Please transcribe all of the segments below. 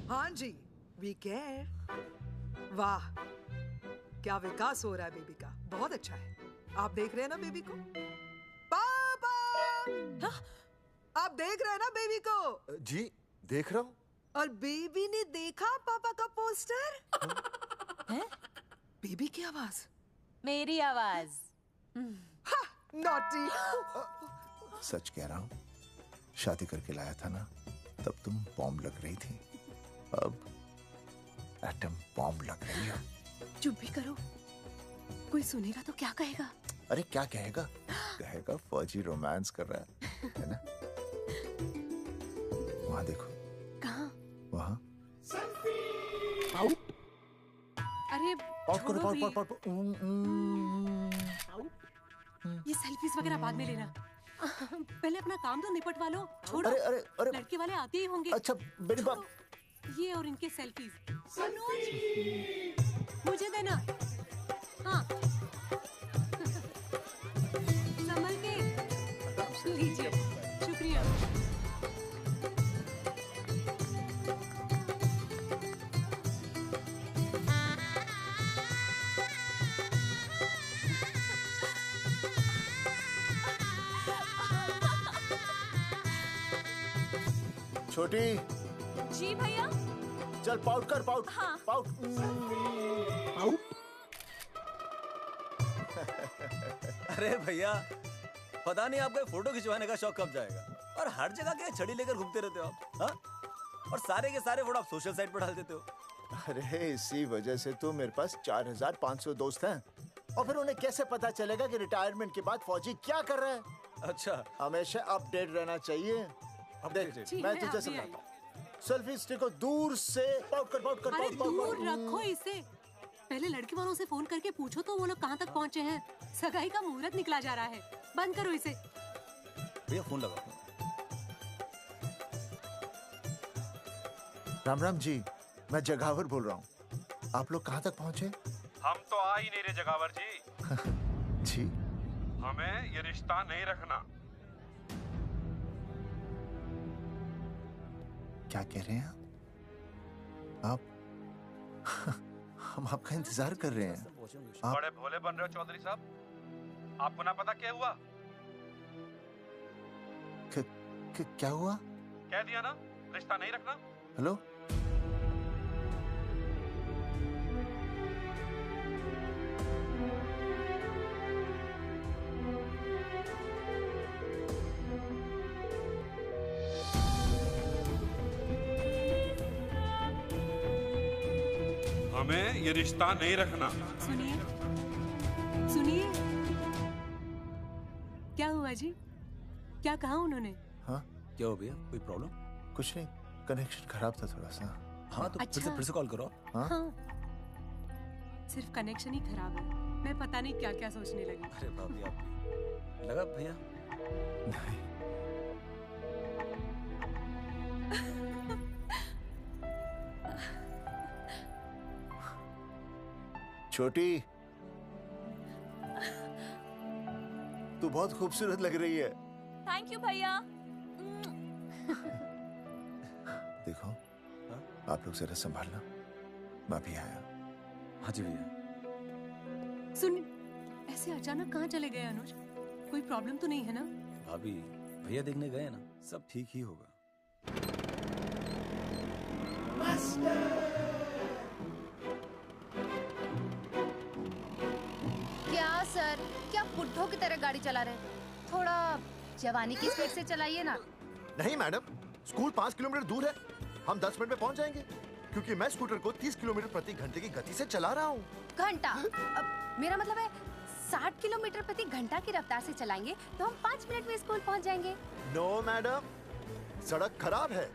हाँ जी, we care. वाह, क्या विकास हो रहा है बेबी का, बहुत अच्छा है। आप देख रहे हैं ना बेबी को? पापा! हाँ? आप देख रहे हैं ना बेबी को? जी, देख रहा हूँ। और बेबी ने देखा पापा का पोस्टर? हैं? बेबी की आवाज। मेरी आवाज। नॉटी। सच कह रहा हूँ, शादी करके लाया था ना, तब तुम बॉम्ब लग रही थी, अब एटम बॉम्ब लग रही हो। चुप भी करो, कोई सुनेगा तो क्या कहेगा? अरे क्या कहेगा? कहेगा फौजी रोमांस कर रहा है ना? वहां देखो। कहाँ? वहां। अरे पाउट करो, पाउट। ये सेल्फीज वगैरह बाद में लेना। पहले अपना काम तो निपटवा लो। छोड़ो। अरे लड़के वाले आते ही होंगे। अच्छा मेरी बात। ये और इनके सेल्फीज। मुझे देना। हाँ। संभल के। लीजिए। शुक्रिया। छोटी। जी भैया। चल पाउट कर, पाउट। हाँ। पाउट। अरे भैया, पता नहीं आपका फोटो खिंचवाने का शौक कब जाएगा, और हर जगह क्या छड़ी लेकर घूमते रहते हो आप, हाँ? और सारे के सारे फोटो आप सोशल साइट पर डाल देते हो। अरे इसी वजह से तो मेरे पास 4500 दोस्त हैं, और फिर उन्हें कैसे पता चलेगा कि रिटायरमेंट के बाद फौजी क्या कर रहा है? अच्छा, हमेशा अपडेट रहना चाहिए। देख, मैं तुझे समझाता हूँ। सेल्फी स्टिक को दूर से पाउट कर। अरे दूर रखो इसे। पहले लड़की वालों से फोन करके पूछो तो वो लोग कहाँ तक पहुँचे हैं। सगाई का मुहूर्त निकला जा रहा है। बंद करो इसे। भैया फोन लगाओ। राम राम जी, मैं जगावर बोल रहा हूँ। आप लोग कहाँ तक पहुँचे? हम तो आ ही नहीं रहे जगावर जी। जी, हमें ये रिश्ता नहीं रखना। क्या कह रहे हैं आप? हम आपका इंतजार कर रहे हैं। आप बड़े भोले बन रहे हो चौधरी साहब। आपको ना पता क्या हुआ? क्या हुआ? कह दिया ना, रिश्ता नहीं रखना। हेलो, हमें ये रिश्ता नहीं रखना। सुनिए। क्या हुआ जी? क्या कहा उन्होंने? हाँ क्या हो भैया, कोई प्रॉब्लम? कुछ नहीं, कनेक्शन खराब था थोड़ा सा। हाँ तो अच्छा। फिर से कॉल करो। हाँ? सिर्फ कनेक्शन ही खराब है। मैं पता नहीं क्या क्या सोचने लगी। अरे भाभी, आप लगा भैया? नहीं। छोटी, तू बहुत खूबसूरत लग रही है। थैंक यू भैया। देखो, आप लोग जरा संभालना, मैं भी आया। हाँ जी भैया। सुन, ऐसे अचानक कहाँ चले गए अनुज? कोई प्रॉब्लम तो नहीं है ना? भाभी, भैया देखने गए ना, सब ठीक ही होगा। क्या सर, क्या बुड्ढों की तरह गाड़ी चला रहे हैं? थोड़ा जवानी की स्पीड से चलाइए ना। नहीं मैडम, स्कूल 5 किलोमीटर दूर है, हम 10 मिनट में पहुंच जाएंगे, क्योंकि मैं स्कूटर को 30 किलोमीटर प्रति घंटे की गति से चला रहा हूँ। घंटा? मेरा मतलब है 60 किलोमीटर प्रति घंटा की रफ्तार से चलाएंगे तो हम 5 मिनट में स्कूल पहुंच जाएंगे। नो मैडम, सड़क खराब है,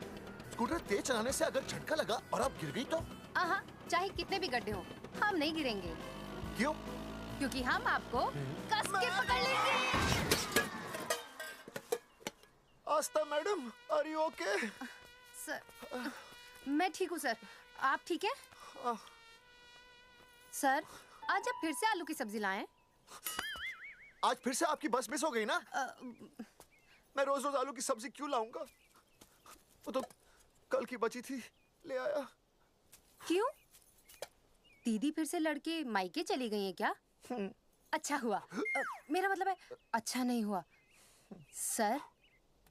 स्कूटर तेज चलाने से अगर झटका लगा और आप गिर गई तो? चाहे कितने भी गड्ढे हो, हम नहीं गिरेंगे। क्यों? क्योंकि हम आपको कस के पकड़ लेंगे। Aastha madam, are you okay? Sir, मैं ठीक हूँ सर, आप ठीक है? सर, आज आप फिर से आलू की सब्जी लाएं? आज फिर से आपकी बस मिस हो गई ना? मैं रोज रोज आलू की सब्जी क्यों लाऊंगा? वो तो कल की बची थी, ले आया। क्यों? दीदी फिर से लड़के मायके चली गई हैं क्या? अच्छा हुआ। मेरा मतलब है अच्छा नहीं हुआ। सर,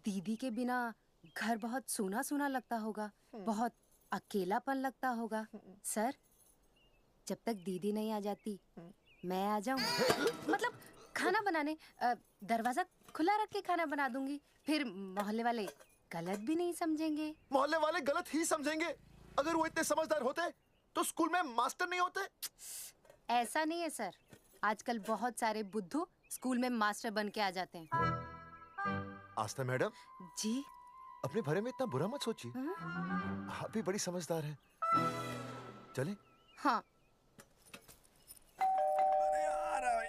दीदी के बिना घर बहुत सूना सूना लगता होगा, बहुत अकेलापन लगता होगा। सर, जब तक दीदी नहीं आ जाती मैं आ जाऊं। मतलब खाना बनाने दरवाजा खुला रख के खाना बना दूंगी, फिर मोहल्ले वाले गलत भी नहीं समझेंगे। मोहल्ले वाले गलत ही समझेंगे। अगर वो इतने समझदार होते तो स्कूल में मास्टर नहीं होते। ऐसा नहीं है सर, आजकल बहुत सारे बुद्धू स्कूल में मास्टर बन के आ जाते हैं। आस्था मैडम जी? अपने भरे में इतना बुरा मत सोचिए। आप भी बड़ी समझदार हैं। चले? हाँ।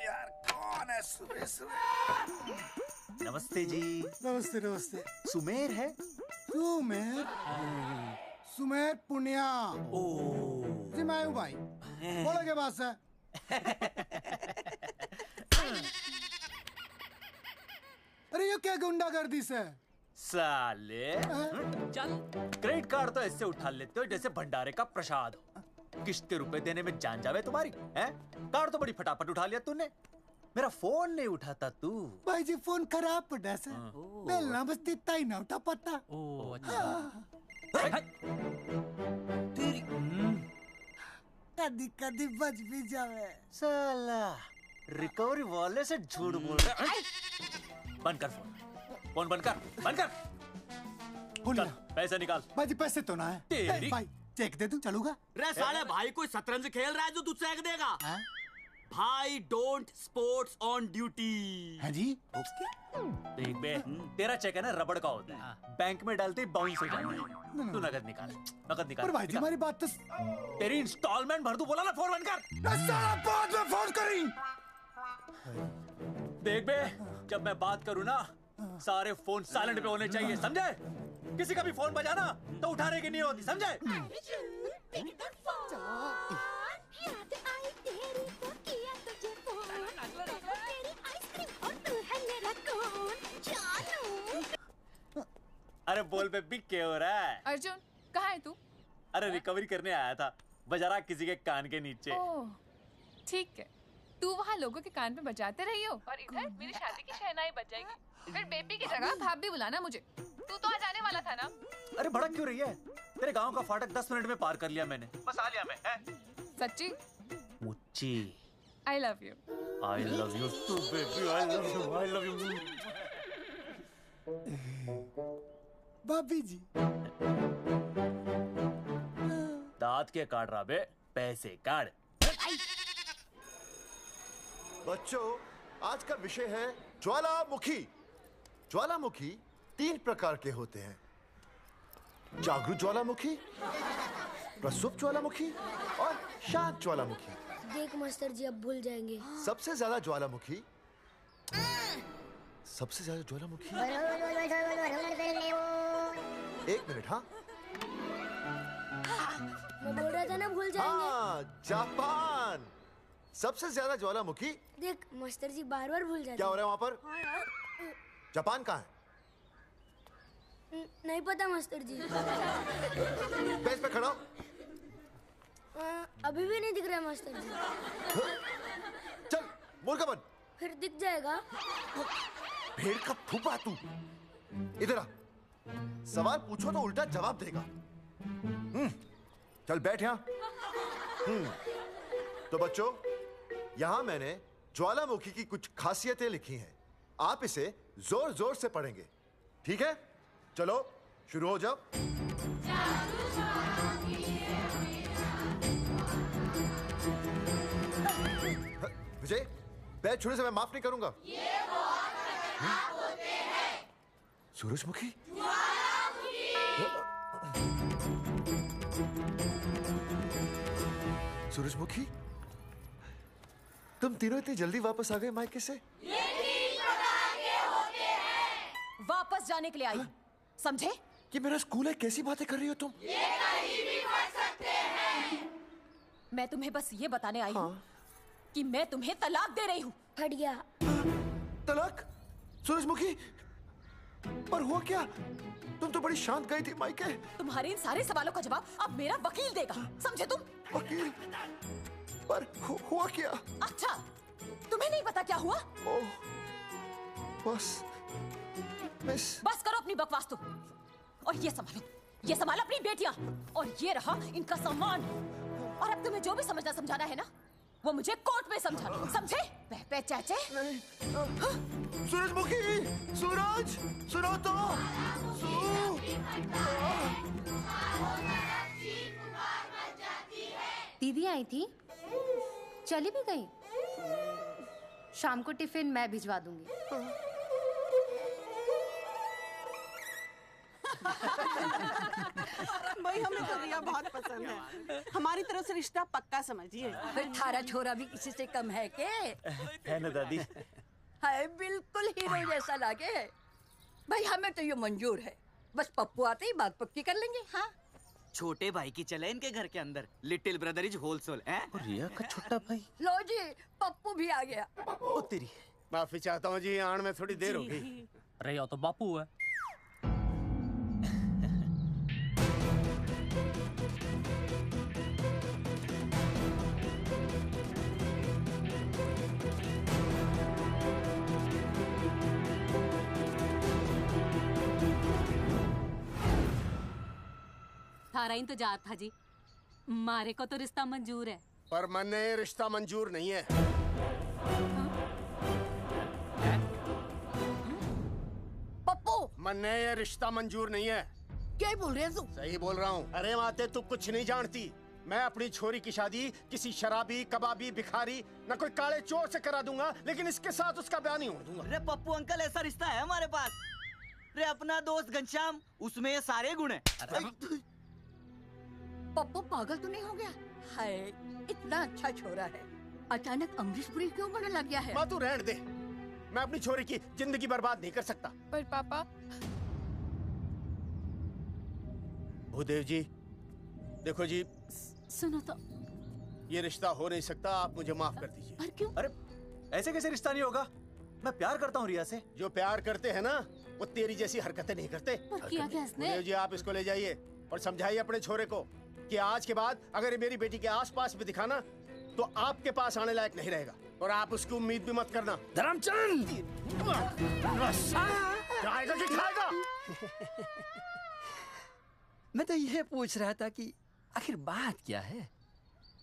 यार कौन है सुबह सुबह? नमस्ते जी। नमस्ते नमस्ते। सुमेर है? सुमेर पुनिया। ओ जी मैं हूँ भाई। बोलो के बात है? अरे ये क्या गुंडागर्दी से? साले चल, क्रेडिट कार्ड तो ऐसे उठा लेते हो जैसे भंडारे का प्रसाद हो। किश्ते रुपए देने में जान जावे तुम्हारी हैं? कार्ड तो बड़ी फटाफट उठा लिया तूने। मेरा फोन नहीं उठाता तू। भाई जी फोन खराब पड़ा सर। बेलना बस इतना ही ना उठा पाता। ओ अच्छा। कदी कदी बच भी जावे। साला रिकवरी वाले से झूठ बोल रहा है। बंद कर फोन बंद कर। चल पैसे निकाल। भाई जी पैसे तो ना है। तेरी भाई चेक दे दूं चलूगा? रे साले भाई कोई शतरंज खेल रहा है जो तू चेक देगा? भाई डोंट स्पोर्ट्स ऑन ड्यूटी। हाँ जी। देख बे, तेरा चेक है ना रबड़ का होता है, बैंक में डालते ही बाउंस हो जाता है। तू नकद निकाल। पर भाई जी हमारी बात तो। तेरी इंस्टॉलमेंट भर दूं, बोला ना फोन बंद कर। साला बाद में फोन करी। देख बे, जब मैं बात करूं ना सारे फोन साइलेंट पे होने चाहिए, समझे? किसी का भी फोन बजाना तो उठाने की नहीं होती, समझे? अरे बोल बे, बिग क्या हो रहा है? अर्जुन कहाँ है तू? अरे रिकवरी करने आया था, बजा रहा किसी के कान के नीचे। ओह ठीक है, तू वहाँ लोगों के कान पे बजाते रही हो और इधर मेरी शादी की शहनाई बज जाएगी। फिर बेबी की जगह भाभी बुलाना मुझे। तू तो आ जाने वाला था ना? अरे भड़क क्यों रही है? तेरे गांव का फाटक 10 मिनट में पार कर लिया मैंने, बस आ लिया मैं। सच्ची? मुच्ची I love you. I love you too baby, I love you. भाभी जी दांत के काट रहा बे, पैसे काट। बच्चों, आज का विषय है ज्वालामुखी। ज्वालामुखी 3 प्रकार के होते हैं। जागरूक ज्वालामुखी, प्रसुप्त ज्वालामुखी और शांत ज्वालामुखी। देख मास्टर जी अब भूल जाएंगे। सबसे ज्यादा ज्वालामुखी एक मिनट। हाँ मैं बोल रहा था ना भूल जाएंगे। हाँ, जापान सबसे ज्यादा ज्वालामुखी। देख मास्टर जी बार बार भूल जाते। क्या हो रहा है वहाँ पर? जापान कहाँ है? नहीं पता मास्टर जी। बेंच पे खड़ा हो। अभी भी नहीं दिख रहा है मास्टर जी। चल मुर्गा बन। फिर दिख जाएगा। भेड़ का फूफा तू। इधर आ, सवाल पूछो तो उल्टा जवाब देगा। चल बैठ यहाँ। तो बच्चों, यहाँ मैंने ज्वालामुखी की कुछ खासियतें लिखी हैं। आप इसे जोर जोर से पढ़ेंगे, ठीक है? चलो शुरू हो जाओ। विजय, बैच छूने से मैं माफ नहीं करूंगा। ये बहुत खतरनाक होते हैं। सूरजमुखी, सूरजमुखी, तुम तीनों इतनी जल्दी वापस आ गए मायके से? ये 3 प्रकार के होते हैं। वापस जाने के लिए आई, समझे? ये मेरा स्कूल है, कैसी बातें कर रही हो तुम? ये कहीं भी पढ़ सकते हैं। मैं तुम्हें बस ये बताने आई हूँ कि मैं तुम्हें तलाक दे रही हूँ। फट गया। तलाक? सूरजमुखी, पर हुआ क्या? तुम तो बड़ी शांत गई थी मायके। तुम्हारे इन सारे सवालों का जवाब अब मेरा वकील देगा, समझे तुम? वकील? पर हुआ क्या? अच्छा, तुम्हें नहीं पता क्या हुआ? ओह, बस मिस। बस करो अपनी बकवास तुम, और ये संभालो अपनी बेटियां, और ये रहा इनका सम्मान। और अब तुम्हें जो भी समझना समझाना है ना, वो मुझे कोर्ट में समझा, समझे? पे चाचे। सूरजमुखी, सूरज, सुनो तो। दीदी आई थी, चली भी गई। शाम को टिफिन मैं भिजवा दूंगी। भाई हमें तो रिया बहुत पसंद है, हमारी तरफ से रिश्ता पक्का समझिए। थारा छोरा भी किसी से कम है के? है ना दादी? है, बिल्कुल हीरो जैसा लागे है। भाई हमें तो ये मंजूर है, बस पप्पू आते ही बात पक्की कर लेंगे। हाँ, छोटे भाई की चले इनके घर के अंदर, लिटिल ब्रदर इज होलसेल है। और रिया का छोटा भाई? लो जी, पप्पू भी आ गया। ओ तेरी। माफी चाहता हूँ जी, आने में थोड़ी देर हो गई। अरे या तो बापू है। थारा इंतजार था जी, मारे को तो रिश्ता मंजूर है। पर मैंने रिश्ता मंजूर नहीं है। पप्पू, मैंने ये रिश्ता मंजूर नहीं है। क्या बोल रहे हैं तू? सही बोल रहा हूँ। अरे माते, तू कुछ नहीं जानती। मैं अपनी छोरी की शादी किसी शराबी, कबाबी, भिखारी, न कोई काले चोर से करा दूंगा, लेकिन इसके साथ उसका ब्याह नहीं होने दूंगा। अरे पप्पू अंकल, ऐसा रिश्ता है हमारे पास। अरे अपना दोस्त घनश्याम, उसमें ये सारे गुण हैं। पप्पू पागल तो नहीं हो गया? हाय, इतना अच्छा छोरा है, अचानक अमरीश पुरी क्यों बनने लग गया है? माँ तू रहने दे, मैं अपनी छोरी की जिंदगी बर्बाद नहीं कर सकता। पर पापा। भूदेव जी, देखो जी, सुनो तो, ये रिश्ता हो नहीं सकता, आप मुझे माफ कर दीजिए। पर क्यों? अरे ऐसे कैसे रिश्ता नहीं होगा? मैं प्यार करता हूँ रिया से। जो प्यार करते हैं ना, वो तेरी जैसी हरकतें नहीं करते। पर किया क्या इसने? भूदेव जी, आप इसको ले जाइए और समझाइए अपने छोरे को कि आज के बाद अगर ये मेरी बेटी के आसपास भी दिखाना, तो आपके पास आने लायक नहीं रहेगा, और आप उसकी उम्मीद भी मत करना। धर्मचंद, खाएगा कि खाएगा? मैं तो ये पूछ रहा था कि आखिर बात क्या है,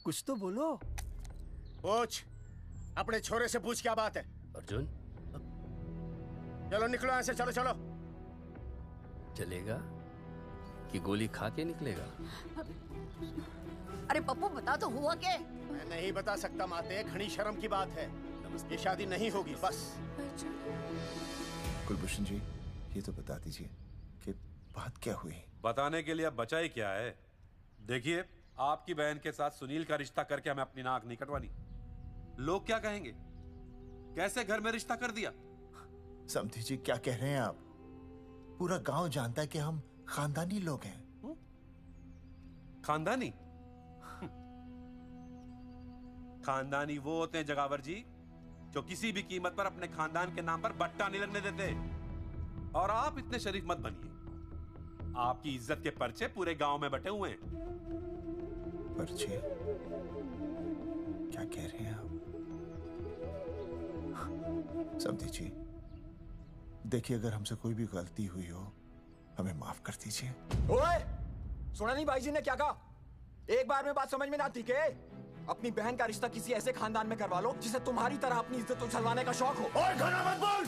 कुछ तो बोलो। पूछ, अपने छोरे से पूछ क्या बात है। अर्जुन, चलो निकलो ऐसे, चलो चलो। चलेगा कि गोली खा के निकलेगा? अरे पप्पू, बता तो हुआ क्या? मैं नहीं बता सकता माते, घनी शर्म की बात है। ये शादी नहीं होगी, बस। कुलभूषण जी, ये तो बता दीजिए कि बात क्या हुई। बताने के लिए अब बचा ही क्या है। देखिए, आपकी बहन के साथ सुनील का रिश्ता करके हमें अपनी नाक नहीं कटवानी। लोग क्या कहेंगे? कैसे घर में रिश्ता कर दिया? समधी जी, क्या कह रहे हैं आप? पूरा गांव जानता है कि हम खानदानी लोग हैं। खानदानी? खानदानी वो होते हैं जगावर जी, जो किसी भी कीमत पर अपने खानदान के नाम पर बट्टा नहीं लगने देते। और आप इतने शरीफ मत बनिए, आपकी इज्जत के पर्चे पूरे गांव में बटे हुए हैं। पर्चे? क्या कह रहे हैं आप? समधी जी, देखिए, अगर हमसे कोई भी गलती हुई हो, हमें माफ कर दीजिए। ओए, सुना नहीं भाई जी ने क्या कहा? एक बार में बात समझ में ना आती के? अपनी बहन का रिश्ता किसी ऐसे खानदान में करवा लो जिसे तुम्हारी तरह अपनी इज्जत उछलवाने का शौक हो। ओए, गाना मत बोल।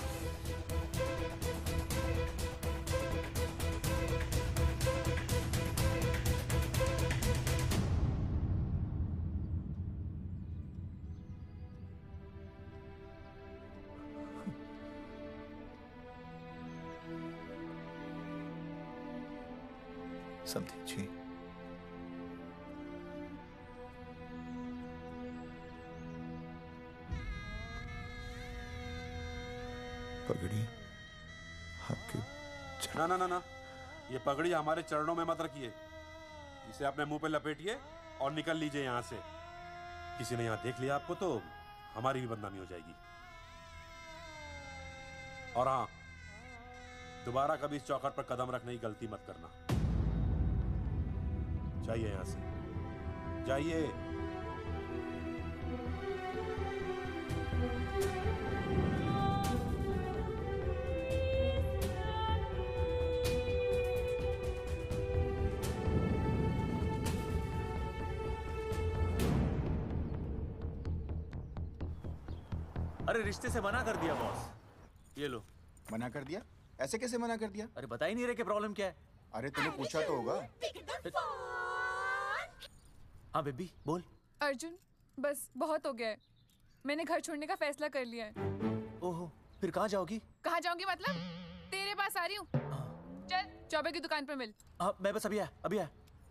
समधी जी, पगड़ी आपके ना ना ना ना, ये पगड़ी हमारे चरणों में मत रखिए। इसे अपने मुंह पे लपेटिए और निकल लीजिए यहाँ से। किसी ने यहाँ देख लिया आपको तो हमारी भी बदनामी हो जाएगी। और हाँ, दोबारा कभी इस चौखट पर कदम रखने की गलती मत करना। जाइए यहां से, जाइए। अरे रिश्ते से मना कर दिया बॉस। ये लो। मना कर दिया? ऐसे कैसे मना कर दिया? अरे बता ही नहीं रहे कि प्रॉब्लम क्या है। अरे तूने पूछा तो होगा। हाँ बेबी बोल। अर्जुन बस बहुत हो गया है, मैंने घर छोड़ने का फैसला कर लिया है। ओहो, फिर कहाँ जाओगी? कहाँ जाऊंगी मतलब? तेरे पास आ रही हूँ। चल चौबे की दुकान पर मिल। हाँ मैं बस अभी आया।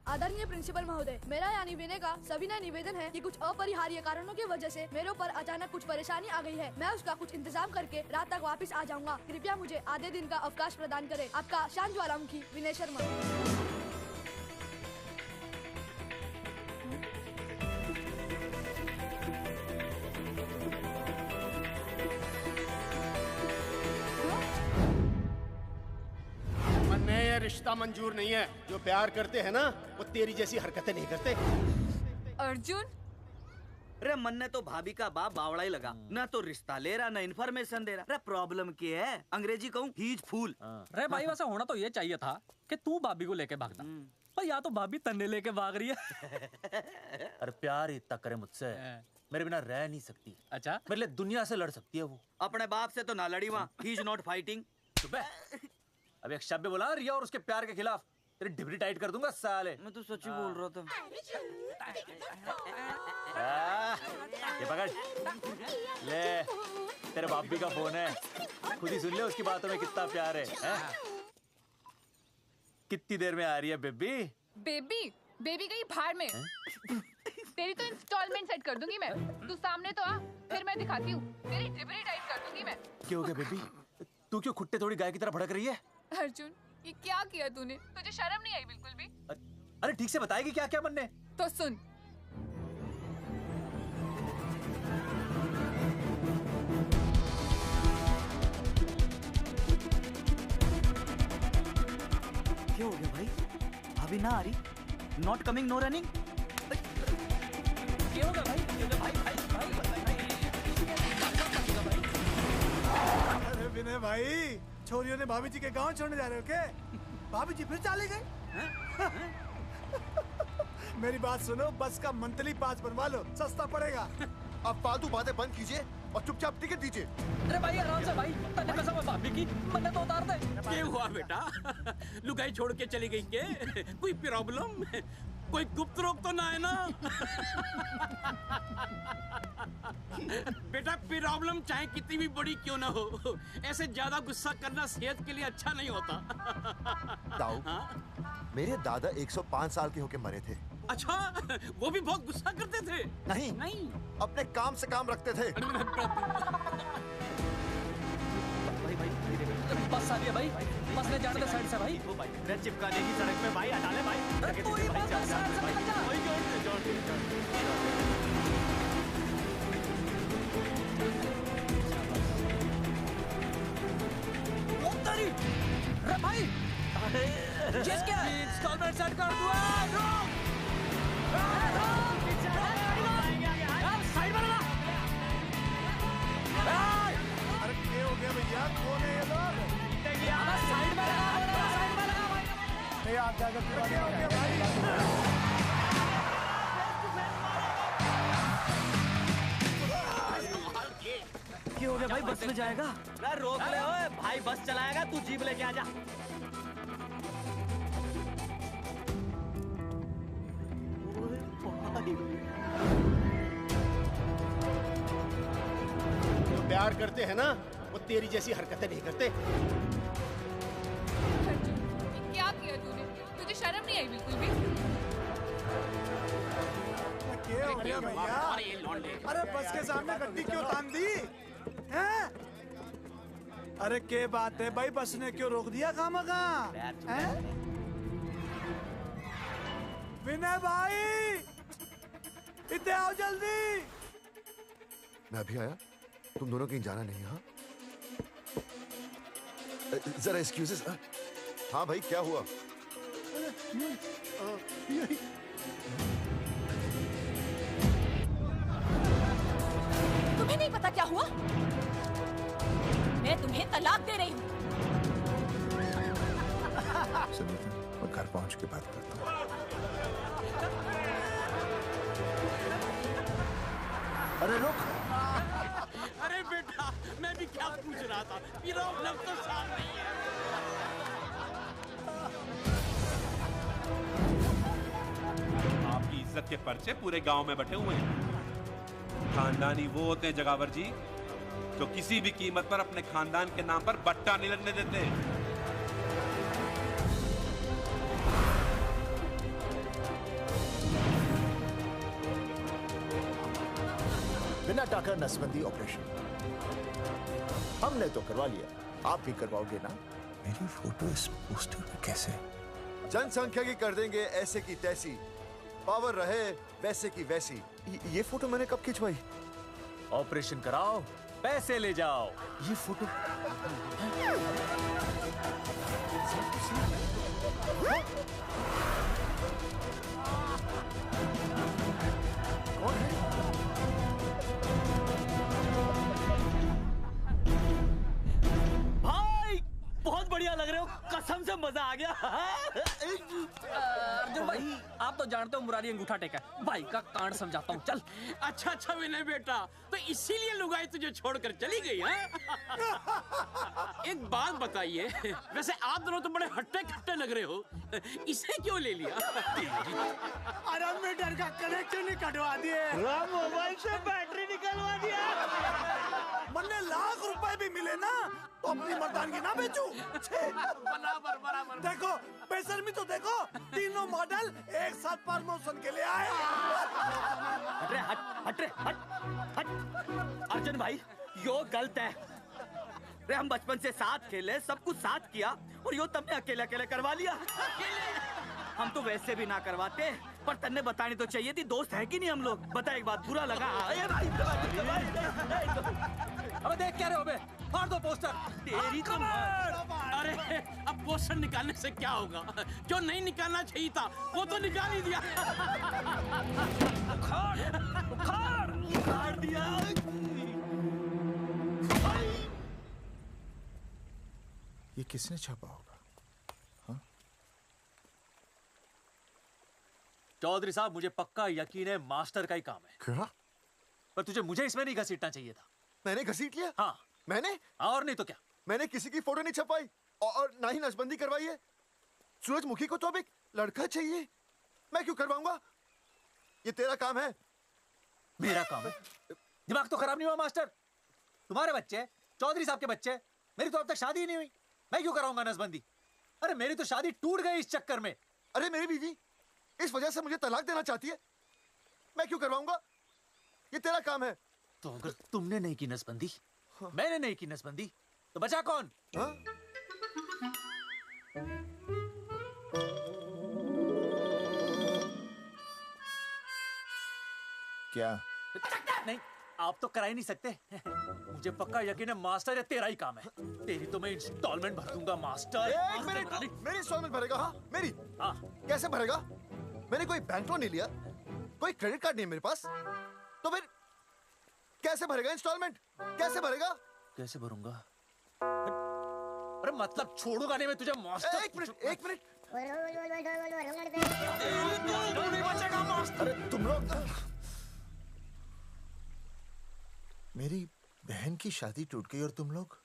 आदरणीय प्रिंसिपल महोदय, मेरा यानी विनय का सविनय निवेदन है कि कुछ अपरिहार्य कारणों की वजह से मेरे ऊपर अचानक कुछ परेशानी आ गई है। मैं उसका कुछ इंतजाम करके रात तक वापस आ जाऊंगा। कृपया मुझे आधे दिन का अवकाश प्रदान करें। आपका शांत ज्वालामुखी विनय शर्मा। ये रिश्ता मंजूर नहीं है। जो प्यार करते हैं ना वो तेरी जैसी हरकतें नहीं करते। अर्जुन अरे मन ने तो भाभी का बाप बावड़ा ही लगा, ना तो रिश्ता ले रहा ना इन्फॉर्मेशन दे रहा। अरे प्रॉब्लम क्या है? अंग्रेजी कहूँ हीज फूल। अरे भाई वैसा होना तो ये चाहिए था कि तू भाभी को लेके भागता, पर या तो भाभी तन्ने लेके भाग रही है। अरे प्यार इतना करे मुझसे, मेरे बिना रह नहीं सकती। अच्छा मेरे लिए दुनिया से लड़ सकती है वो। अपने बाप से तो ना लड़ी वहाँ, ही इज नॉट फाइटिंग। अब एक शब्द बोला रिया और उसके प्यार के खिलाफ, तेरी डिबरी टाइट कर दूंगा साले। मैं तो सच ही बोल रहा था। ये पकड़ ले, तेरे भाभी का फोन है, खुद ही सुन ले उसकी बातों में कितना प्यार है, कितनी देर में आ रही है बेबी? बेबी गई भाड़ में। तेरी तो इंस्टॉलमेंट सेट कर दूंगी मैं। तू सामने तो आ, फिर मैं दिखाती हूँ। तेरी डिबरी टाइट कर दूंगी मैं। क्या हो गया बेबी? तू क्यों खुट्टे थोड़ी गाय की तरह भड़क रही है? अर्जुन ये क्या किया तूने? तुझे शर्म नहीं आई बिल्कुल भी? अरे ठीक से बताएगी क्या क्या मन ने? तो सुन, क्या हो गया भाई? अभी ना आ रही? Not coming no running? क्या हो गया भाई? अरे विनय भाई, छोरियों ने भाभी जी के गांव छोड़ने जा रहे हो क्या? भाभी जी फिर चले गए? मेरी बात सुनो, बस का मंथली पास बनवा लो, सस्ता पड़ेगा। अब फालतू बातें बंद कीजिए और चुपचाप टिकट दीजिए। अरे भाई आराम से भाई, तन्ने कसम है भाभी की, मन्ने तो उतार दे। क्या हुआ बेटा? लुगाई छोड़ के चली गई के? कोई प्रॉब्लम? कोई गुप्त रोग तो ना है ना? बेटा प्रॉब्लम चाहे कितनी भी बड़ी क्यों ना हो, ऐसे ज्यादा गुस्सा करना सेहत के लिए अच्छा नहीं होता। ताऊ, मेरे दादा 105 साल के होके मरे थे। अच्छा, वो भी बहुत गुस्सा करते थे? नहीं, अपने काम से काम रखते थे। बस आ गया भाई, बस ले जाने दे साइड से भाई। चिपका देगी सड़क पे भाई, हटा ले भाई। तू ही बस साइड से निकल जा। अरे भाई, जिस क्या इंस्टॉलमेंट सेट कर दूँ। साइड में लगा। अरे क्या हो गया भैया? कौन है ये लोग? साइड में लगा, साइड में लगा भाई। आप क्या हो गया भाई? क्या हो गया भाई? बस में जाएगा? अरे रोक ले ओए भाई, बस चलाएगा, तू जीप लेके आ जा। जो प्यार करते हैं ना वो तेरी जैसी हरकतें नहीं करते। क्या किया तूने? तुझे शर्म नहीं आई बिल्कुल भी? क्या हो गया भैया? अरे बस के सामने गड्डी क्यों तान दी? हैं? अरे क्या बात है भाई, बस ने क्यों रोक दिया खामखा? विनय भाई, इतने आओ जल्दी। मैं अभी आया, तुम दोनों कहीं जाना नहीं। हाँ जरा एक्सक्यूजेस। हाँ भाई, क्या हुआ? तुम्हें नहीं पता क्या हुआ? मैं तुम्हें तलाक दे रही हूँ। सुनिए, मैं घर पहुंच के बात करता हूँ। अरे रुक। अरे बेटा, मैं भी क्या पूछ रहा था, फिरौन लफ्ज़ तो साफ नहीं है। आपकी इज्जत के पर्चे पूरे गांव में बटे हुए हैं। खानदानी वो होते हैं जगावर जी जो किसी भी कीमत पर अपने खानदान के नाम पर बट्टा नहीं लगने देते। बिना टाका नसबंदी ऑपरेशन हमने तो करवा लिया, आप भी करवाओगे ना? मेरी फोटो इस पोस्टर में कैसे? जनसंख्या की कर देंगे ऐसे की तैसी, पावर रहे वैसे की वैसी। ये फोटो मैंने कब खिंचवाई? ऑपरेशन कराओ, पैसे ले जाओ। ये फोटो कौन है? भाई बहुत बढ़िया लग रहे हो, कसम से मजा आ गया। अर्जुन भाई, आप तो जानते हो मुरारी अंगूठा टेका है। भाई का कांड समझाता हूँ, चल। अच्छा विनय बेटा, तो इसीलिए लुगाई तुझे छोड़कर चली गई है? एक बात बताइए, वैसे आप दोनों तो बड़े हट्टे कट्टे लग रहे हो, इसे क्यों ले लिया? अरे मीटर का कनेक्शन ही कटवा दिए, मोबाइल से बैटरी निकलवा दिया। मन्ने लाख रुपए भी मिले ना तो अपनी मर्दानगी ना बेचूं। बराबर। देखो पेसर में तो देखो, तीनों मॉडल एक साथ प्रमोशन के लिए आए। हट अर्जुन भाई, यो गलत है। रे हम बचपन से साथ खेले, सब कुछ साथ किया, और यो तुमने अकेले अकेले करवा लिया। हम तो वैसे भी ना करवाते, पर तन्ने बतानी तो चाहिए थी। दोस्त है कि नहीं हम लोग? बता, एक बात बुरा लगा? अबे देख क्या रहे हो बे? फाड़ दो पोस्टर। तेरी तो अरे अब पोस्टर निकालने से क्या होगा? जो नहीं निकालना चाहिए था वो तो निकाल ही दिया। उखाड़ दिया। ये किसने छापा होगा? चौधरी साहब, मुझे पक्का यकीन है मास्टर का ही काम है। क्या? पर तुझे मुझे इसमें नहीं घसीटना चाहिए था। मैंने घसीट लिया? हाँ। मैंने? और नहीं तो क्या? मैंने किसी की फोटो नहीं छपाई और ना ही नसबंदी करवाई है। सूरजमुखी को तो अब एक लड़का चाहिए, मैं क्यों करवाऊंगा? ये तेरा काम है। मेरा काम है? दिमाग तो खराब नहीं हुआ मास्टर? तुम्हारे बच्चे, चौधरी साहब के बच्चे, मेरी तो अब तक शादी ही नहीं हुई, मैं क्यों कराऊंगा नसबंदी? अरे मेरी तो शादी टूट गई इस चक्कर में। अरे मेरी बीवी इस वजह से मुझे तलाक देना चाहती है, मैं क्यों करवाऊंगा? ये तेरा काम है। तो अगर तुमने नहीं की नसबंदी, मैंने नहीं की नसबंदी, तो बचा कौन? हाँ? क्या? नहीं, आप तो करा ही नहीं सकते। मुझे पक्का यकीन है मास्टर, ये तेरा ही काम है। तेरी तो मैं इंस्टॉलमेंट भर दूंगा मास्टर। एक मिनट, मेरी इंस्टॉलमेंट भरेगा? हाँ मेरी? हाँ। कैसे भरेगा? मैंने कोई बैंक लोन नहीं लिया, कोई क्रेडिट कार्ड नहीं है मेरे पास, तो फिर कैसे भरेगा इंस्टॉलमेंट? कैसे भरेगा? कैसे भरूंगा? अरे मतलब छोड़ूंगा नहीं मैं तुझे मास्टर। एक मिनट। नहीं बचेगा मास्टर। अरे तुम लोग, मेरी बहन की शादी टूट गई और तुम लोग?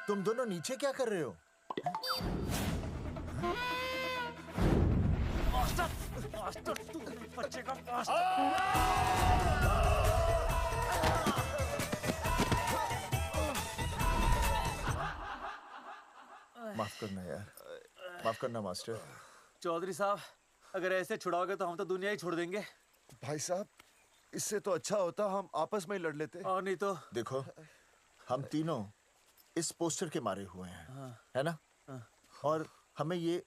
तुम दोनों नीचे क्या कर रहे हो? मास्टर तू नहीं बचेगा माफ करना यार, माफ करना मास्टर। चौधरी साहब, अगर ऐसे छुड़ाओगे तो हम तो दुनिया ही छोड़ देंगे। भाई साहब, इससे तो अच्छा होता हम आपस में ही लड़ लेते। और नहीं तो। देखो, हम तीनों इस पोस्टर के मारे हुए हैं, हाँ। है ना? हाँ। और हमें ये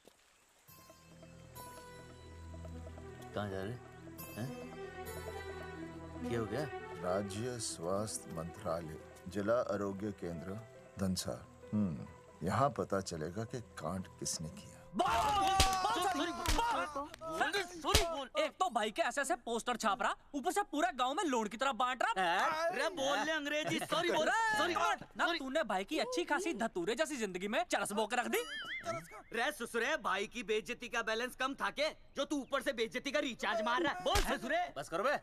कहाँ जा रहे हैं? क्या हो गया? राज्य स्वास्थ्य मंत्रालय, जिला आरोग्य केंद्र धनसा। यहाँ पता चलेगा कि कांड किसने किया। एक तो भाई के ऐसे पोस्टर छाप रहा, ऊपर से पूरे गांव में लोन की तरह बांट रहा। अरे बोल ले अंग्रेजी, सॉरी बोल, सॉरी ना तूने भाई की अच्छी खासी धतूरे जैसी जिंदगी में चरस बो के रख दी। रे ससुरे, भाई की बेइज्जती का बैलेंस कम था के जो तू ऊपर से बेइज्जती का रिचार्ज मार रहा है? बोल ससुरे। बस करो बे,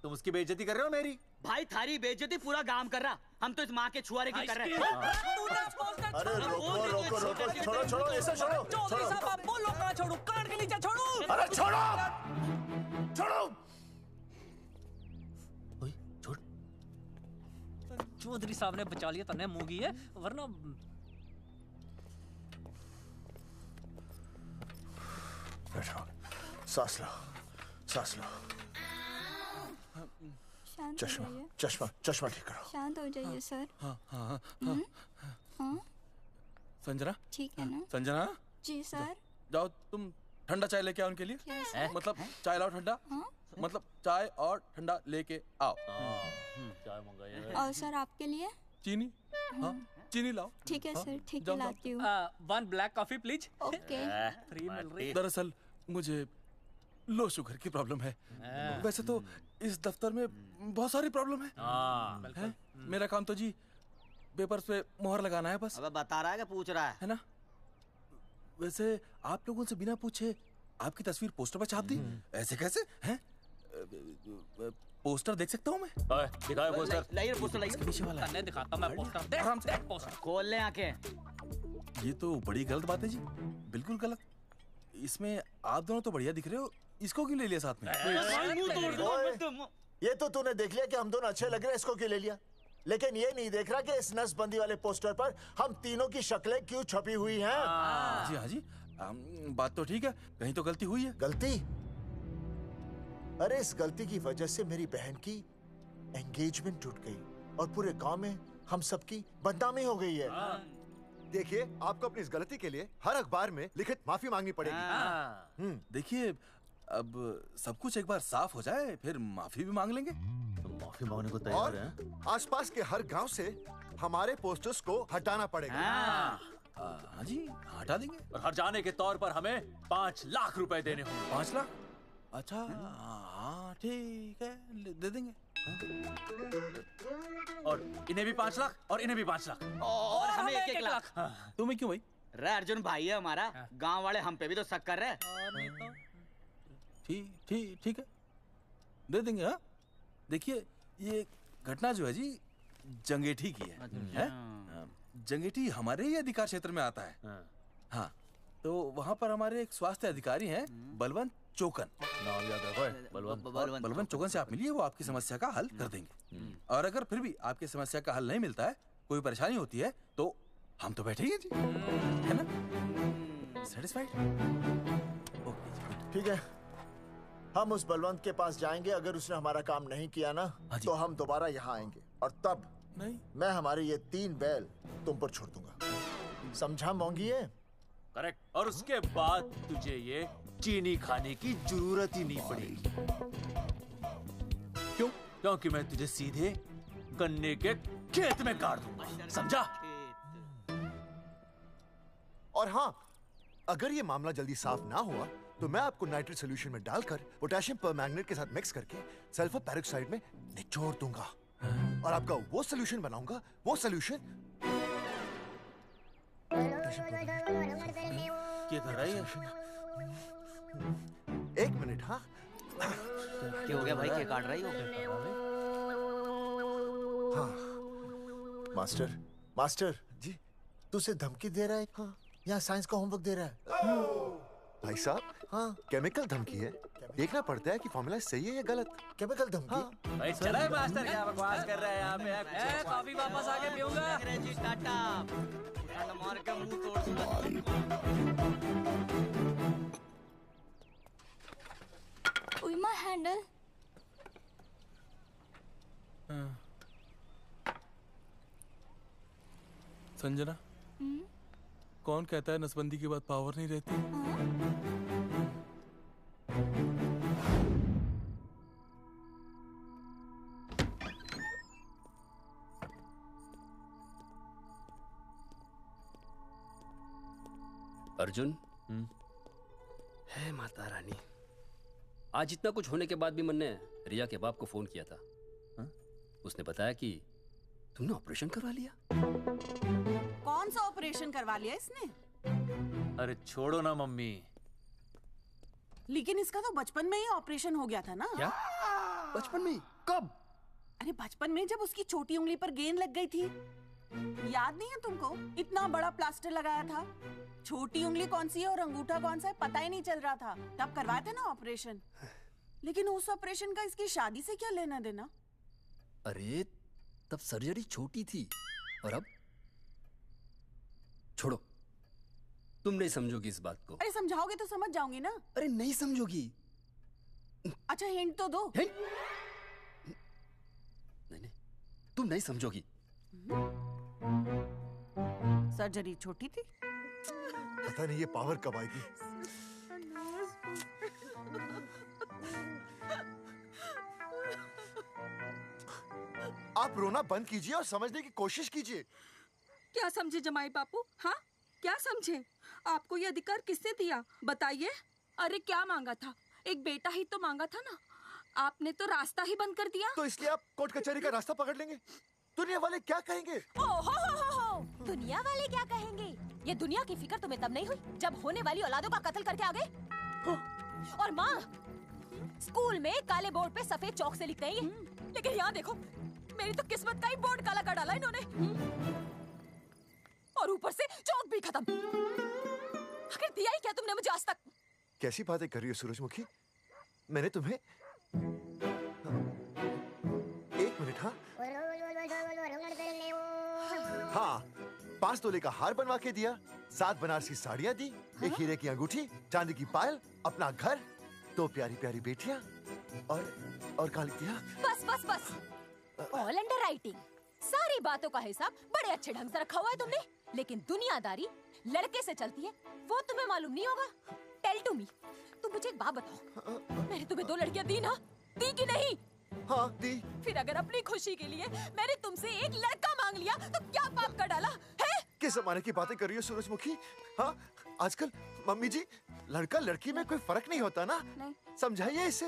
तुम उसकी बेइज्जती कर रहे हो मेरी। भाई थारी बेइज्जती पूरा गांव कर रहा, हम तो इस माँ के छुआरे की कर रहे हैं। अरे रोको रोको रोको, छोड़ो छोड़ो, ऐसे छोड़ो। चौधरी साहब आप बोलो, कहाँ छोड़ू? कान के नीचे छोड़ू? अरे छोड़ो छोड़ो। छोड़। चौधरी साहब ने बचा लिया, तन्ने मूंगी है, वरना बैठो, सांस लो, सांस लो। शांत हो चश्मा जाइए। चश्मा चश्मा ठीक करो। शांत हो जाइए सर। हाँ हाँ हम्म? हाँ संजना, ठीक है ना? संजना जी सर। जाओ तुम ठंडा चाय लेके आओ उनके लिए। Yes, sir. मतलब चाय लाओ ठंडा। मतलब चाय और ठंडा लेके आओ। चाय मंगाइए। और सर आपके लिए? चीनी, हाँ चीनी लाओ। ठीक है सर, ठीक है जाओ, लाती हूँ। 1 black coffee please. Okay. Free मिल रही। दरअसल मुझे लो शुगर की प्रॉब्लम है। वैसे तो इस दफ्तर में बहुत सारी प्रॉब्लम है। मेरा काम तो जी पेपर्स पे मोहर लगाना है बस। अबे बता रहा है कि पूछ रहा है ना? वैसे आप लोगों से बिना पूछे आपकी तस्वीर पोस्टर पर छाप दी, ऐसे कैसे हैं? पोस्टर देख सकता हूँ मैं? दिखाओ पोस्टर। लाइए पोस्टर, लाइए। पीछे वाला है। दिखाता मैं पोस्टर। देख, आराम से। देख पोस्टर। खोल ले आंखें। ये तो बड़ी गलत बात है जी, बिल्कुल गलत। इसमें आप दोनों तो बढ़िया दिख रहे हो, इसको क्यों ले लिया साथ में? ये तो तूने देख लिया कि हम दोनों अच्छे लग रहे हैं, इसको क्यों ले लिया? लेकिन ये नहीं देख रहा कि इस नसबंदी वाले पोस्टर पर हम तीनों की शक्लें क्यों छपी हुई हैं? जी हाँ जी, बात तो ठीक है, कहीं तो गलती हुई है। गलती? अरे इस गलती की वजह से मेरी बहन की एंगेजमेंट टूट गई और पूरे गांव में हम सबकी बदनामी हो गई है। देखिए, आपको अपनी इस गलती के लिए हर अखबार में लिखित माफी मांगनी पड़ेगी। देखिए, अब सब कुछ एक बार साफ हो जाए, फिर माफी भी मांग लेंगे। तो माफी मांगने को और आसपास के हर गांव से हमारे पोस्टर्स को हटाना पड़ेगा। हाँ जी, हटा देंगे। और हर जाने के तौर पर हमें 5 लाख रुपए देने होंगे। 5 लाख? अच्छा, हाँ ठीक है, दे देंगे। और इन्हें भी 5 लाख और इन्हें भी 5 लाख और हमें 1-1 लाख। तुम्हें क्यों भाई? रे अर्जुन भाई है हमारा, गांव वाले हम पे भी तो शक कर रहे हैं। ठीक है, दे देंगे। हाँ देखिए, ये घटना जो है जी जंगेठी की है? जंगेठी हमारे ही अधिकार क्षेत्र में आता है। हाँ, तो वहाँ पर हमारे एक स्वास्थ्य अधिकारी हैं, बलवंत चौकन। नाम याद रखो, बलवंत चौकन से आप मिलिए, वो आपकी समस्या का हल कर देंगे। और अगर फिर भी आपकी समस्या का हल नहीं मिलता है, कोई परेशानी होती है, तो हम तो बैठे ही हैं जी, है ना? सेटिस्फाइड? ठीक है, हम उस बलवंत के पास जाएंगे। अगर उसने हमारा काम नहीं किया ना, तो हम दोबारा यहाँ आएंगे और तब नहीं, मैं हमारे ये 3 बैल तुम पर छोड़ दूंगा। समझा मोंगी? करेक्ट। और उसके बाद तुझे ये चीनी खाने की जरूरत ही नहीं पड़ेगी। क्यों? क्योंकि मैं तुझे सीधे गन्ने के खेत में गाड़ दूंगा, समझा? और हाँ, अगर ये मामला जल्दी साफ ना हुआ तो मैं आपको नाइट्रेट सोल्यूशन में डालकर पोटेशियम परमैंगनेट के साथ मिक्स करके सल्फर पेरोक्साइड में निचोड़ दूंगा और आपका वो सोल्यूशन बनाऊंगा। वो सोल्यूशन क्या कर रहा है? 1 मिनट। हाँ, क्या हो गया भाई? क्या काट रही हो? हाँ मास्टर जी, तू उसे धमकी दे रहा है? हाँ, यहाँ साइंस का होमवर्क दे रहा है। भाई साहब, हाँ केमिकल धमकी है, देखना पड़ता है कि फॉर्मूला सही है या गलत। केमिकल धमकी? हाँ। भाई चला है मास्टर, क्या बकवास कर रहा है यहाँ पे? कॉफी वापस आके पीऊंगा। अंग्रेजी टाटा मार के मुंह तोड़ दूंगा। उइमा हैंडल। संजना, कौन कहता है नसबंदी के बाद पावर नहीं रहती? अर्जुन, है माता रानी, आज इतना कुछ होने के बाद भी मन ने रिया के बाप को फोन किया था। उसने बताया कि तुमने ऑपरेशन करवा लिया। कौन सा ऑपरेशन करवा लिया इसने? अरे छोड़ो ना मम्मी। लेकिन इसका तो बचपन में ही ऑपरेशन हो गया था ना? क्या? बचपन में? कब? अरे बचपन में, जब उसकी छोटी उंगली पर गेंद लग गई थी। याद नहीं है तुमको? इतना बड़ा प्लास्टर लगाया था। छोटी उंगली कौन सी है और अंगूठा कौन सा है पता ही नहीं चल रहा था। तब करवाए थे ना ऑपरेशन। लेकिन उस ऑपरेशन का इसकी शादी से क्या लेना देना? अरे तब सर्जरी छोटी थी और अब? छोड़ो, तुम नहीं समझोगी इस बात को। अरे समझाओगे तो समझ जाऊंगी ना। अरे नहीं समझोगी। अच्छा हिंट तो दो। हिंट? नहीं, तुम नहीं समझोगी। सर्जरी छोटी थी। पता नहीं ये पावर कब आएगी। आप रोना बंद कीजिए और समझने की कोशिश कीजिए। क्या समझे जमाई बापू? हाँ, क्या समझे? आपको ये अधिकार किसने दिया बताइए? अरे क्या मांगा था? एक बेटा ही तो मांगा था ना। आपने तो रास्ता ही बंद कर दिया। तो इसलिए आप कोर्ट कचहरी का रास्ता पकड़ लेंगे? दुनिया वाले क्या कहेंगे? हो। दुनिया वाले क्या कहेंगे? ये दुनिया की फिक्र तुम्हें तब नहीं हुई जब होने वाली औलादों का कत्ल करके आ गए। और माँ, स्कूल में काले बोर्ड पे सफेद चौक से लिखते हैं ये, लेकिन यहाँ देखो, मेरी तो किस्मत का ही बोर्ड काला कर डाला इन्होंने। और ऊपर से चौक भी खत्म। आखिर दिया ही क्या तुमने मुझे आज तक? कैसी बातें कर रही हो सूरजमुखी? मैंने तुम्हें एक मिनट। हाँ, 5 तोले का हार बनवा के दिया, 7 बनारसी साड़ियाँ दी, एक हीरे की अंगूठी, चांदी की पायल, अपना घर, 2 प्यारी प्यारी बेटियाँ और काली दिया। बस। All under writing. सारी बातों का हिसाब बड़े अच्छे ढंग से रखा हुआ है तुमने, लेकिन दुनियादारी लड़के से चलती है वो तुम्हें मालूम नहीं होगा। टेल टू मी, तुम मुझे एक बात बताओ, मैंने तुम्हें 2 लड़कियां दी ना? दी कि नहीं? हाँ दी। फिर अगर अपनी खुशी के लिए मैंने तुमसे एक लड़का मांग लिया तो क्या पाप कर डाला है? किस जमाने की बातें कर रही हो सूरजमुखी? हाँ, आजकल मम्मी जी, लड़का लड़की में कोई फर्क नहीं होता ना। समझाइए इसे।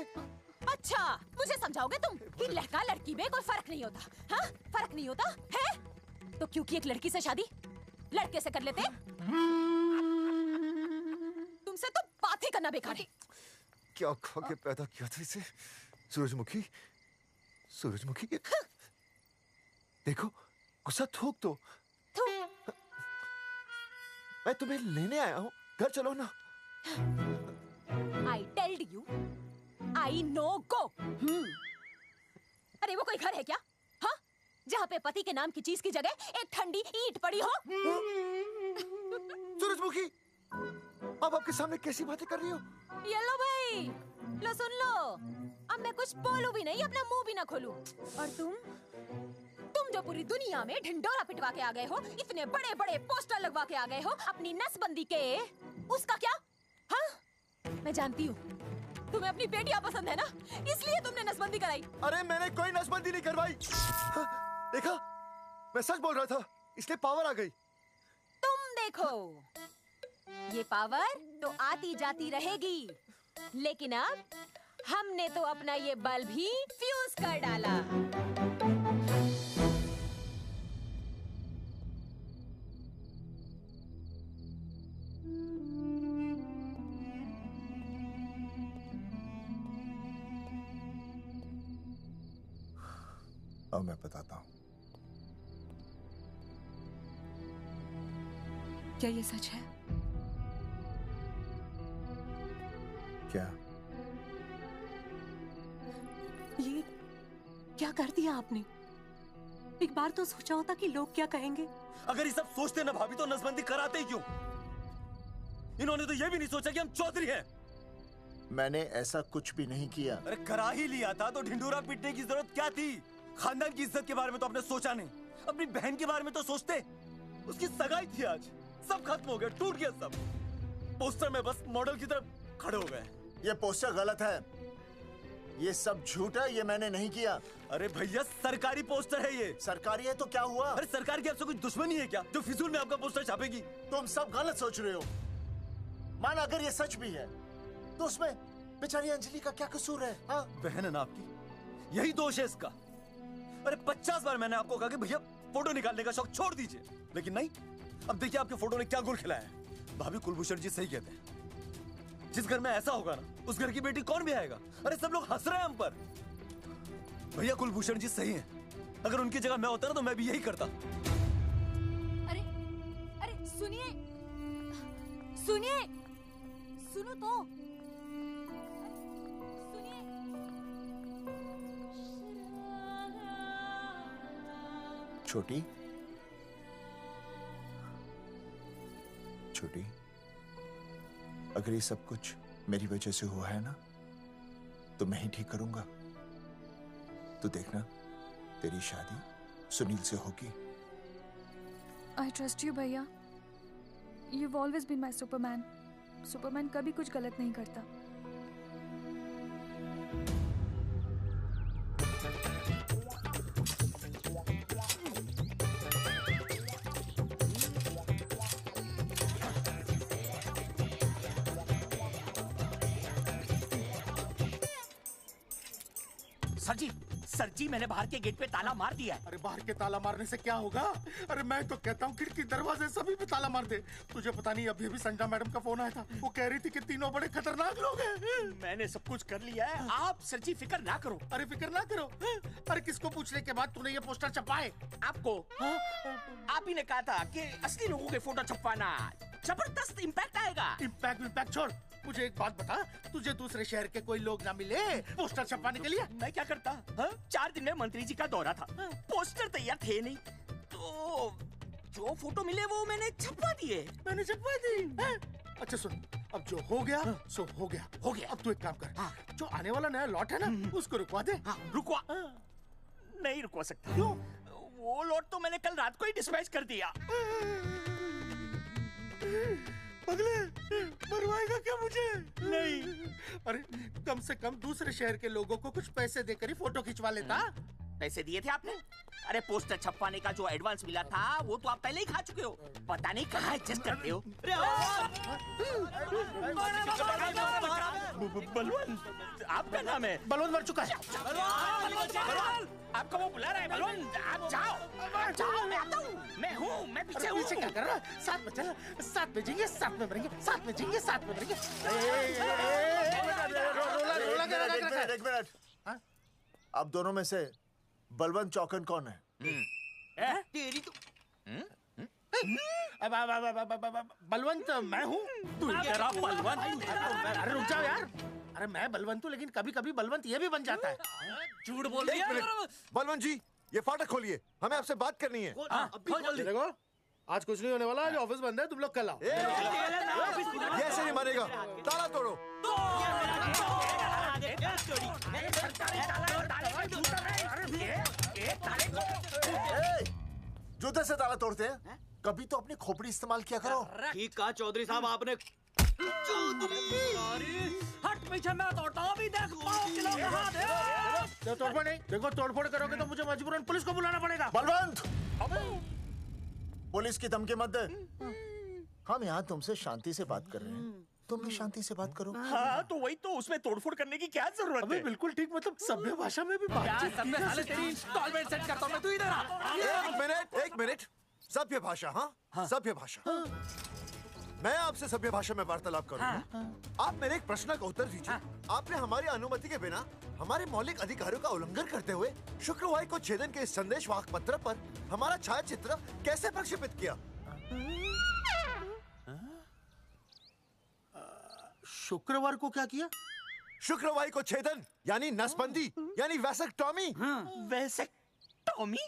अच्छा, मुझे समझाओगे तुम कि लड़का लड़की में कोई फर्क नहीं होता? हाँ, फर्क नहीं होता है? तो क्योंकि एक लड़की से शादी लड़के से कर लेते? तुमसे तो बात ही करना बेकार है। क्या खा के पैदा किया था इसे? सूरजमुखी, देखो, गुस्सा थूक दो। मैं तुम्हें लेने आया हूँ, घर चलो ना। I told you, I know go। अरे वो कोई घर है क्या? हाँ, जहाँ पे पति के नाम की चीज की जगह एक ठंडी ईंट पड़ी हो? सूरजमुखी, अब आपके सामने कैसी बातें कर रही हो? ये लो भाई, लो सुन लो। अब मैं कुछ बोलूं भी नहीं, अपना मुंह भी ना खोलूं। और तुम जो पूरी दुनिया में ढिंडोरा पिटवा के आ गए हो, इतने बड़े बड़े पोस्टर लगवा के आ गए हो अपनी नसबंदी के, उसका क्या? हाँ, मैं जानती हूँ तुम्हें अपनी बेटियां पसंद है ना, इसलिए तुमने नसबंदी कराई। अरे मैंने कोई नसबंदी नहीं करवाई। देखा, मैं सच बोल रहा था, इसलिए पावर आ गई। तुम देखो, ये पावर तो आती जाती रहेगी, लेकिन अब हमने तो अपना ये बल्ब ही फ्यूज कर डाला। अब मैं बताता हूँ। क्या ये सच है? क्या? ये क्या कर दिया आपने? एक बार तो सोचा होता कि लोग क्या कहेंगे। अगर ये सब सोचते ना भाभी तो नसबंदी कराते ही क्यों? इन्होंने तो ये भी नहीं सोचा कि हम चौधरी हैं। मैंने ऐसा कुछ भी नहीं किया। अरे करा ही लिया था तो ढिंडोरा पीटने की जरूरत क्या थी? खानदान की इज्जत के बारे में तो आपने सोचा नहीं, अपनी बहन के बारे में तो सोचते। उसकी सगाई थी आज, सब खत्म हो गया, टूट गया सब। पोस्टर में बस मॉडल की तरफ खड़े हो गए। ये पोस्टर गलत है, ये सब झूठ है, ये मैंने नहीं किया। अरे भैया सरकारी पोस्टर है ये। सरकारी है तो क्या हुआ? अरे सरकार की आपसे कोई दुश्मनी है क्या जो फिजूल में आपका पोस्टर छापेगी? तुम सब गलत सोच रहे हो। माना अगर ये सच भी है तो उसमें बेचारी अंजलि का क्या कसूर है? हाँ? बहन है ना आपकी, यही दोष है इसका। अरे 50 बार मैंने आपको कहा कि भैया फोटो निकालने का शौक छोड़ दीजिए, लेकिन नहीं। अब देखिए आपके फोटो ने क्या गुल खिलाया है। भाभी कुलभूषण जी सही कहते हैं, जिस घर में ऐसा होगा ना उस घर की बेटी कौन भी आएगा। अरे सब लोग हंस रहे हैं हम पर। भैया कुलभूषण जी सही हैं, अगर उनकी जगह मैं होता ना तो मैं भी यही करता। अरे अरे सुनिए सुनिए, सुनो तो। छोटी छोटी, अगर ये सब कुछ मेरी वजह से हुआ है ना तो मैं ही ठीक करूंगा। तो देखना तेरी शादी सुनील से होगी। I trust you, भैया। You've always been my Superman. Superman कभी कुछ गलत नहीं करता। सर जी मैंने बाहर के गेट पे ताला मार दिया है। अरे बाहर के ताला मारने से क्या होगा? अरे मैं तो कहता हूँ खिड़की दरवाजे सभी पे ताला मार दे। तुझे पता नहीं अभी अभी संजना मैडम का फोन आया था, वो कह रही थी कि तीनों बड़े खतरनाक लोग हैं। मैंने सब कुछ कर लिया है, आप सर जी फिक्र ना करो। अरे फिक्र ना करो। अरे किसको पूछने के बाद तूने ये पोस्टर छपाए? आपको। आप ही ने कहा था कि असली लोगों के फोटो छपवाना जबरदस्त इम्पैक्ट आएगा। इम्पैक्ट छोड़, मुझे एक बात बता, तुझे दूसरे शहर के कोई लोग ना मिले पोस्टर छपवाने के लिए? मैं क्या करता? 4 दिन में मंत्री जी का दौरा था, पोस्टर तैयार थे नहीं, तो जो फोटो मिले वो मैंने छपवा दिए। मैंने छपवा दी? अच्छा सुन, अब जो हो गया सो हो गया। हो गया। अब तू एक काम कर, जो आने वाला नया लॉट है ना उसको रुकवा दे। रुकवा? नहीं रुकवा सकता। क्यों? वो लॉट तो मैंने कल रात को ही डिस्पैच कर दिया। पगले, मरवाएगा क्या मुझे? नहीं। अरे कम से कम दूसरे शहर के लोगों को कुछ पैसे देकर ही फोटो खिंचवा लेता। पैसे दिए थे आपने? अरे पोस्टर छपवाने का जो एडवांस मिला था वो तो आप पहले ही खा चुके हो, पता नहीं कहाँ एडजस्ट करते हो। बलवंत, आपका नाम है? बलवंत मर चुका है। आपको वो बुला रहा है बलवंत, आप जाओ। जाओ, मैं आता हूँ। मैं हूँ, मैं पीछे हूँ। पीछे क्या कर रहा है? साथ में चल, साथ में जिएंगे, साथ में मरेंगे, साथ में जिएंगे, साथ में मरेंगे। एक मिनट। अब दोनों में से बलवंत चौकन कौन है? तेरी तो बलवंत मैं हूँ। तू तेरा बलवंत? अरे रुक जाओ यार। अरे मैं बलवंत हूँ, लेकिन कभी कभी बलवंत ये भी बन जाता है। झूठ बोल रही है। बलवंत जी, ये फाटक खोलिए, हमें आपसे बात करनी है। देखो, आज कुछ नहीं होने वाला, आज ऑफिस बंद है, तुम लोग कल आओ। ये ऐसे नहीं मानेगा, ताला तोड़ो। जूते से ताला तोड़ते हैं? कभी तो अपनी खोपड़ी इस्तेमाल किया करो। ठीक कहा चौधरी साहब आपने। हट पीछे, मैं तोड़ता हूँ। अभी देख पाँव किलो कहाँ दे। तोड़फोड़ नहीं, देखो तोड़फोड़ करोगे तो मुझे मजबूरन पुलिस को बुलाना पड़ेगा। बलवंत, पुलिस की धमकी मत दे। हम यहाँ तुमसे शांति से बात कर रहे हैं, तुम भी शांति से बात करो। हाँ तो वही तो, उसमें तोड़फोड़ करने की क्या जरूरत है? बिल्कुल ठीक, मतलब सभ्य भाषा में भी बातचीत की जा सकती है। इंस्टॉलमेंट सेट करता हूँ मैं, तू इधर आ। एक मिनट। सभ्य भाषा? हाँ, सभ्य भाषा। मैं आपसे सभ्य भाषा में वार्तालाप करूंगा। आप मेरे एक प्रश्न का उत्तर दीजिए। आपने हमारी अनुमति के बिना हमारे मौलिक अधिकारों का उल्लंघन करते हुए शुक्रवार को छेदन के इस संदेशवाहक पत्र पर हमारा छायाचित्र कैसे प्रक्षेपित किया? शुक्रवार को क्या किया? शुक्रवार को छेदन यानी नसबंदी यानी वैसेक्टॉमी। वैसेक्टॉमी?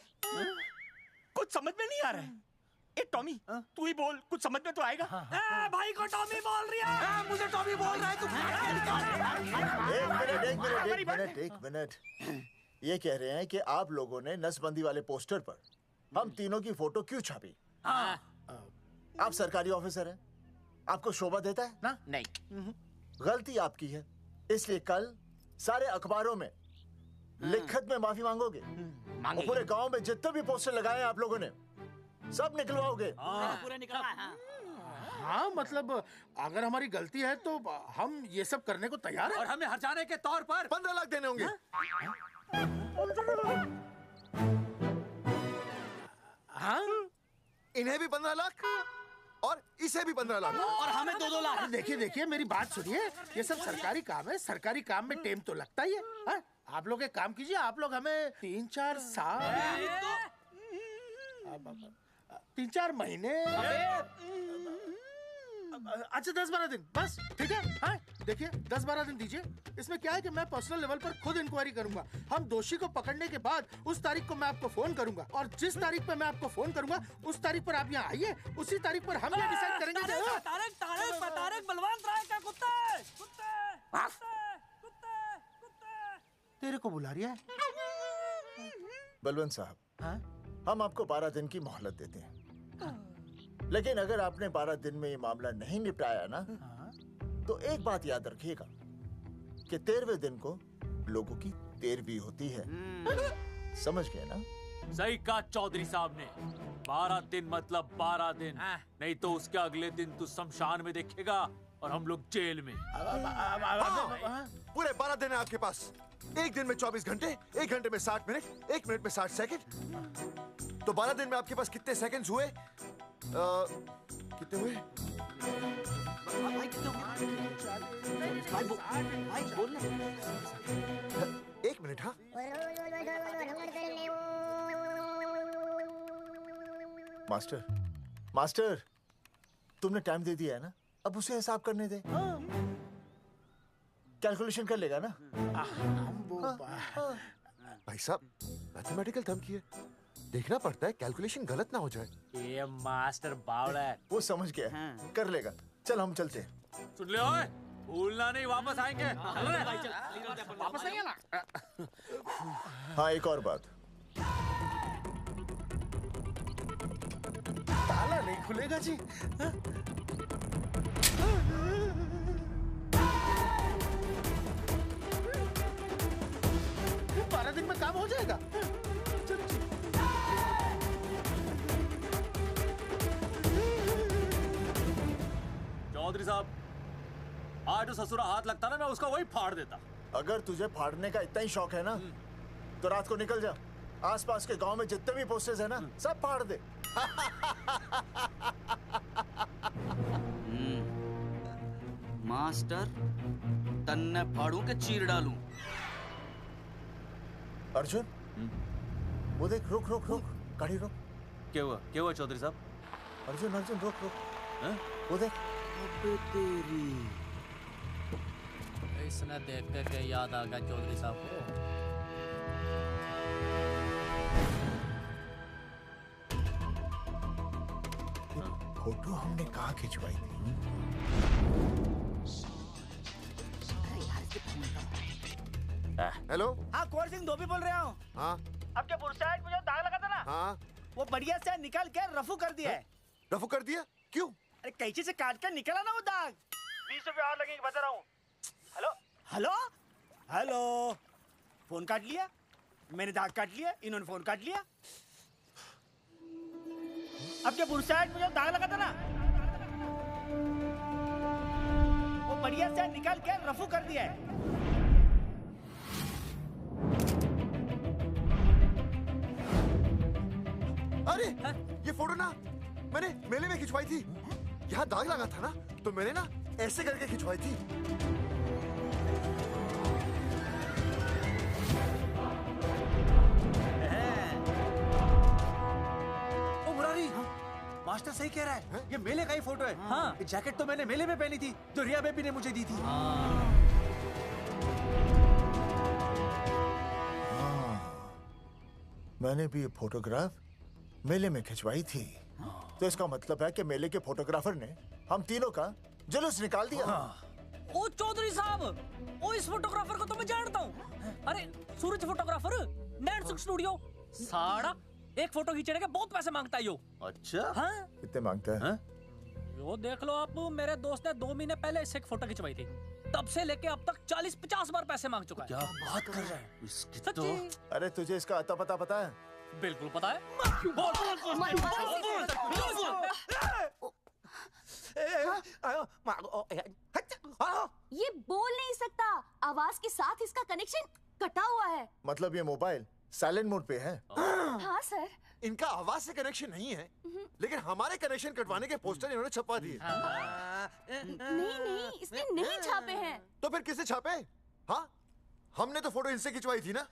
कुछ समझ में नहीं आ रहा है। ए टॉमी, तू ही बोल, कुछ समझ में तो आएगा। भाई को टॉमी बोल रही है। मुझे टॉमी बोल रहा है तू। एक मिनट। ये कह रहे हैं कि आप लोगों ने नसबंदी वाले पोस्टर पर हम तीनों की फोटो क्यों छापी? आप सरकारी ऑफिसर हैं, आपको शोभा देता है ना? नहीं। गलती आपकी है, इसलिए कल सारे अखबारों में लिखत में माफी मांगोगे। और पूरे गांव में जितने भी पोस्टर लगाए हैं आप लोगों ने सब निकलवाओगे। पूरा निकलवा। हाँ मतलब अगर हमारी गलती है तो हम ये सब करने को तैयार हैं। और हमें हर्जाने के तौर पर 15 लाख देने होंगे। हाँ? इन्हें भी 15 लाख और इसे भी 15 लाख और हमें 2-2 लाख। देखिए मेरी बात सुनिए, ये सब सरकारी काम है, सरकारी काम में टेम तो लगता ही है। हाँ? आप लोग एक काम कीजिए, आप लोग हमें 3-4 साल 3-4 महीने, अच्छा 10-12 दिन बस, ठीक है? हाँ? देखिए 10-12 दिन दीजिए। इसमें क्या है कि मैं पर्सनल लेवल पर खुद इंक्वायरी करूंगा। हम दोषी को पकड़ने के बाद उस तारीख को मैं आपको फोन करूंगा, और जिस तारीख पर मैं आपको फोन करूंगा उस तारीख पर आप यहाँ आइए। उसी तारीख पर हम ये डिसाइड करेंगे। तारक बलवंत राय का कुत्ता है। तेरे को बुला रही है। बलवंत साहब, हाँ? हम आपको 12 दिन की मोहलत देते हैं, लेकिन अगर आपने 12 दिन में ये मामला नहीं निपटाया ना, तो एक बात याद रखिएगा कि 13वें दिन को लोगों की 13वीं होती है। समझ गए ना? सही कहा चौधरी साहब ने। 12 दिन मतलब 12 दिन, नहीं तो उसके अगले दिन तू शमशान में देखेगा और हम लोग जेल में। पूरे 12 दिन है आपके पास। एक दिन में 24 घंटे, 1 घंटे में 60 मिनट, 1 मिनट में 60 सेकंड। तो 12 दिन में आपके पास कितने सेकंड्स हुए? कितने हुए? एक मिनट। हाँ, मास्टर, तुमने टाइम दे दिया है ना, अब उसे हिसाब करने दे। कैलकुलेशन कर लेगा ना? भाई साहब, मैथमेटिकल धमकी है, देखना पड़ता है कैलकुलेशन गलत ना हो जाए। ये मास्टर बावड़ा है। वो समझ गया, कर लेगा। चल हम चलते हैं। सुन ले ओए, भूलना नहीं, वापस आएंगे। वापस नहीं आना। हाँ, एक और बात, ताला नहीं खुलेगा जी। 12 दिन में काम हो जाएगा। चौधरी साहब, आज जो ससुरा हाथ लगता ना, मैं उसका वही फाड़ देता। अगर तुझे फाड़ने का इतना ही शौक है ना, तो रात को निकल जा, आसपास के गांव में जितने भी पोस्टर्स है ना, सब फाड़ दे। मास्टर, तन्ने फाड़ू के चीर डालूं। अर्जुन, वो देख, रुक रुक रुक, गाड़ी रोक। क्या हुआ चौधरी साहब? अर्जुन रुक रुक, वो देख। तेरी इसने देख के याद आ गया चौधरी साहब को। फोटो हमने कहाँ खिंचवाई थी? हेलो। हाँ, कुंवर सिंह धोबी बोल रहा हूँ। हाँ, आपके बुरसाइड में जो दाग लगा था ना, हाँ, वो बढ़िया से निकाल के रफू कर दिया है। रफू कर दिया? क्यों? अरे कैंची से काट कर निकला ना वो दाग। 20 रुपए और लगेंगे, बता रहा हूँ। हेलो हेलो हेलो, फोन काट लिया, मैंने दाग काट लिया, इन्होंने फोन काट लिया। आपके बुरसाइड में जो दाग लगा था ना, वो बढ़िया से निकाल के रफू कर दिया है। अरे ये फोटो ना मैंने मेले में खिंचवाई थी। यहाँ दाग लगा था ना, तो मैंने ना ऐसे करके खिंचवाई थी। ओ मुरारी, मास्टर सही कह रहा है, ये मेले का ही फोटो है। हाँ, ये जैकेट तो मैंने मेले में पहनी थी, जो रिया बेबी ने मुझे दी थी। मैंने भी ये फोटोग्राफ मेले में खिंचवाई थी, तो इसका मतलब है कि मेले के फोटोग्राफर ने हम तीनों का जुलूस निकाल दिया। ओ चौधरी साहब, ओ इस फोटोग्राफर को तो मैं जानता हूँ। अरे सूरज फोटोग्राफर, नैनसुख स्टूडियो। साड़ा एक फोटो खींचने के बहुत पैसे मांगता है यो। अच्छा? हाँ? कितने मांगता है? यो देख लो आप, मेरे दोस्त ने 2 महीने पहले इससे एक फोटो खिंचवाई थी, तब से लेके अब तक 40-50 बार पैसे मांग चुका है। क्या बात कर रहा है? इसकी तो... अरे तुझे इसका अता पता है? बिल्कुल पता है। ये बोल नहीं सकता, आवाज के साथ इसका कनेक्शन कटा हुआ है। मतलब ये मोबाइल साइलेंट मोड पे है? हाँ सर। इनका आवाज से कनेक्शन नहीं है, लेकिन हमारे कनेक्शन कटवाने के पोस्टर इन्होंने छपवा दिए। नहीं, इसने नहीं छापे हैं। तो फिर किसे छापे? हाँ, हमने तो फोटो इनसे खिंचवाई थी ना।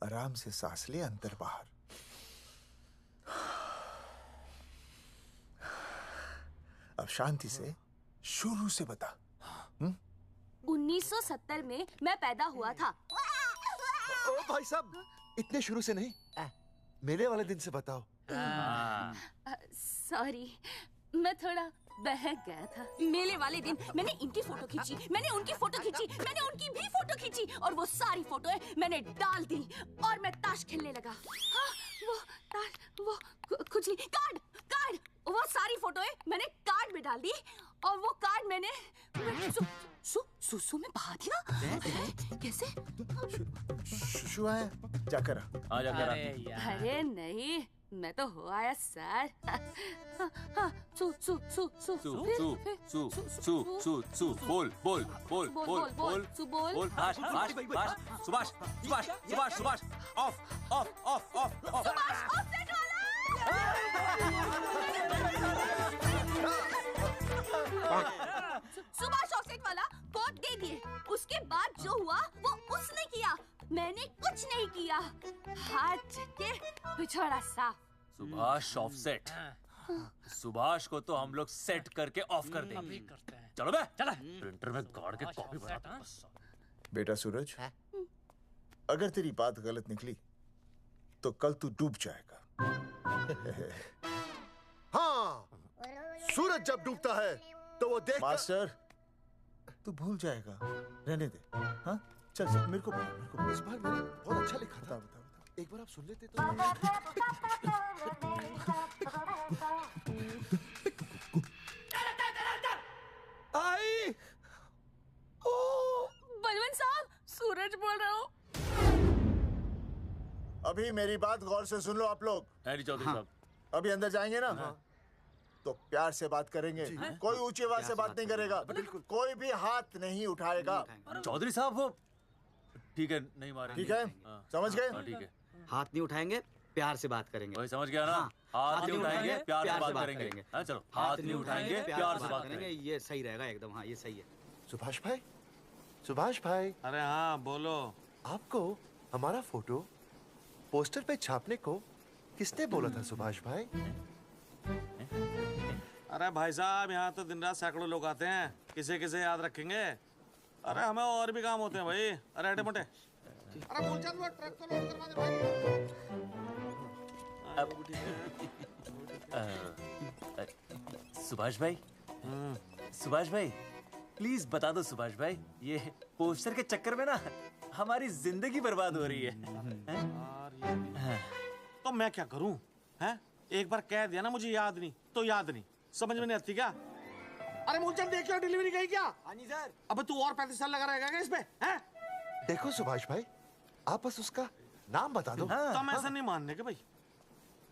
आराम से सांस ले, अंदर बाहर। अब शांति से शुरू से बता। 1970 में मैं पैदा हुआ था। ओ भाई साहब, इतने शुरू से नहीं, मेले वाले दिन से बताओ। सॉरी, मैं थोड़ा बहक गया था। मेले वाले दिन मैंने इनकी फोटो खींची, मैंने उनकी फोटो खींची, मैंने उनकी भी फोटो खींची, और वो सारी फोटोएं मैंने डाल दी और मैं ताश खेलने लगा। हाँ, वो ताश, वो कुछ नहीं, कार्ड, वो सारी फोटोएं मैंने कार्ड में डाल दी, और वो कार्ड मैंने सुसु में बहा दिया। कैसे? शुशु आया? जाकर आ जाकर। अरे नहीं, मैं तो हो आया सर। बोल सुभाष ऑफ सुभाष ऑफसेट वाला कोट दे दिए। उसके बाद जो हुआ वो उसने किया, मैंने कुछ नहीं किया। हाथ के पिछड़ा सा। सुभाष ऑफसेट। सुभाष को तो हम लोग सेट करके ऑफ कर देंगे। चलो बे, चला प्रिंटर में गाड़ के कॉपी बनाता हूं। बेटा सूरज, अगर तेरी बात गलत निकली तो कल तू डूब जाएगा। हाँ, सूरज जब डूबता है तो वो देख। मास्टर, तू भूल जाएगा, रहने दे। हाँ, चल मेरे को इस बार मैंने बहुत अच्छा लिखा था। बता। एक बार आप सुन लेते तो। आई, बलवंत साहब, सूरज बोल रहा हूँ। अभी मेरी बात गौर से सुन लो आप लोग। चौधरी साहब, अभी अंदर जाएंगे ना, तो प्यार से बात करेंगे। कोई ऊंची आवाज से बात नहीं करेगा, कोई भी हाथ नहीं उठाएगा। चौधरी साहब वो ठीक है, नहीं मारेंगे। ठीक है, समझ गए? ठीक है, हाथ नहीं उठाएंगे, प्यार से बात करेंगे। वही समझ गया ना? हाथ नहीं उठाएंगे, प्यार से बात करेंगे। हाँ, चलो, हाथ नहीं उठाएंगे, प्यार से बात करेंगे। ये सही रहेगा एकदम। हाँ, ये सही है। सुभाष भाई। अरे हाँ, बोलो। आपको हमारा फोटो पोस्टर पे छापने को किसने बोला था सुभाष भाई? अरे भाई साहब, यहाँ तो दिन रात सैकड़ों लोग आते हैं, किसे किसे याद रखेंगे। अरे हमें और भी काम होते हैं भाई। अरे हटे मोटे। अरे मूलचंद, वो ट्रक को लोड करवा दे भाई। सुभाष भाई प्लीज बता दो सुभाष भाई, ये पोस्टर के चक्कर में ना हमारी जिंदगी बर्बाद हो रही है। तो मैं क्या करूं? हैं? एक बार कह दिया ना मुझे याद नहीं तो याद नहीं, समझ में नहीं आती क्या? अरे मूलचंद, देखियो डिलीवरी गई क्या? हाँ जी सर। अब तू और 35 साल लगा रहेगा क्या इसमें? हैं? देखो सुभाष भाई, आप बस उसका नाम बता दो। तुम ऐसा नहीं मानने के भाई।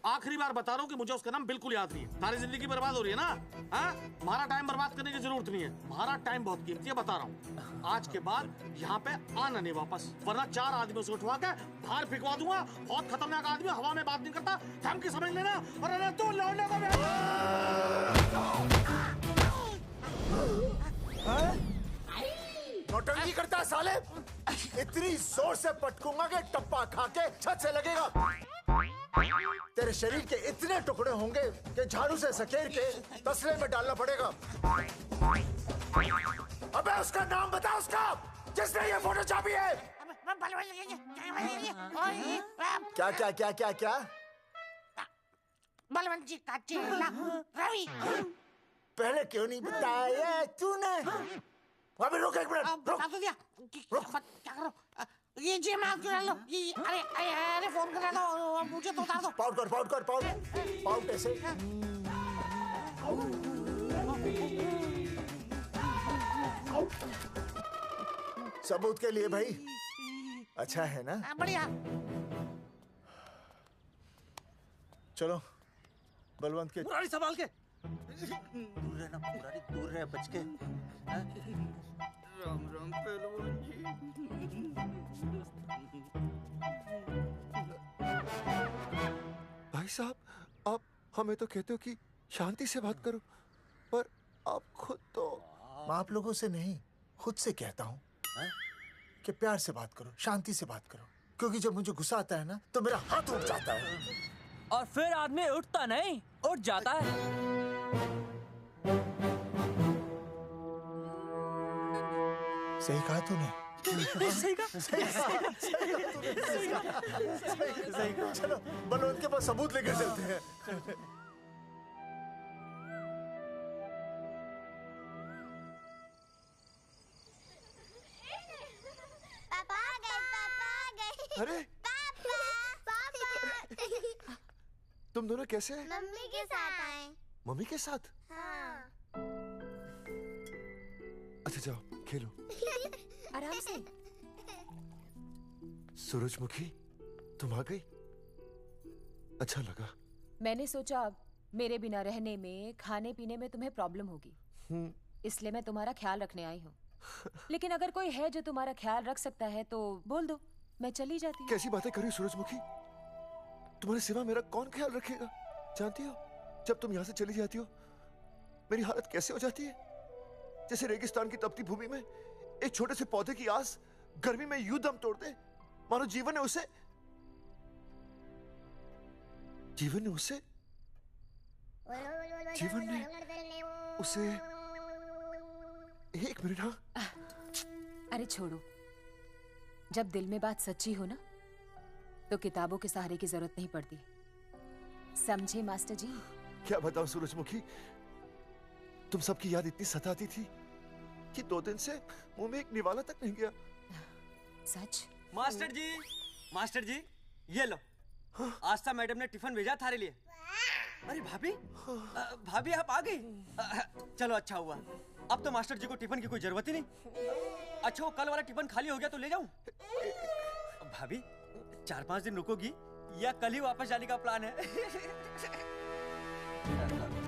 आखिरी बार बता रहा हूँ कि मुझे उसका नाम बिल्कुल याद नहीं है। सारी जिंदगी बर्बाद हो रही है ना? हाँ? हमारा टाइम बर्बाद करने की जरूरत नहीं है। हमारा टाइम बहुत कीमती है, बता रहा हूँ। आज के बाद यहाँ पे आना नहीं वापस, वरना 4 आदमियों से उठवा के बाहर फेंकवा दूंगा। बहुत खतरनाक आदमी, हवा में बात नहीं करता, थम के समझ लेना। और अरे तू लौटने का नौटंकी करता है साले। इतनी जोर से पटकूंगा कि टप्पा खा के छत से लगेगा। तेरे शरीर के इतने टुकड़े होंगे कि झाड़ू से सकेर के तसले में डालना पड़ेगा। अबे उसका नाम बता, उसका जिसने ये फोटो छापी है। क्या क्या क्या क्या क्या? बलवंत जी का चेला रवि। पहले क्यों नहीं बताया तूने? अबे रुक एक मिनट, रुक। क्या करो? ये जी मैं क्यों लो? अरे फोन कर लो, मुझे तो उतार दो। पाउट ऐसे। सबूत के लिए भाई। अच्छा है ना? बढ़िया। चलो बलवंत के। मुरारी संभाल के। दूर रहना मुरारी, दूर रह बच के। राम राम पहलवान जी। भाई साहब, आप हमें तो कहते हो कि शांति से बात करो, पर आप खुद तो। आप लोगों से नहीं, खुद से कहता हूँ कि प्यार से बात करो, शांति से बात करो, क्योंकि जब मुझे गुस्सा आता है ना तो मेरा हाथ उठ जाता है। और फिर आदमी उठता नहीं, उठ जाता है। सही कहा तूने। सही कहा। सही कहा। चलो बलवंत के पास सबूत लेकर चलते हैं। पापा आ गए, पापा आ गए। अरे तुम दोनों कैसे हैं? मम्मी के साथ आए। मम्मी के साथ? हाँ। अच्छा जाओ खेलो। आराम से। सूरजमुखी, तुम आ गई? अच्छा लगा। मैंने सोचा मेरे बिना रहने में, खाने पीने में तुम्हें प्रॉब्लम होगी, इसलिए मैं तुम्हारा ख्याल रखने आई हूँ। लेकिन अगर कोई है जो तुम्हारा ख्याल रख सकता है तो बोल दो, मैं चली जाती हूँ। कैसी बातें कर रही हो सूरजमुखी? तुम्हारे सिवा मेरा कौन ख्याल रखेगा? जानती हो, जब तुम यहाँ से चली जाती हो मेरी हालत कैसे हो जाती है? जैसे रेगिस्तान की तपती भूमि में एक छोटे से पौधे की आस गर्मी में यूं दम तोड़ दे, मानो जीवन ने उसे एक मिनट। हाँ, अरे छोड़ो, जब दिल में बात सच्ची हो ना तो किताबों के सहारे की जरूरत नहीं पड़ती, समझे मास्टर जी? क्या बताऊं सूरजमुखी, तुम सबकी याद इतनी सताती थी कि 2 दिन से मुंह में एक निवाला तक नहीं गया। सच? मास्टर जी ये लो। आस्था मैडम ने टिफिन भेजा थारे लिए। अरे भाभी, भाभी आप आ गई। चलो अच्छा हुआ, अब तो मास्टर जी को टिफिन की कोई जरूरत ही नहीं। अच्छा वो कल वाला टिफिन खाली हो गया तो ले जाऊं? भाभी 4-5 दिन रुकोगी या कल ही वापस जाने का प्लान है?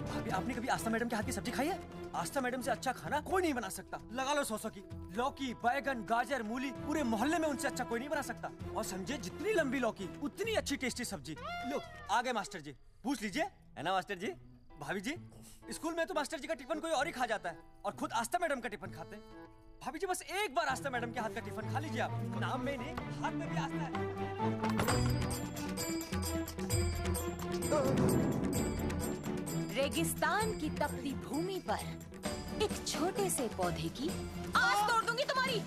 भाभी आपने कभी आस्था मैडम के हाथ की सब्जी खाई है? आस्था मैडम से अच्छा खाना कोई नहीं बना सकता। लगा लो 100 की। लौकी, बैगन, गाजर, मूली, पूरे मोहल्ले में उनसे अच्छा कोई नहीं बना सकता। और समझे, जितनी लंबी लौकी उतनी अच्छी टेस्टी सब्जी। लो आ गए मास्टर जी, पूछ लीजिए, है ना मास्टर जी? भाभी जी, स्कूल में तो मास्टर जी का टिफिन कोई और ही खा जाता है और खुद आस्था मैडम का टिफिन खाते हैं। भाभी जी बस एक बार आस्था मैडम के हाथ का टिफिन खा लीजिए आप। नाम में नहीं, हाथ में भी आस्था है। रेगिस्तान की तपती भूमि पर एक छोटे से पौधे की आस तोड़ दूंगी तुम्हारी।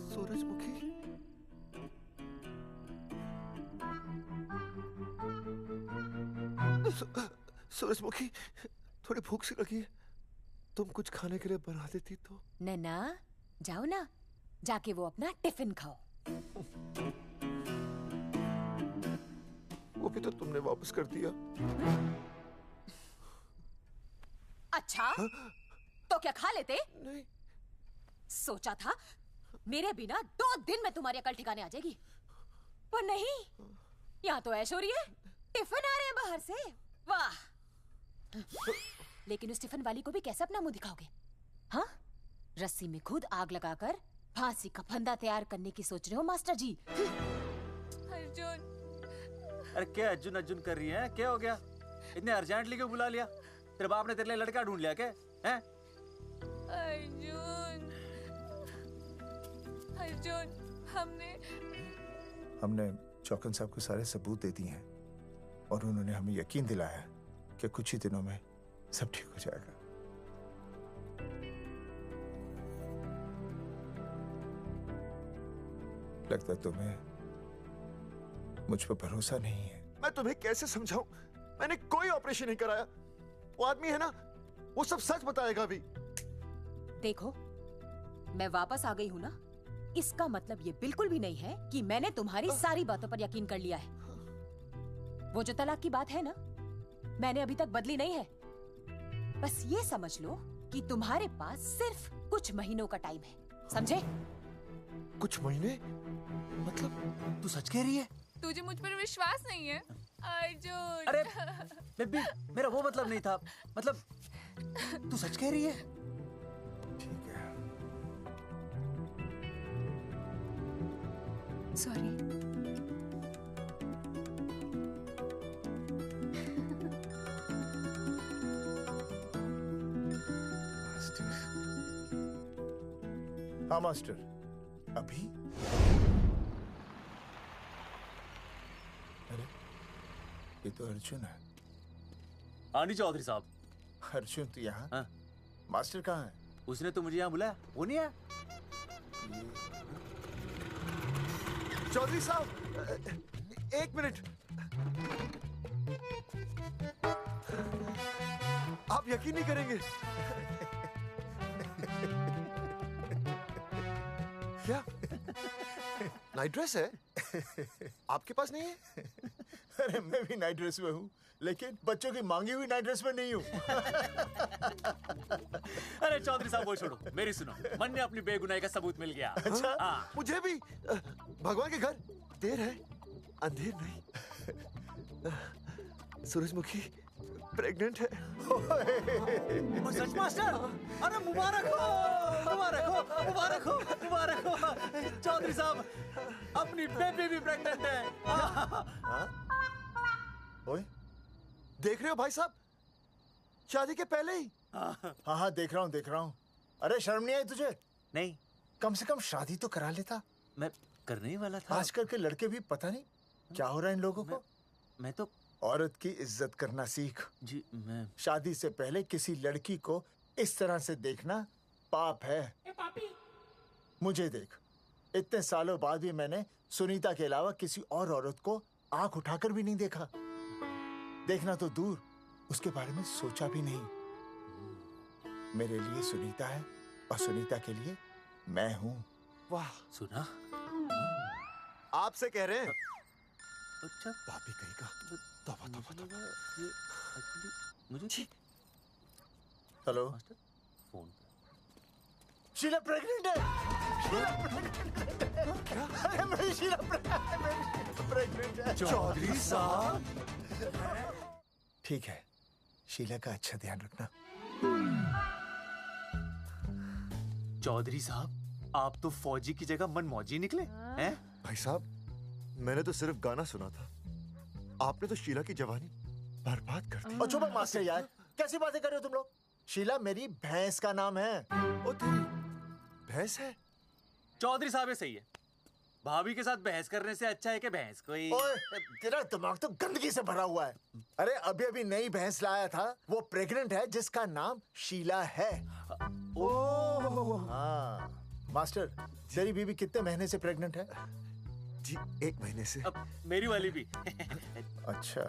सूरजमुखी, सूरजमुखी, थोड़ी भूख सी लगी है, तुम कुछ खाने के लिए बना देती तो। नैना जाओ ना, जाके वो अपना टिफिन खाओ। वो भी तो तुमने वापस कर दिया। अच्छा तो क्या खा लेते? नहीं। सोचा था मेरे बिना 2 दिन में तुम्हारी अकल ठिकाने आ जाएगी, पर नहीं, यहाँ तो ऐश हो रही है। टिफिन आ रहे हैं बाहर से, वाह। लेकिन उस टिफिन वाली को भी कैसे अपना मुंह दिखाओगे? हाँ, रस्सी में खुद आग लगाकर फांसी का फंदा तैयार करने की सोच रहे हो मास्टर जी? अर्जुन, अरे क्या अर्जुन अर्जुन कर रही है? क्या हो गया? इतने अर्जेंटली क्यों बुला लिया? तेरे बाप ने तेरे लिए लड़का ढूंढ लिया क्या? हैं? अर्जुन, अर्जुन, हमने चौकन साहब को सारे सबूत दे दिए हैं और उन्होंने हमें यकीन दिलाया कि कुछ ही दिनों में सब ठीक हो जाएगा। लगता है तुम्हें मुझ पर भरोसा नहीं है। मैं तुम्हें कैसे समझाऊं? मैंने कोई ऑपरेशन नहीं कराया। वो आदमी है ना, वो सब सच बताएगा अभी। देखो, मैं वापस आ गई हूँ ना, इसका मतलब ये बिल्कुल भी नहीं है कि मैंने तुम्हारी सारी बातों पर यकीन कर लिया है। वो जो तलाक की बात है ना, मैंने अभी तक बदली नहीं है। बस ये समझ लो कि तुम्हारे पास सिर्फ कुछ महीनों का टाइम है, समझे? कुछ महीने? मतलब तू सच कह रही है? तुझे मुझ पर विश्वास नहीं है अर्जुन? अरे बेबी, मेरा वो मतलब नहीं था। मतलब तू सच कह रही है? ठीक है। सॉरी। हाँ मास्टर, अभी? अरे ये तो अर्जुन है। आनी चौधरी साहब। अर्जुन तू यहाँ? हाँ। मास्टर कहाँ है? उसने तो मुझे यहाँ बुलाया, वो नहीं आया। चौधरी साहब, एक मिनट। आप यकीन नहीं करेंगे। क्या नाइट ड्रेस है? आपके पास नहीं है? अरे मैं भी नाइट ड्रेस में हूँ, लेकिन बच्चों की मांगी हुई नाइट ड्रेस में नहीं हूँ। अरे चौधरी साहब वो छोड़ो, मेरी सुनो। मन ने अपनी बेगुनाही का सबूत मिल गया। अच्छा? हाँ। मुझे भी। भगवान के घर देर है, अंधेर नहीं। सूरजमुखी प्रेग्नेंट है। सच मास्टर? अरे मुबारक हो, मुबारक हो, मुबारक हो, मुबारक हो। चौधरी साहब, अपनी बेबी भी प्रेग्नेंट है। ओए, देख रहे हो भाई साहब? शादी के पहले ही। हाँ हाँ देख रहा हूँ। अरे शर्म नहीं आई तुझे? नहीं। कम से कम शादी तो करा लेता। मैं करने ही वाला था। आजकल के लड़के भी पता नहीं क्या हो रहा है इन लोगों को। मैं तो औरत की इज्जत करना सीख। जी मैं शादी से पहले किसी लड़की को इस तरह से देखना पाप है। मुझे देख, इतने सालों बाद भी मैंने सुनीता के अलावा किसी और औरत को आंख उठाकर भी नहीं देखा। देखना तो दूर, उसके बारे में सोचा भी नहीं। मेरे लिए सुनीता है और सुनीता के लिए मैं हूँ। वाह, सुना? आपसे कह रहे हैं। अच्छा पापी कहेगा। तौबा तौबा तौबा। ये एक्चुअली मुझे हेलो फोन। शीला प्रेग्नेंट है। अरे मेरी शीला प्रेग्नेंट है। चौधरी साहब। ठीक है, शीला का अच्छा ध्यान रखना। चौधरी साहब, आप तो फौजी की जगह मनमौजी निकले हैं? भाई साहब, मैंने तो सिर्फ गाना सुना था। आपने तो शीला की जवानी बर्बाद कर दी। और चुप मास्टर यार, कैसी बातें कर रहे हो तुम लोग? शीला मेरी भैंस का नाम है। ओ तेरी भैंस है? चौधरी साहब सही है। भाभी के साथ बहस करने से अच्छा है कि भैंस कोई। ओए, तेरा दिमाग तो गंदगी से भरा हुआ है। अरे अभी अभी नई भैंस लाया था, वो प्रेग्नेंट है, जिसका नाम शीला है। हाँ मास्टर, तेरी बीवी कितने महीने से प्रेग्नेंट है? जी 1 महीने से। मेरी वाली भी। अच्छा,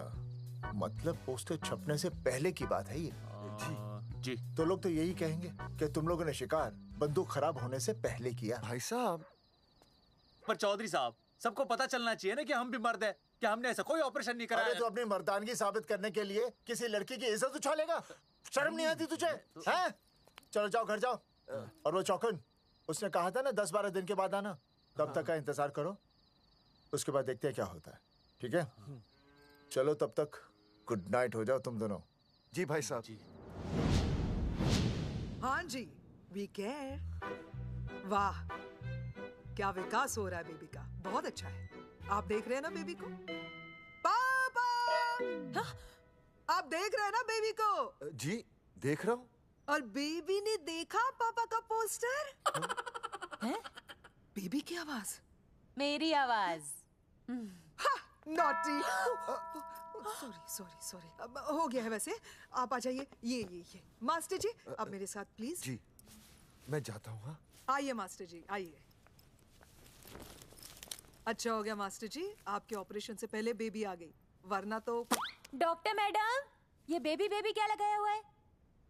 मतलब पोस्टर छपने से पहले की बात है ये। जी तो लोग तो यही कहेंगे कि तुम लोगों ने शिकार बंदूक खराब होने से पहले किया। भाई साहब, पर चौधरी साहब, सबको पता चलना चाहिए ना कि हम भी मर्द है, कि हमने ऐसा कोई ऑपरेशन नहीं कराया। अरे तो अपनी मर्दानगी साबित करने के लिए किसी लड़की की इज्जत उछालेगा? शर्म नहीं आती तुझे? हैं? चलो जाओ, घर जाओ। और वो चौकन, उसने कहा था ना 10-12 दिन के बाद आना, तब तक का इंतजार करो। उसके बाद देखते हैं क्या होता है। ठीक है? चलो तब तक गुड नाइट हो जाओ तुम दोनों। जी भाई साहब। जी। हाँ जी, वी केयर। वाह, क्या विकास हो रहा है बेबी का। बहुत अच्छा है। आप देख रहे हैं ना बेबी को? पापा! आप देख रहे हैं ना बेबी को? जी देख रहा हूँ। और बेबी ने देखा पापा का पोस्टर? हैं? बेबी की आवाज। मेरी आवाज। नॉटी। सॉरी सॉरी सॉरी, अब हो गया है वैसे। आप आ जाइए। ये मास्टर जी, आप मेरे साथ प्लीज। जी मैं जाता हूँ। हाँ आइए मास्टर जी, आइए। अच्छा हो गया मास्टर जी, आपके ऑपरेशन से पहले बेबी आ गई, वरना तो। डॉक्टर मैडम, ये बेबी बेबी क्या लगाया हुआ है?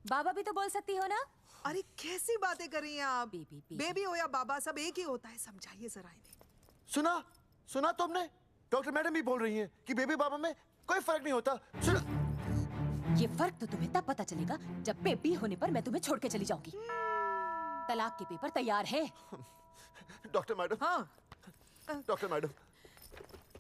बाबा भी तो बोल सकती हो ना? अरे कैसी बातें कर रही हैं आप? बेबी हो या बाबा, सब एक ही होता है, समझाइए जरा इन्हें। सुना तुमने? डॉक्टर मैडम भी बोल रही हैं कि बेबी बाबा में कोई फर्क नहीं होता। सुना? ये फर्क तो तुम्हें तब पता चलेगा जब बेबी होने पर मैं तुम्हें छोड़ के चली जाऊंगी। तलाक के पेपर तैयार है। Doctor madam. हाँ। डॉक्टर मैडम,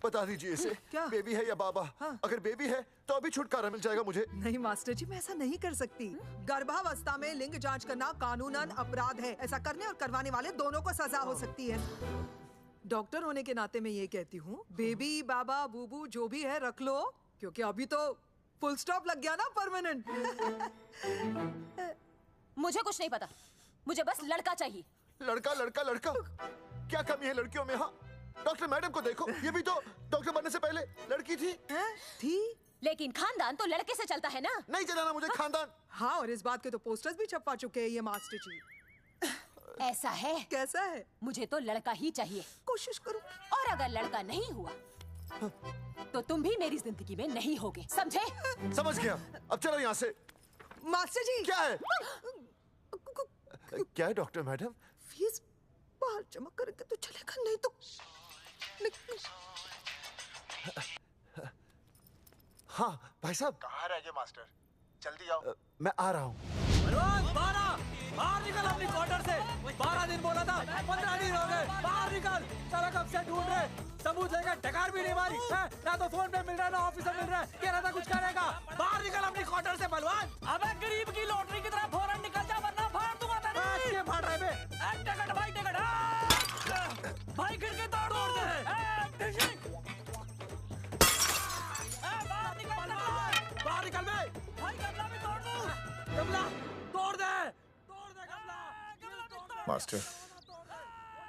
बता दीजिए इसे, क्या? बेबी है या बाबा? हाँ। अगर बेबी है तो अभी छुटकारा मिल जाएगा मुझे। नहीं मास्टर जी, मैं ऐसा नहीं कर सकती। गर्भावस्था में लिंग जांच करना कानूनन अपराध है। ऐसा करने और करवाने वाले दोनों को सजा हो सकती है। डॉक्टर होने के नाते मैं ये कहती हूँ, बेबी बाबा बूबू जो भी है रख लो, क्योंकि अभी तो फुल स्टॉप लग गया ना परमानेंट। मुझे कुछ नहीं पता, मुझे बस लड़का चाहिए। लड़का लड़का लड़का, क्या कमी है लड़कियों में? हाँ, डॉक्टर मैडम को देखो, ये भी तो डॉक्टर बनने से पहले लड़की थी। थी, लेकिन खानदान तो लड़के से चलता है ना। नहीं चलाना मुझे खानदान। हाँ, और इस बात के तो पोस्टर्स भी छपवा चुके हैं ये मास्टर जी। ऐसा है? कैसा है? मुझे तो लड़का ही चाहिए। कोशिश करो। और अगर लड़का नहीं हुआ तो तुम भी मेरी जिंदगी में नहीं होगे, समझे? समझ गया, अब चलो यहाँ से। मास्टर जी। क्या है? क्या है डॉक्टर मैडम? फीस बाहर जमा करेंगे तो चलेगा, नहीं तो हाँ भाई साहब। कहाँ रह गए मास्टर? जल्दी आओ। मैं आ रहा हूँ। बाहर निकल अपनी क्वार्टर से। 12 दिन बोला था, 15 दिन हो गए। बाहर निकल, सारा कब से ढूंढ रहे, सबूत लेकर डकार भी नहीं मारी है? ना तो फोन पे मिल रहा है ना ऑफिस में मिल रहा है। कह रहा था कुछ करेगा। बाहर निकल अपनी क्वार्टर से बलवान। अबे गरीब की लॉटरी की तरह फौरन निकल जा, वरना फाड़ दूंगा तेरी। क्या फाड़ रहा है बे? टिकट भाई, टिकट। भाई खिड़की तोड़ दे। बाहर निकल बे। भाई गमला भी तोड़ दूं। गमला तोड़ दे। मास्टर,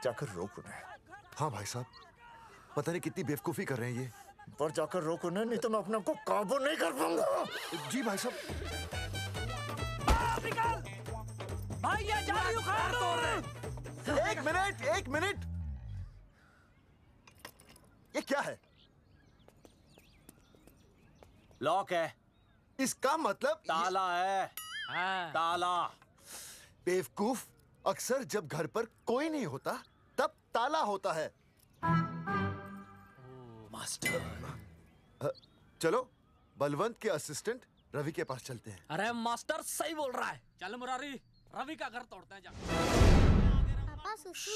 जाकर रोक उन्हें। हाँ भाई साहब, पता नहीं कितनी बेवकूफी कर रहे हैं ये। पर जाकर रोक उन्हें, नहीं तो मैं अपने आप को काबू नहीं कर पाऊंगा। जी भाई साहब। भाई ये जाली उखाड़ दो। एक मिनट। ये क्या है? लॉक है। इसका मतलब ताला है। हाँ। ताला। बेवकूफ, अक्सर जब घर पर कोई नहीं होता तब ताला होता है। मास्टर। चलो बलवंत के असिस्टेंट रवि के पास चलते हैं। अरे मास्टर सही बोल रहा है, चल मुरारी, रवि का घर तोड़ते हैं। पापा सुसु।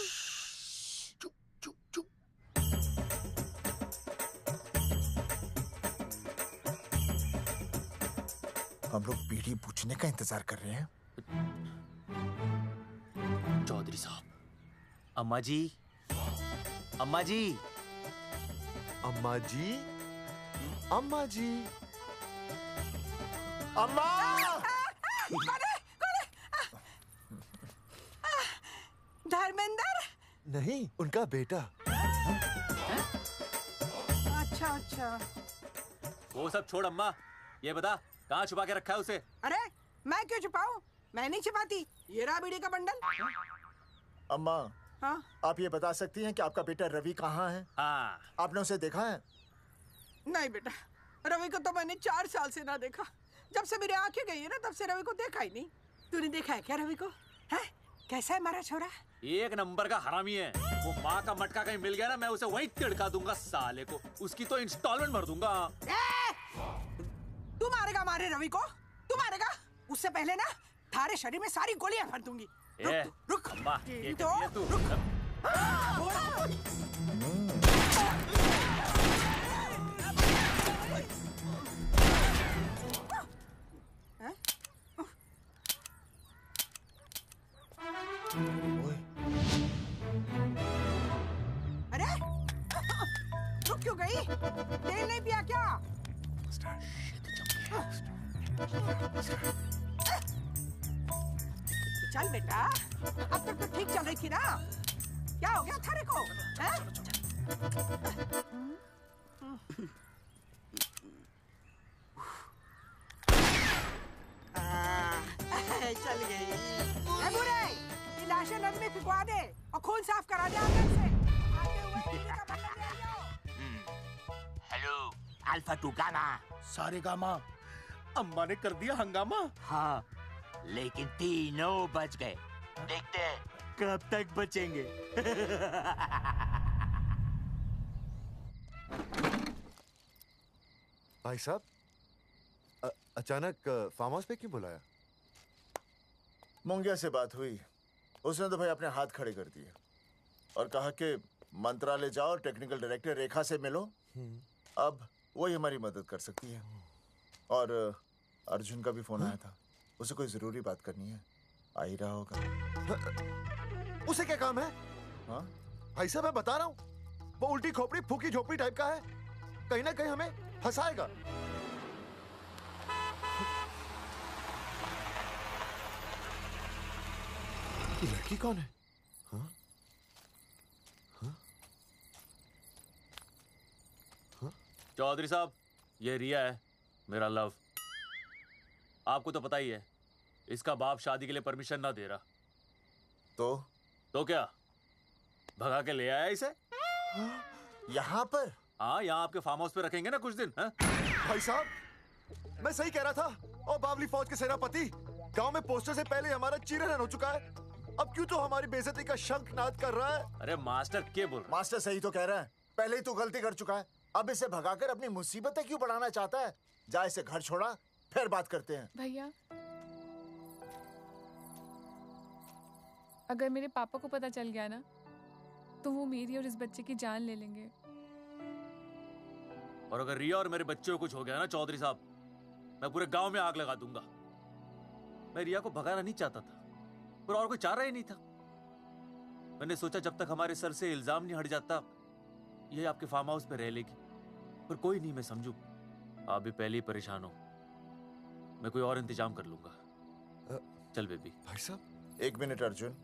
हम लोग बीड़ी पूछने का इंतजार कर रहे हैं। चौधरी साहब। अम्मा जी, अम्मा जी, अम्मा जी, अम्मा जी, अम्मा। धर्मेंद्र? नहीं, उनका बेटा। अच्छा। वो सब छोड़ अम्मा, ये बता कहाँ छुपा के रखा है उसे? अरे मैं क्यों छुपाऊं? मैं नहीं छुपाती। ये रहा बीड़ी का बंडल। अम्मा, हाँ? आप ये बता सकती हैं कि आपका बेटा रवि कहाँ है? हाँ। आपने उसे देखा है? नहीं बेटा, रवि को तो मैंने 4 साल से ना देखा। जब से मेरी आंखें गई है ना, तब से रवि को देखा ही नहीं। तूने देखा है क्या रवि को? है? कैसा है हमारा छोरा? एक नंबर का हरामी है। वो माँ का मटका कहीं मिल गया ना, मैं उसे वहीं तिड़का दूंगा साले को। उसकी तो इंस्टॉलमेंट भर दूंगा। तू मारेगा मारे रवि को? तू मारेगा? उससे पहले ना थारे शरीर में सारी गोलियां भर दूंगी। रुक अम्मा, ये तो कर तू। अरे रुक क्यों गई? तेल नहीं पिया क्या? चल बेटा, अब तक तो ठीक चल रही थी ना। क्या हो गया थारे को? चल गई। बुरे, ये लाशें नदी में फिकवा दे और खून साफ करा दे अंदर से। Hello alpha two gamma. सारे गामा। अम्मा ने कर दिया हंगामा। हाँ, लेकिन तीनों बच गए। देखते हैं कब तक बचेंगे। भाई साहब, अचानक फार्म हाउस पे क्यों बुलाया? मुंगिया से बात हुई, उसने तो भाई अपने हाथ खड़े कर दिए और कहा कि मंत्रालय जाओ और टेक्निकल डायरेक्टर रेखा से मिलो, अब वही हमारी मदद कर सकती है। और अर्जुन का भी फोन आया था, उसे कोई जरूरी बात करनी है, आ ही रहा होगा। उसे क्या काम है? हाँ भाई साहब मैं बता रहा हूँ, वो उल्टी खोपड़ी फूकी झोपड़ी टाइप का है, कहीं ना कहीं हमें फंसाएगा। ये लड़की कौन है? हाँ? हाँ? हाँ? चौधरी साहब, ये रिया है, मेरा लव। आपको तो पता ही है, इसका बाप शादी के लिए परमिशन ना दे रहा। तो क्या भगा के ले आया इसे? यहाँ पर? हाँ, यहाँ आपके फार्म हाउस पे रखेंगे ना कुछ दिन। हाँ? भाई साहब, मैं सही कह रहा था। और बावली फौज के सेनापति, गांव में पोस्टर से पहले हमारा चीरहरण हो चुका है, अब क्यों तो हमारी बेइज्जती का शंखनाद कर रहा है? अरे मास्टर क्या बोल रहा है? मास्टर सही तो कह रहा है, पहले ही तो गलती कर चुका है, अब इसे भगाकर अपनी मुसीबतें क्यों बढ़ाना चाहता है? जा इसे घर छोड़ा, फिर बात करते हैं। भैया, अगर मेरे पापा को पता चल गया ना, तो वो मेरी और इस बच्चे की जान ले लेंगे। और अगर रिया और मेरे बच्चे को कुछ हो गया ना चौधरी साहब, मैं पूरे गांव में आग लगा दूंगा। मैं रिया को भगाना नहीं चाहता था, पर और कोई चाह रहा ही नहीं था। मैंने सोचा जब तक हमारे सर से इल्जाम नहीं हट जाता, ये आपके फार्म हाउस पे रह लेगी। पर कोई नहीं, मैं समझू आप भी पहले ही परेशान हो, मैं कोई और इंतजाम कर लूंगा। चल बेबी। भाई साहब, एक मिनट अर्जुन।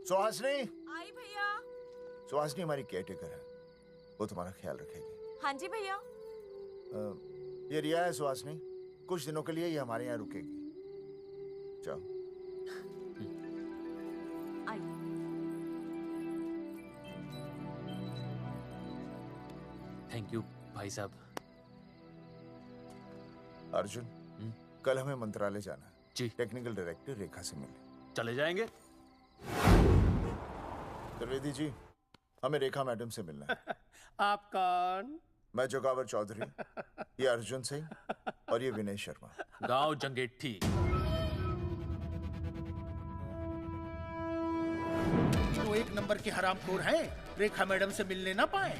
सुहासनी। आई भैया। सुहासनी हमारी केयरटेकर है, वो तुम्हारा ख्याल रखेगी। हाँ जी भैया। ये रिया है सुहासनी, कुछ दिनों के लिए ये हमारे यहाँ रुकेगी। जाओ। थैंक यू भाई साहब। अर्जुन, कल हमें मंत्रालय जाना है जी। टेक्निकल डायरेक्टर रेखा से मिलने चले जाएंगे। त्रिवेदी जी, हमें रेखा मैडम से मिलना है। आप कौन? मैं जोगावर चौधरी, ये अर्जुन सिंह और ये विनय शर्मा। गांव जंगेठी। तो एक नंबर के हरामखोर हैं, रेखा मैडम से मिलने ना पाए।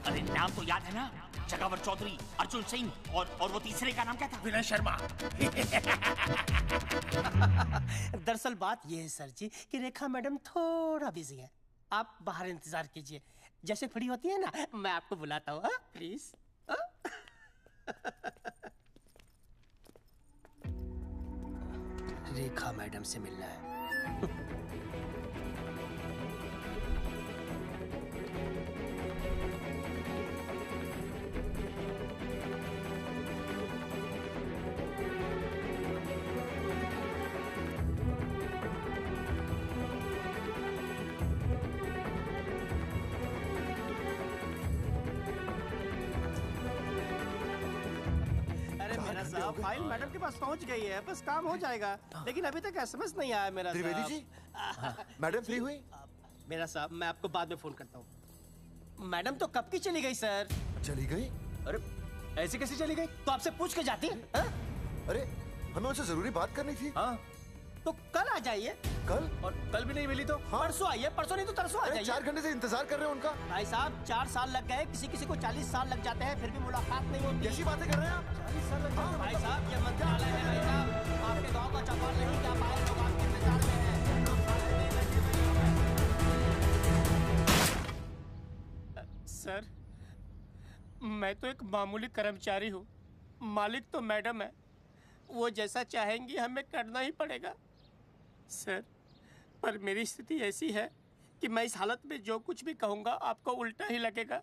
अरे नाम तो याद है ना, जगावर चौधरी, अर्जुन सिंह और वो तीसरे का नाम क्या था? विनय शर्मा। दरअसल बात ये है सर जी कि रेखा मैडम थोड़ा बिजी है, आप बाहर इंतजार कीजिए, जैसे फ्री होती है ना मैं आपको बुलाता हूँ, प्लीज। रेखा मैडम से मिलना है। साहब, फाइल मैडम के पास पहुंच गई है, बस काम हो जाएगा, लेकिन अभी तक एसएमएस नहीं आया मेरा। त्रिवेदी जी, मैडम फ्री हुई? मेरा साहब, मैं आपको बाद में फोन करता हूँ। मैडम तो कब की चली गई सर। चली गई? अरे ऐसे कैसे चली गई? तो आपसे पूछ के जाती। अरे हमें उनसे जरूरी बात करनी थी। हाँ, तो कल आ जाइए। कल? और कल भी नहीं मिली तो? हाँ? परसों आइए, परसों नहीं तो तरसों आ जाइए। 4 घंटे से इंतजार कर रहे हैं उनका। भाई साहब, 4 साल लग गए, किसी किसी को 40 साल लग जाते हैं, फिर भी मुलाकात नहीं होती। कैसी बातें कर रहे हैं आप? 40 साल लग जाते। भाई साहब, ये मंत्रालय है भाई साहब, आपके गाँव का चौपाल नहीं जा पाए, लोग आपके इंतजार में हैं। सर, मैं तो एक मामूली कर्मचारी हूँ, मालिक तो मैडम है, वो जैसा चाहेंगी हमें करना ही पड़ेगा। सर, पर मेरी स्थिति ऐसी है कि मैं इस हालत में जो कुछ भी कहूँगा आपको उल्टा ही लगेगा।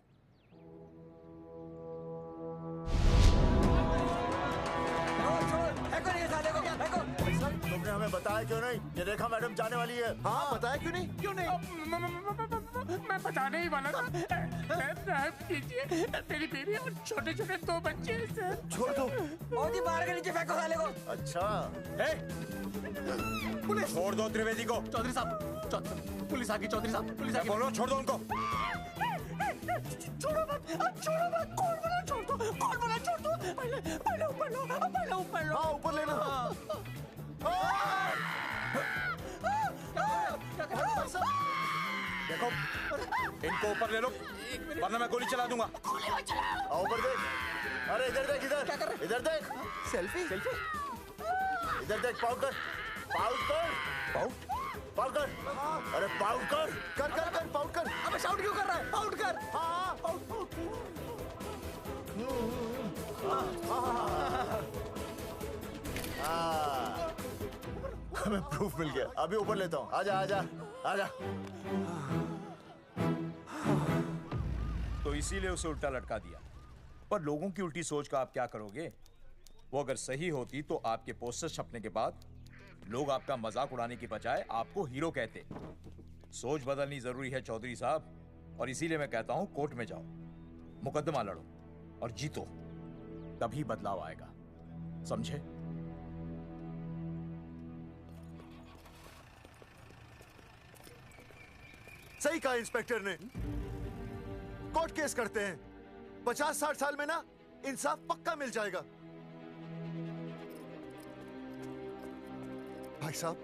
आपने हमें बताया क्यों नहीं कि रेखा मैडम जाने वाली है? हाँ, बताया क्यों नहीं? क्यों नहीं? मैं बताने ही वाला था। माफ कीजिए, मेरी बीवी और छोटे छोटे 2 बच्चे हैं सर। छोड़ दो। मोदी बाहर के नीचे फेंको साले को। अच्छा। पुलिस छोड़ दो त्रिवेदी को। चौधरी साहब, पुलिस आ गई। चौधरी साहब, पुलिस आ गई। बोलो, छोड़ दो उनको। छोड़ो मत, कौन बोला छोड़ दो, कौन बोला छोड़ दो। पहले ऊपर लो, पहले ऊपर लो। हाँ, ऊपर लेना। देखो, इनको ऊपर ले लो, वरना मैं गोली चला दूंगा। आओ ऊपर देख। अरे इधर देख, इधर देख। सेल्फी। इधर देख, पाउट कर। पाउट कर। अरे पाउट कर। पाउट कर। अबे शाउट क्यों कर रहा है? पाउट कर। हाँ, पाउट। हमें प्रूफ मिल गया। अभी ऊपर लेता हूँ। आजा। तो इसीलिए उसे उल्टा लटका दिया। पर लोगों की उल्टी सोच का आप क्या करोगे? वो अगर सही होती तो आपके पोस्टर छपने के बाद लोग आपका मजाक उड़ाने की बजाय आपको हीरो कहते। सोच बदलनी जरूरी है चौधरी साहब, और इसीलिए मैं कहता हूं कोर्ट में जाओ, मुकदमा लड़ो और जीतो, तभी बदलाव आएगा। समझे? सही कहा इंस्पेक्टर ने। कोर्ट केस करते हैं, 50-60 साल में ना इंसाफ पक्का मिल जाएगा। भाई साहब,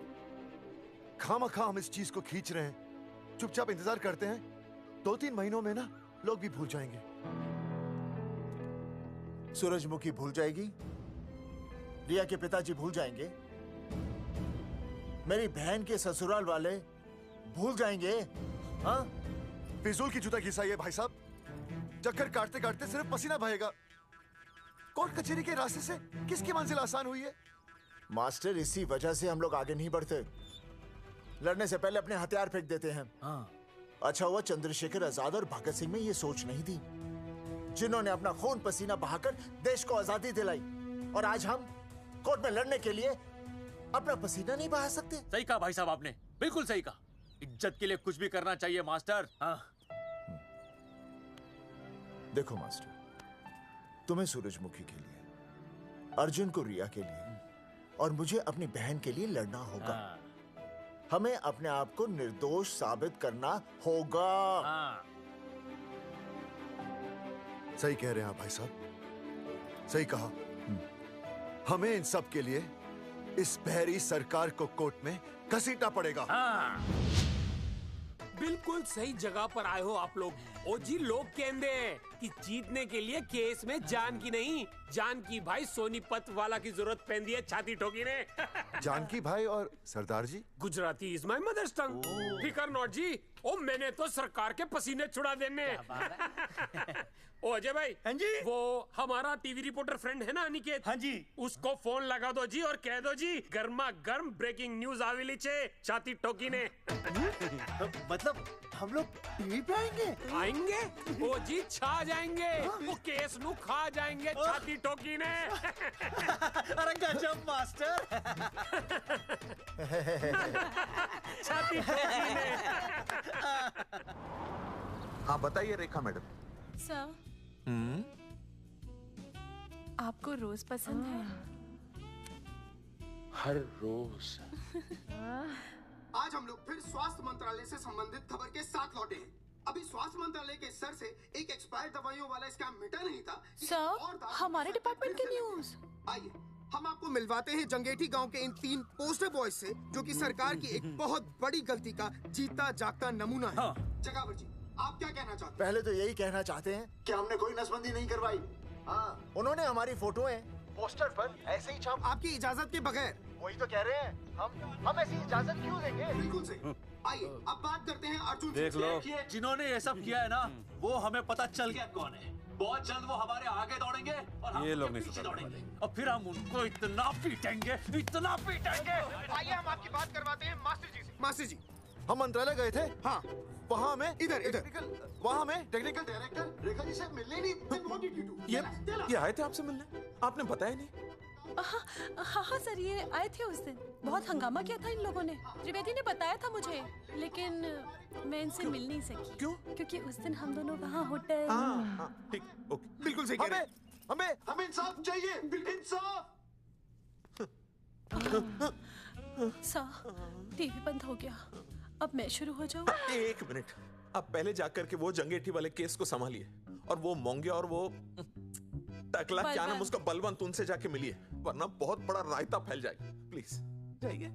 खामखा हम इस चीज को खींच रहे हैं। चुपचाप इंतजार करते हैं, 2-3 महीनों में ना लोग भी भूल जाएंगे। सूरजमुखी भूल जाएगी, रिया के पिताजी भूल जाएंगे, मेरी बहन के ससुराल वाले भूल जाएंगे। हाँ, फिजूल की जूता घिसाई है भाई साहब। चक्कर काटते काटते सिर्फ पसीना बहेगा। कोर्ट कचहरी के रास्ते से किसकी मंजिल आसान हुई है? मास्टर, इसी वजह से हम लोग आगे नहीं बढ़ते। लड़ने से पहले अपने हथियार फेंक देते हैं। अच्छा हुआ चंद्रशेखर आजाद और भगत सिंह में ये सोच नहीं थी, जिन्होंने अपना खून पसीना बहाकर देश को आजादी दिलाई। और आज हम कोर्ट में लड़ने के लिए अपना पसीना नहीं बहा सकते। सही कहा भाई साहब आपने, बिल्कुल सही कहा। इज्जत के लिए कुछ भी करना चाहिए मास्टर। देखो मास्टर, तुम्हें सूरजमुखी के लिए, अर्जुन को रिया के लिए और मुझे अपनी बहन के लिए लड़ना होगा। हमें अपने आप को निर्दोष साबित करना होगा। सही कह रहे हैं आप भाई साहब, सही कहा। हमें इन सब के लिए इस बहरी सरकार को कोर्ट में घसीटना पड़ेगा। बिल्कुल सही जगह पर आए हो आप लोग। ओ जी, लोग कहते हैं कि जीतने के लिए केस में जान की नहीं, जान की भाई सोनीपत वाला की जरूरत पैंदी है छाती ठोकी ने। जानकी भाई और सरदार जी, गुजराती इज माय मदर्स टंग। फिकर नॉट जी। ओ मैंने तो सरकार के पसीने छुड़ा देने। ओ अजय भाई, हाँ जी, वो हमारा टीवी रिपोर्टर फ्रेंड है ना अनिकेत, हाँ जी, उसको फोन लगा दो जी और कह दो जी गर्मा गर्म ब्रेकिंग न्यूज आवेली छे छाती ठोकी ने। मतलब हम लोग टीवी पे आएंगे? ओ जी, छा जाएंगे। वो केस नु खा जाएंगे छाती ठोकी ने। अरे गजब मास्टर। छाती ठोकी ने। हाँ बताइए रेखा मैडम। सर, आपको रोज पसंद है? हर रोज। आज हम लोग फिर स्वास्थ्य मंत्रालय से संबंधित खबर के साथ लौटे हैं। अभी स्वास्थ्य मंत्रालय के सर से एक एक्सपायर्ड दवाइयों वाला स्कैम मिटा नहीं था। सर, हमारे डिपार्टमेंट की न्यूज। आइए हम आपको मिलवाते हैं जंगेठी गांव के इन 3 पोस्टर बॉयज से, जो कि सरकार की एक बहुत बड़ी गलती का जीता जागता नमूना है। जगावर जी, आप क्या कहना चाहते हैं? पहले तो यही कहना चाहते हैं कि हमने कोई नसबंदी नहीं करवाई। हाँ, उन्होंने हमारी फोटोएं पोस्टर पर ऐसे ही छाप, आपकी इजाजत के बगैर। वही तो कह रहे हैं, हम ऐसी इजाजत क्यों देंगे? बिल्कुल सही। आइए अब बात करते हैं अर्जुन देख लो, जिन्होंने ये सब किया है ना, वो हमें पता चल गया कौन है। बहुत जल्द वो हमारे आगे दौड़ेंगे और हम ये लोग नहीं पीछे दौड़ेंगे, और फिर हम उनको इतना पीटेंगे, इतना पीटेंगे। आइए हम आपकी बात करवाते हैं मास्टर जी से। मास्टर जी, हम मंत्रालय गए थे। हाँ, वहाँ में इधर वहाँ में टेक्निकल डायरेक्टर रेखा जी से मिलने नहीं। ये आए थे आपसे मिलने, आपने बताया नहीं। हाँ हाँ सर, ये आए थे उस दिन। बहुत हंगामा किया था इन लोगों ने। त्रिवेदी ने बताया था मुझे, लेकिन मैं इनसे मिल नहीं सकी। क्यों? क्योंकि उस दिन हम दोनों वहाँ होटल। ठीक, ओके, बिल्कुल सही कह रहे हैं। हमें इंसाफ चाहिए, इंसाफ। सर, टीवी बंद हो गया। अब मैं शुरू हो जाऊँ? एक मिनट, अब पहले जाकर के वो जंगेठी वाले केस को संभालिए, और वो मोंगे और वो टकला क्या नाम उसका बलवंत, उनसे जाके मिलिए, वरना बहुत बड़ा रायता फैल जाएगा। प्लीज जाइए।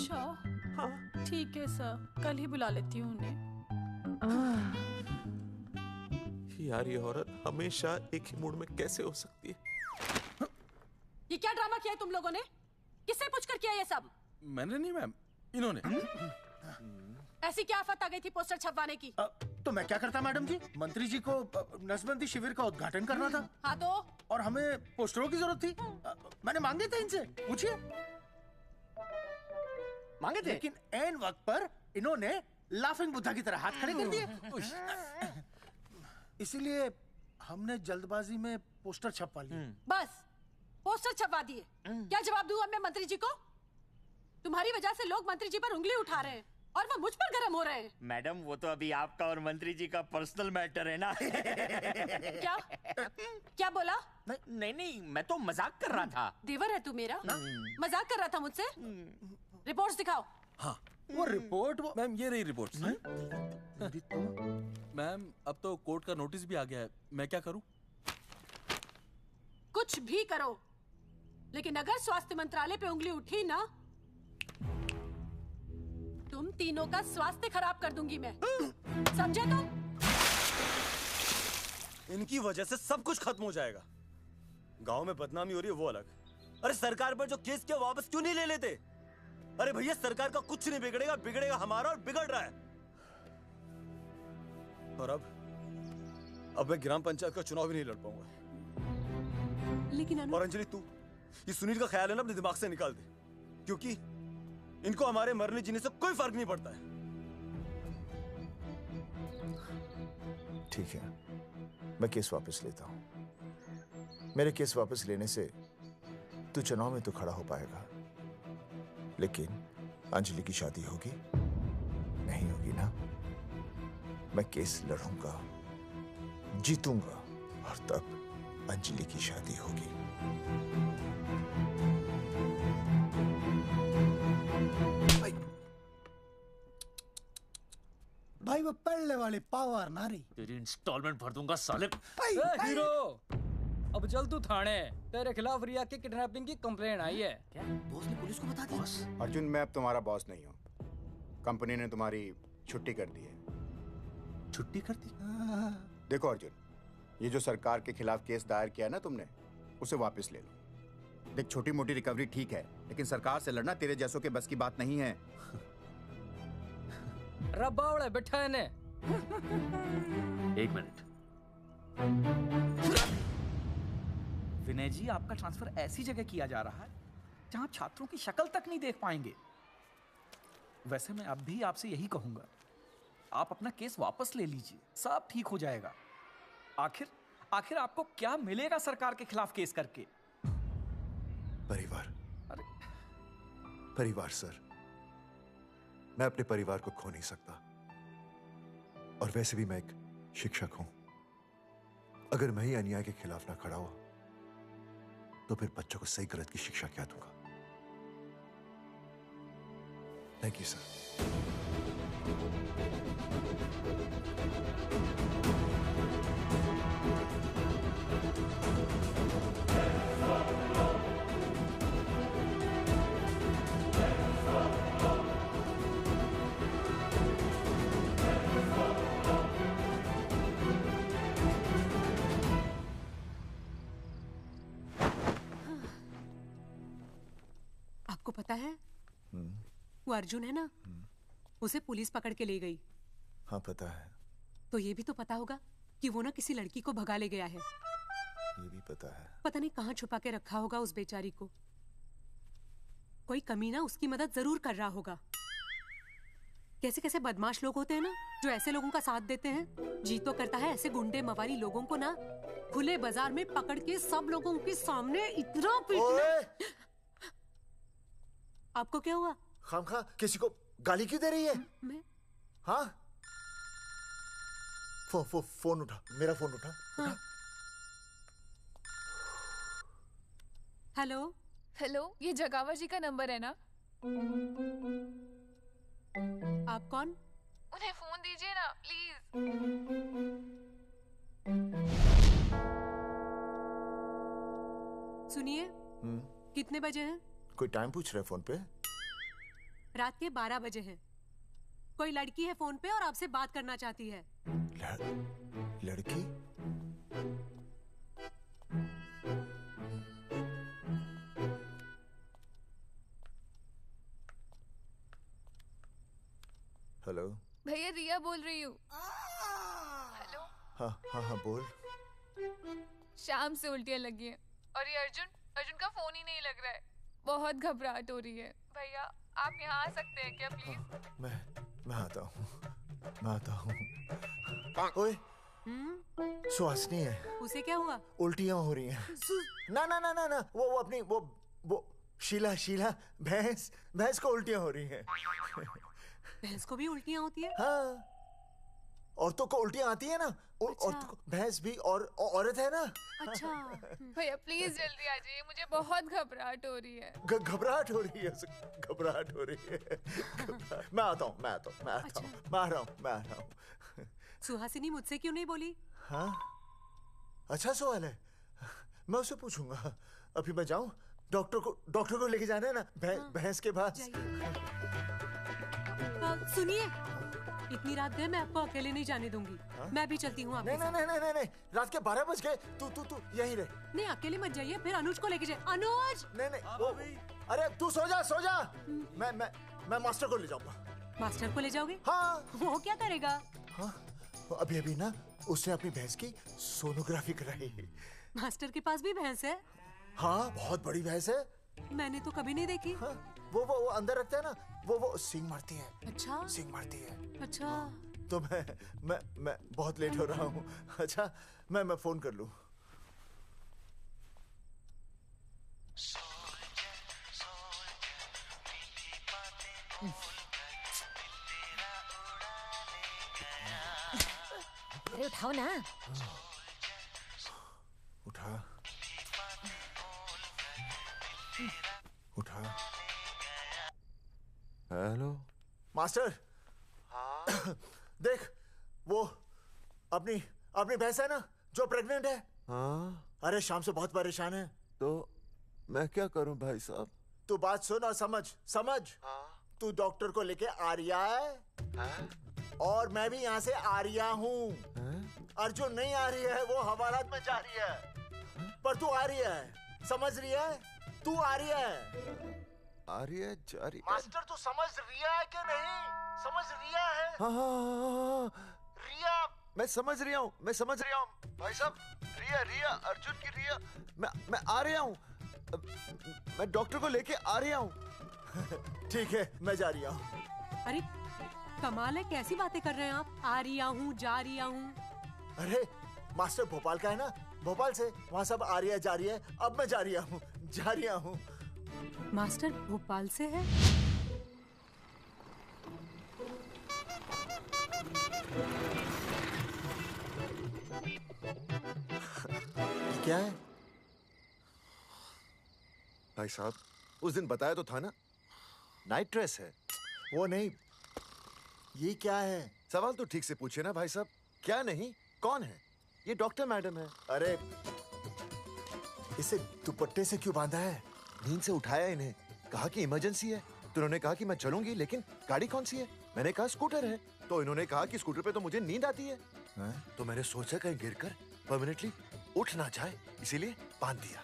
हाँ ठीक है सर, कल ही बुला लेती हूँ उन्हें। यार ये औरत हमेशा एक ही मूड में कैसे हो सकती है? ये क्या ड्रामा किया है तुम लोगों ने? किससे पूछकर किया ये सब? मैंने नहीं मैम, इन्होंने। ऐसी क्या आफत आ गई थी पोस्टर छपवाने की? तो मैं क्या करता मैडम जी? मंत्री जी को नसबंदी शिविर का उद्घाटन करना था। हाँ तो? और हमें पोस्टरों की जरूरत थी। मैंने मांगे थे इनसे, पूछिए। मांगे थे, लेकिन ऐन वक्त पर इन्होंने लाफिंग बुद्धा की तरह हाथ खड़े कर दिए। इसीलिए हमने जल्दबाजी में पोस्टर छपवा लिए। बस पोस्टर छपवा दिए। क्या जवाब दूं अब मैं मंत्री जी को? तुम्हारी वजह से लोग मंत्री जी पर उंगली उठा रहे हैं और वो मुझ पर गर्म हो रहे हैं। मैडम वो तो अभी आपका और मंत्री जी का पर्सनल मैटर है ना। क्या क्या बोला? नहीं, मैं तो मजाक कर रहा था। देवर है तू मेरा? मजाक कर रहा था मुझसे? रिपोर्ट्स दिखाओ। हाँ वो रिपोर्ट, वो मैम ये रही रिपोर्ट्स। मैम अब तो कोर्ट का नोटिस भी आ गया है, मैं क्या करूं? कुछ भी करो, लेकिन अगर स्वास्थ्य मंत्रालय पे उंगली उठी ना, तुम तीनों का स्वास्थ्य खराब कर दूंगी मैं। समझे तुम? इनकी वजह से सब कुछ खत्म हो जाएगा। गांव में बदनामी हो रही है वो अलग। अरे सरकार पर जो केस किया वापस क्यों नहीं ले लेते? अरे भैया सरकार का कुछ नहीं बिगड़ेगा, बिगड़ेगा हमारा, और बिगड़ रहा है। और अब मैं ग्राम पंचायत का चुनाव भी नहीं लड़ पाऊंगा। लेकिन और अंजलि तू ये सुनील का ख्याल है ना अपने दिमाग से निकाल दे, क्योंकि इनको हमारे मरने जीने से कोई फर्क नहीं पड़ता है। ठीक है, मैं केस वापस लेता हूं। मेरे केस वापस लेने से तू चुनाव में तो खड़ा हो पाएगा, लेकिन अंजलि की शादी होगी? नहीं होगी ना। मैं केस लड़ूंगा, जीतूंगा, और तब अंजलि की शादी होगी। भाई वो पहले वाली पावर नारी। तेरी इंस्टॉलमेंट भर दूंगा साले। हीरो, अब चल तू थाने। तेरे खिलाफ रिया की किडनैपिंग की कंप्लेंट आई है। क्या बॉस ने पुलिस को बता दिया? अर्जुन मैं अब तुम्हारा बॉस नहीं हूँ। कंपनी ने तुम्हारी छुट्टी कर दी है। छुट्टी कर दी? देखो अर्जुन, ये जो सरकार के खिलाफ केस दायर किया ना तुमने, उसे वापस ले लो। देख छोटी मोटी रिकवरी ठीक है, लेकिन सरकार से लड़ना तेरे जैसों के बस की बात नहीं है। रबावड़े बैठा है ने। एक मिनट। विनय जी आपका ट्रांसफर ऐसी जगह किया जा रहा है जहां छात्रों की शक्ल तक नहीं देख पाएंगे। वैसे मैं अब भी आपसे यही कहूंगा, आप अपना केस वापस ले लीजिए, सब ठीक हो जाएगा। आखिर आपको क्या मिलेगा सरकार के खिलाफ केस करके? परिवार। परिवार सर, मैं अपने परिवार को खो नहीं सकता, और वैसे भी मैं एक शिक्षक हूं। अगर मैं ही अन्याय के खिलाफ ना खड़ा हुआ तो फिर बच्चों को सही गलत की शिक्षा क्या दूंगा? Thank you sir. आपको पता है वो अर्जुन है ना, उसे पुलिस पकड़ के ले गई। हाँ पता है। तो ये भी तो पता होगा कि वो ना किसी लड़की को भगा ले गया है। ये भी पता है। पता नहीं कहाँ छुपा के रखा होगा उस बेचारी को। कोई कमीना उसकी मदद जरूर कर रहा होगा। कैसे कैसे बदमाश लोग होते हैं ना, जो ऐसे लोगों का साथ देते हैं। जी तो करता है ऐसे गुंडे मवाली लोगों को ना खुले बाजार में पकड़ के सब लोगों के सामने इतना पीटना। आपको क्या हुआ? खामखा किसी को गाली क्यों दे रही है? मैं? हाँ? फोन उठा, मेरा फोन उठा। हाँ। हेलो? हेलो, ये जगावर जी का नंबर है ना? आप कौन? उन्हें फोन दीजिए ना प्लीज। सुनिए, कितने बजे हैं? कोई टाइम पूछ रहे फोन पे? रात के 12 बजे हैं। कोई लड़की है फोन पे और आपसे बात करना चाहती है। लड़की? हेलो। भैया रिया बोल रही हूँ। हेलो। हाँ हाँ हाँ बोल। शाम से उल्टियाँ लगी हैं और ये अर्जुन का फोन ही नहीं लग रहा है। बहुत घबराहट हो रही है। भैया आप यहाँ आ सकते हैं क्या प्लीज? मैं आता हूँ। ओए, सुहासिनी है। उसे क्या हुआ? उल्टियाँ हो रही हैं। ना वो अपनी वो शीला भैंस को उल्टियाँ हो रही हैं। भैंस को भी उल्टियाँ होती है? हाँ, औरतों को उल्टियाँ आती है ना। अच्छा। औरतों को, भैंस भी और औरत है ना। अच्छा। भैया प्लीज जल्दी आ जाइए, मुझे बहुत घबराहट हो रही है। घबराहट हो रही है। मैं आता हूँ। मैं आ रहा हूँ। सुहासिनी मुझसे क्यों नहीं बोली? हाँ, अच्छा सवाल है। मैं उससे पूछूंगा। अभी मैं जाऊँ? डॉक्टर को लेके जाना है ना भैंस के पास। सुनिए, इतनी रात गए मैं आपको अकेले नहीं जाने दूंगी। मैं भी चलती हूँ आपके साथ। नहीं, रात के 12 बज गए। तू यहीं रह। नहीं, अकेले मत जाइए, फिर अनुज को लेके जाए। अनुज! नहीं, अरे तू सो जा। मैं मास्टर को ले जाऊंगा। मास्टर को ले जाओगे? हाँ। वो क्या करेगा? हाँ, अभी ना उसने अपनी भैंस की सोनोग्राफी कराई। मास्टर के पास भी भैंस है? हाँ, बहुत बड़ी भैंस है। मैंने तो कभी नहीं देखी। हाँ, वो अंदर रखते हैं ना, वो सींग मारती है। अच्छा। सींग मारती है। अच्छा। तो मैं बहुत लेट हो रहा हूँ। अच्छा, मैं फोन कर लूँ। अरे उठाओ ना। उठा। Hello master. हाँ? देख, वो अपनी भैंस है ना जो प्रेग्नेंट है। हाँ? अरे शाम से बहुत परेशान है। तो मैं क्या करूं भाई साहब? तू बात सुन और समझ। तू डॉक्टर को लेके आ रिया है? और मैं भी यहाँ से आ रिया हूँ। अर्जुन नहीं आ रही है, वो हवालात में जा रही है। पर तू आ रही है, समझ रही है? तू आ रही है। आ रही है, जा रही है। मास्टर तू समझ रिया है कि नहीं? समझ रिया है? हाँ। रिया। मैं समझ रहा हूँ भाई साहब। रिया अर्जुन की रिया। मैं आ रहा हूँ। मैं डॉक्टर को लेके आ रहा हूँ। ठीक है, मैं जा रहा हूँ। अरे कमाल है, कैसी बातें कर रहे हैं आप? आ रिया हूँ, जा रिया हूँ। अरे मास्टर भोपाल का है ना, भोपाल से। वहाँ सब आ रही है, जा रही है। अब मैं जा रहा हूँ। मास्टर भोपाल से है? क्या है भाई साहब? उस दिन बताया तो था ना, नाइट ड्रेस है। वो नहीं, ये क्या है? सवाल तो ठीक से पूछे ना भाई साहब। क्या नहीं, कौन है? ये डॉक्टर मैडम है। अरे इसे दुपट्टे से क्यों बांधा है? नींद से उठाया इन्हें, कहा कि इमरजेंसी है। तो उन्होंने कहा कि मैं चलूंगी, लेकिन गाड़ी कौन सी है? मैंने कहा स्कूटर है। तो इन्होंने कहा कि स्कूटर पे तो मुझे नींद आती है। तो मैंने सोचा कहीं गिरकर परमानेंटली उठ ना जाए, इसीलिए बांध दिया।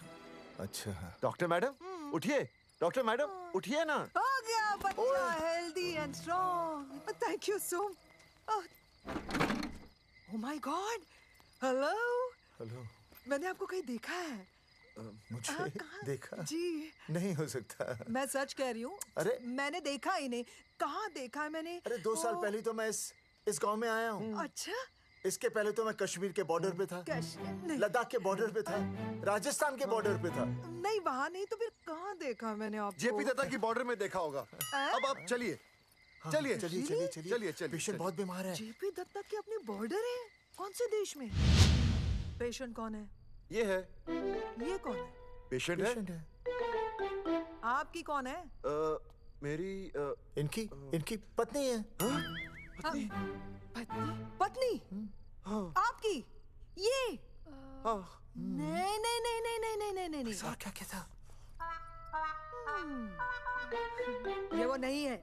अच्छा। डॉक्टर मैडम उठिए। डॉक्टर मैडम उठिए ना। हो गया बच्चा healthy and strong. Thank you so. Oh my God. Hello. मैंने आपको कहीं देखा है? मुझे देखा? जी नहीं हो सकता। मैं सच कह रही हूँ। अरे मैंने देखा ही नहीं। कहाँ देखा है मैंने? अरे 2 साल पहले तो मैं इस गांव में आया हूँ। अच्छा, इसके पहले तो मैं कश्मीर के बॉर्डर पे था, लद्दाख के बॉर्डर पे था, राजस्थान के बॉर्डर पे था। नहीं वहाँ नहीं तो फिर कहाँ देखा मैंने आपको? जेपी दत्ता की बॉर्डर में देखा होगा। अब आप चलिए चलिए चलिए चलिए चलिए चलिए। पेशेंट बहुत बीमार है। जेपी दत्ता की अपनी बॉर्डर है? कौन से देश में? पेशेंट कौन है? ये है। ये कौन है? पेशेंट है। आपकी कौन है? मेरी इनकी पत्नी है। पत्नी? पत्नी? आपकी? ये? नहीं नहीं नहीं नहीं नहीं नहीं नहीं नहीं। सर क्या था? ये वो नहीं है।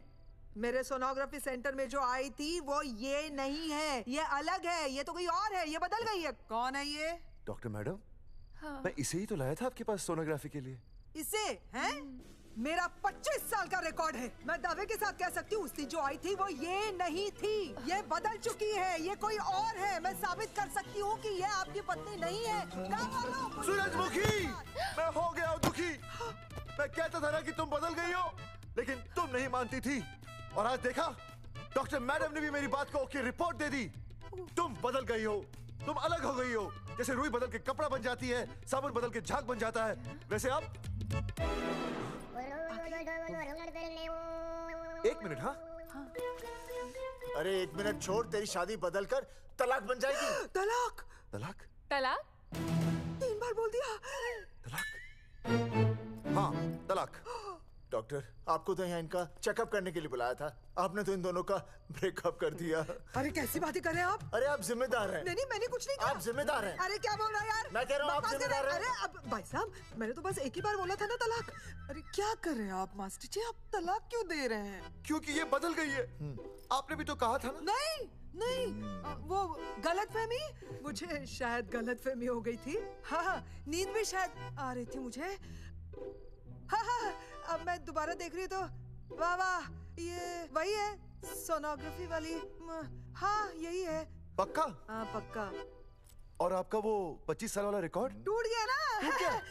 मेरे सोनोग्राफी सेंटर में जो आई थी वो ये नहीं है, ये अलग है, ये तो कोई और है, ये बदल गई है। कौन है ये? डॉक्टर मैडम, मैं इसे ही तो लाया था आपके पास सोनोग्राफी के लिए। इसे? हैं? मेरा 25 साल का रिकॉर्ड है। मैं दावे के साथ कह सकती हूँ उसकी जो आई थी वो ये नहीं थी, ये बदल चुकी है, ये कोई और है। मैं साबित कर सकती हूँ कि ये आपकी पत्नी नहीं है। सूरजमुखी, मैं हो गया हूँ दुखी। मैं कहता था ना कि तुम बदल गई हो, लेकिन तुम नहीं मानती थी। और आज देखा, डॉक्टर मैडम ने भी मेरी बात को ओके रिपोर्ट दे दी। तुम बदल गई हो, तुम अलग हो गई हो। जैसे रुई बदल के कपड़ा बन जाती है, साबुन बदल के झाग बन जाता है, वैसे अब। एक मिनट। हाँ अरे एक मिनट छोड़, तेरी शादी बदल कर तलाक बन जाएगी। तलाक? तलाक? तलाक? 3 बार बोल दिया। तलाक? हाँ तलाक। डॉक्टर, आपको तो यहाँ इनका चेकअप करने के लिए बुलाया था, आपने तो इन दोनों का ब्रेकअप कर दिया। अरे कैसी बातें कर रहे हैं आप? अरे आप जिम्मेदार हैं। नहीं मैंने कुछ नहीं कहा। आप जिम्मेदार हैं। अरे क्या बोल रहा है यार? मैं कह रहा हूँ आप जिम्मेदार हैं। अरे अब भाई साहब, मैंने तो बस एक ही बार बोला था ना तलाक। अरे क्या कर रहे हैं आप मास्टर जी? आप तलाक क्यों दे रहे हैं? क्योंकि ये बदल गई है। आपने भी तो कहा था ना। नहीं वो गलतफहमी, मुझे शायद गलतफहमी हो गई थी। हाँ नींद भी शायद आ रही थी मुझे। हाँ अब मैं दोबारा देख रही तो वाह वाह, ये वही है सोनोग्राफी वाली। हाँ यही है। पक्का? हाँ पक्का। और आपका वो 25 साल वाला रिकॉर्ड टूट गया ना?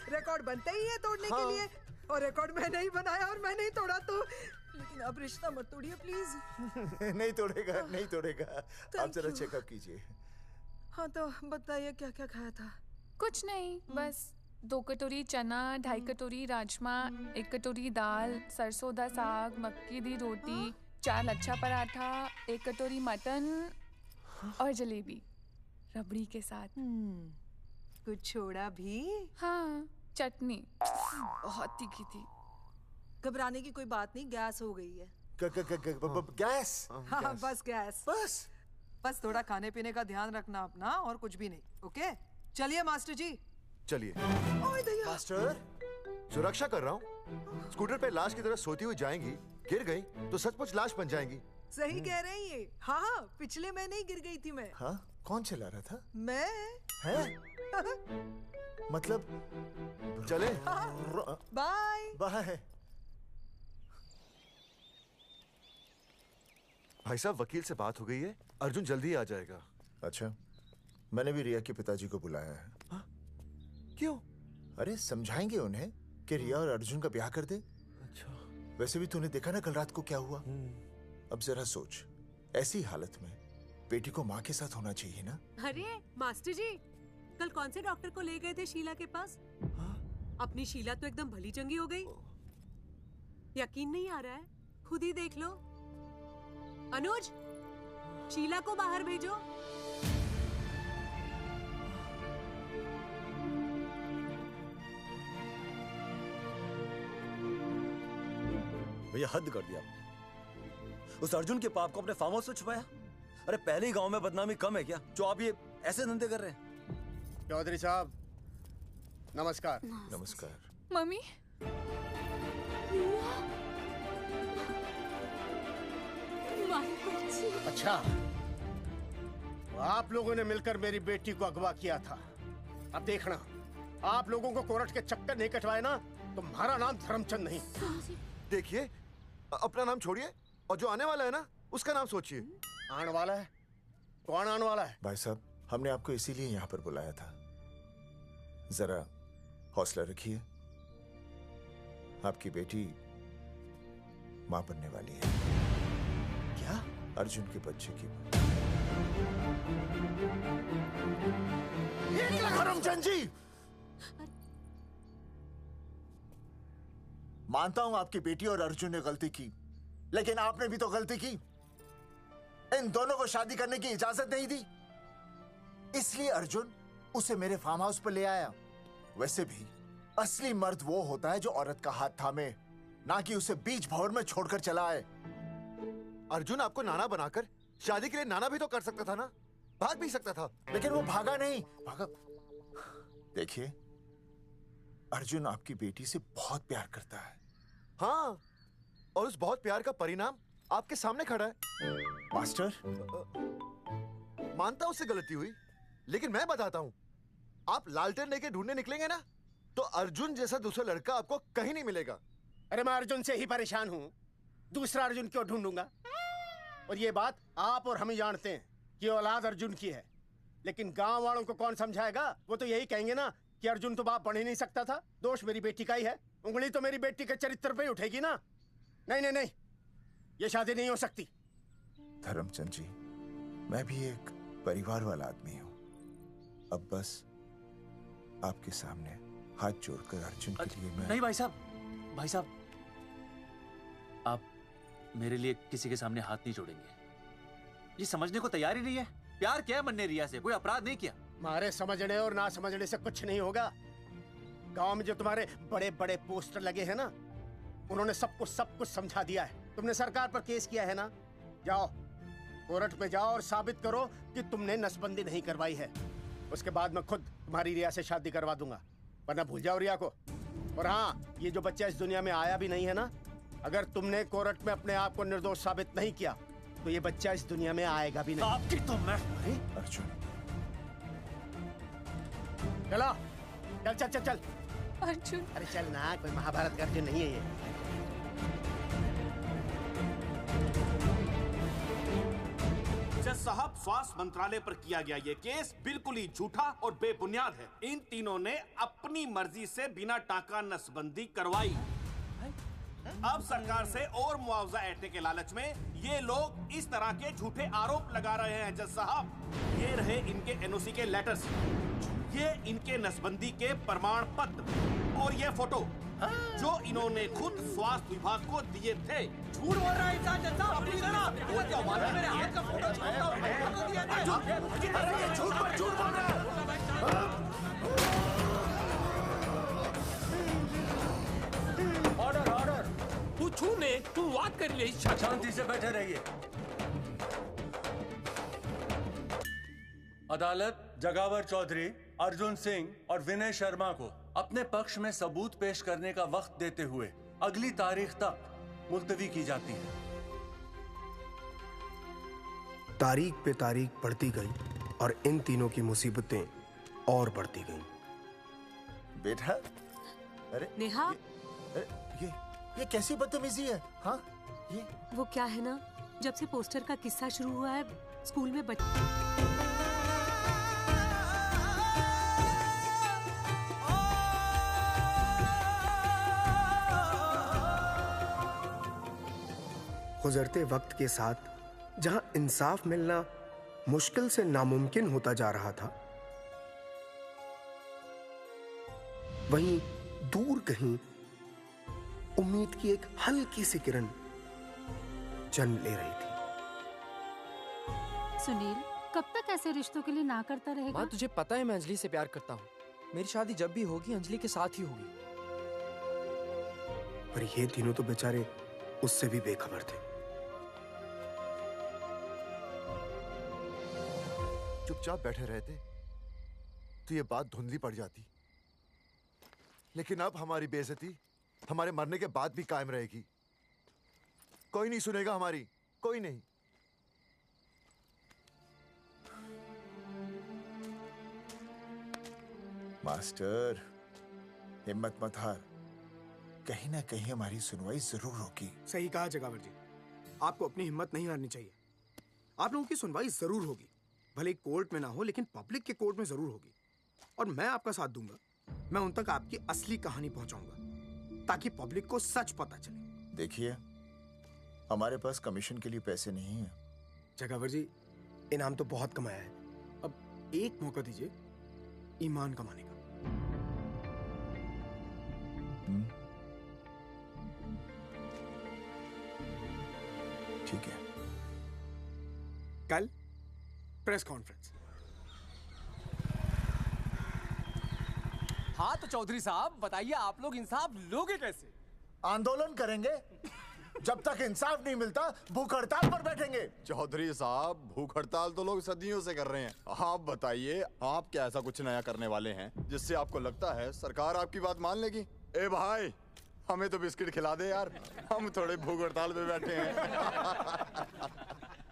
रिकॉर्ड बनते ही है तोड़ने के लिए, और रिकॉर्ड मैंने ही बनाया और मैंने ही तोड़ा। तो लेकिन अब रिश्ता मत तोड़िए प्लीज। नहीं तोड़ेगा, नहीं तोड़ेगा। आप जरा चेकअप कीजिए। हाँ तो बताइए क्या क्या खाया था? कुछ नहीं, बस 2 कटोरी चना, 2.5 कटोरी राजमा, 1 कटोरी दाल, सरसों दा साग, मक्की दी रोटी, 4 लच्छा पराठा, 1 कटोरी मटन और जलेबी रबड़ी के साथ। कुछ छोड़ा भी? हाँ, चटनी बहुत तीखी थी। घबराने की कोई बात नहीं, गैस हो गई है। गैस? हाँ बस गैस। बस थोड़ा खाने पीने का ध्यान रखना अपना, और कुछ भी नहीं। ओके चलिए मास्टर जी। चलिए। मास्टर, सुरक्षा कर रहा हूँ। स्कूटर पे लाश की तरह सोती हुई जाएंगी, गिर गई तो सचमुच लाश बन जाएंगी। सही कह रहे हैं ये। हाँ पिछले महीने ही गिर गई थी मैं। हाँ कौन चला रहा था? मैं। है? मतलब चले? Bye bye. भाई साहब, वकील से बात हो गई है, अर्जुन जल्दी आ जाएगा। अच्छा, मैंने भी रिया के पिताजी को बुलाया है। क्यों? अरे समझाएंगे उन्हें कि रिया और अर्जुन का ब्याह कर दे। अच्छा। वैसे भी तूने देखा ना कल रात को क्या हुआ। अब जरा सोच, ऐसी हालत में बेटी को माँ के साथ होना चाहिए ना। अरे मास्टर जी, कल कौन से डॉक्टर को ले गए थे शीला के पास? अपनी शीला तो एकदम भली चंगी हो गई। यकीन नहीं आ रहा है? खुद ही देख लो। अनुज, शीला को बाहर भेजो। भैया हद कर दिया। उस अर्जुन के पाप को अपने फार्म हाउस में छुपाया। अरे पहले ही गांव में बदनामी कम है क्या, जो आप ये ऐसे धंधे कर रहे हैं? चौधरी साहब नमस्कार। नमस्कार। मम्मी। अच्छा, आप लोगों ने मिलकर मेरी बेटी को अगवा किया था। अब देखना, आप लोगों को कोर्ट के चक्कर नहीं कटवाए ना, तुम्हारा नाम धर्मचंद नहीं। देखिए, अपना नाम छोड़िए और जो आने वाला है ना, उसका नाम सोचिए। आने वाला है? कौन आने वाला है? भाई साहब, हमने आपको इसीलिए यहाँ पर बुलाया था। जरा हौसला रखिए, आपकी बेटी मां बनने वाली है। क्या? अर्जुन के बच्चे की। करमचंद जी, मानता हूं आपकी बेटी और अर्जुन ने गलती की, लेकिन आपने भी तो गलती की। इन दोनों को शादी करने की इजाजत नहीं दी, इसलिए अर्जुन उसे मेरे फार्म हाउस पर ले आया। वैसे भी असली मर्द वो होता है जो औरत का हाथ थामे, ना कि उसे बीच भंवर में छोड़कर चला आए। अर्जुन आपको नाना बनाकर शादी के लिए नाना भी तो कर सकता था ना, भाग भी सकता था। लेकिन वो भागा नहीं। भागा? देखिए, अर्जुन आपकी बेटी से बहुत प्यार करता है। हाँ, और उस बहुत प्यार का परिणाम आपके सामने खड़ा है। मास्टर, मानता उससे गलती हुई, लेकिन मैं बताता हूँ, आप लालटेन लेके ढूंढने निकलेंगे ना, तो अर्जुन जैसा दूसरा लड़का आपको कहीं नहीं मिलेगा। अरे मैं अर्जुन से ही परेशान हूँ, दूसरा अर्जुन क्यों ढूंढूंगा? और ये बात आप और हम ही जानते हैं कि औलाद अर्जुन की है, लेकिन गांव वालों को कौन समझाएगा? वो तो यही कहेंगे ना कि अर्जुन तो बाप बन ही नहीं सकता था, दोष मेरी बेटी का ही है। उंगली तो मेरी बेटी के चरित्र पे ही उठेगी ना। नहीं नहीं नहीं, ये शादी नहीं हो सकती। धर्मचंद जी, मैं भी एक परिवार वाला आदमी हूँ। अब बस आपके सामने हाथ जोड़कर अर्जुन के लिए मैं... नहीं भाई साहब, आप मेरे लिए किसी के सामने हाथ नहीं जोड़ेंगे। ये समझने को तैयार ही नहीं है। प्यार किया है मन्ने रिया से, कोई अपराध नहीं किया। मारे समझने और ना समझने से कुछ नहीं होगा। गांव में जो तुम्हारे बड़े बड़े पोस्टर लगे हैं ना, उन्होंने सबको सब कुछ समझा दिया है। तुमने सरकार पर केस किया है ना, जाओ कोर्ट पे जाओ और साबित करो कि तुमने नसबंदी नहीं करवाई है। उसके बाद मैं खुद तुम्हारी रिया से शादी करवा दूंगा, वरना भूल जाओ रिया को। और हाँ, ये जो बच्चा इस दुनिया में आया भी नहीं है ना, अगर तुमने कोर्ट में अपने आप को निर्दोष साबित नहीं किया तो ये बच्चा इस दुनिया में आएगा भी नहीं। आपकी तो मैं... अर्जुन, चलो चल चल चल चल। अर्जुन, अरे चल ना, कोई महाभारत का अर्जुन नहीं है ये। जज साहब, स्वास्थ्य मंत्रालय पर किया गया ये केस बिल्कुल ही झूठा और बेबुनियाद है। इन तीनों ने अपनी मर्जी से बिना टाका नसबंदी करवाई। अब सरकार से और मुआवजा ऐंठने के लालच में ये लोग इस तरह के झूठे आरोप लगा रहे हैं। जज साहब, ये रहे इनके एनओसी के लेटर्स, ये इनके नसबंदी के प्रमाण पत्र और ये फोटो जो इन्होंने खुद स्वास्थ्य विभाग को दिए थे। झूठ बोल रहा है इंसान जैसा। अपनी तरह वो क्या मालूम मेरे हाथ का फोटो छोटा फोटो दिया था। झूठ बोल रहा है। ऑर्डर ऑर्डर, तू छूने तू बात कर ले। शांति से बैठे रहिए। अदालत जगावर चौधरी, अर्जुन सिंह और विनय शर्मा को अपने पक्ष में सबूत पेश करने का वक्त देते हुए अगली तारीख तक मुलतवी की जाती है। तारीख पे तारीख बढ़ती गई और इन तीनों की मुसीबतें और बढ़ती गईं। बेटा, अरे नेहा, ये कैसी बदतमीजी है? हाँ, ये वो क्या है ना, जब से पोस्टर का किस्सा शुरू हुआ है स्कूल में बच्चे गुजरते वक्त के साथ जहां इंसाफ मिलना मुश्किल से नामुमकिन होता जा रहा था, वहीं दूर कहीं उम्मीद की एक हल्की सी किरण जन्म ले रही थी। सुनील, कब तक ऐसे रिश्तों के लिए ना करता रहेगा? माँ, तुझे पता है मैं अंजलि से प्यार करता हूँ। मेरी शादी जब भी होगी अंजलि के साथ ही होगी। पर ये तीनों तो बेचारे उससे भी बेखबर थे। चुपचाप बैठे रहते तो ये बात धुंधली पड़ जाती, लेकिन अब हमारी बेइज्जती हमारे मरने के बाद भी कायम रहेगी। कोई नहीं सुनेगा हमारी, कोई नहीं। मास्टर, हिम्मत मत हार, कहीं ना कहीं हमारी सुनवाई जरूर होगी। सही कहा जगावर जी, आपको अपनी हिम्मत नहीं हारनी चाहिए। आप लोगों की सुनवाई जरूर होगी, भले कोर्ट में ना हो लेकिन पब्लिक के कोर्ट में जरूर होगी। और मैं आपका साथ दूंगा, मैं उन तक आपकी असली कहानी पहुंचाऊंगा ताकि पब्लिक को सच पता चले। देखिए, हमारे पास कमीशन के लिए पैसे नहीं है। जगावर जी, इनाम तो बहुत कमाया है, अब एक मौका दीजिए ईमान कमाने का। ठीक है, कल प्रेस कॉन्फ्रेंस। हाँ तो चौधरी साहब बताइए, आप लोग इंसाफ लोगे कैसे? आंदोलन करेंगे, जब तक इंसाफ नहीं मिलता भूख हड़ताल पर बैठेंगे। चौधरी साहब भूख हड़ताल तो लोग सदियों से कर रहे हैं, आप बताइए आप क्या ऐसा कुछ नया करने वाले हैं जिससे आपको लगता है सरकार आपकी बात मान लेगी? ए भाई, हमें तो बिस्किट खिला दे यार, हम थोड़े भूख हड़ताल पे बैठे हैं।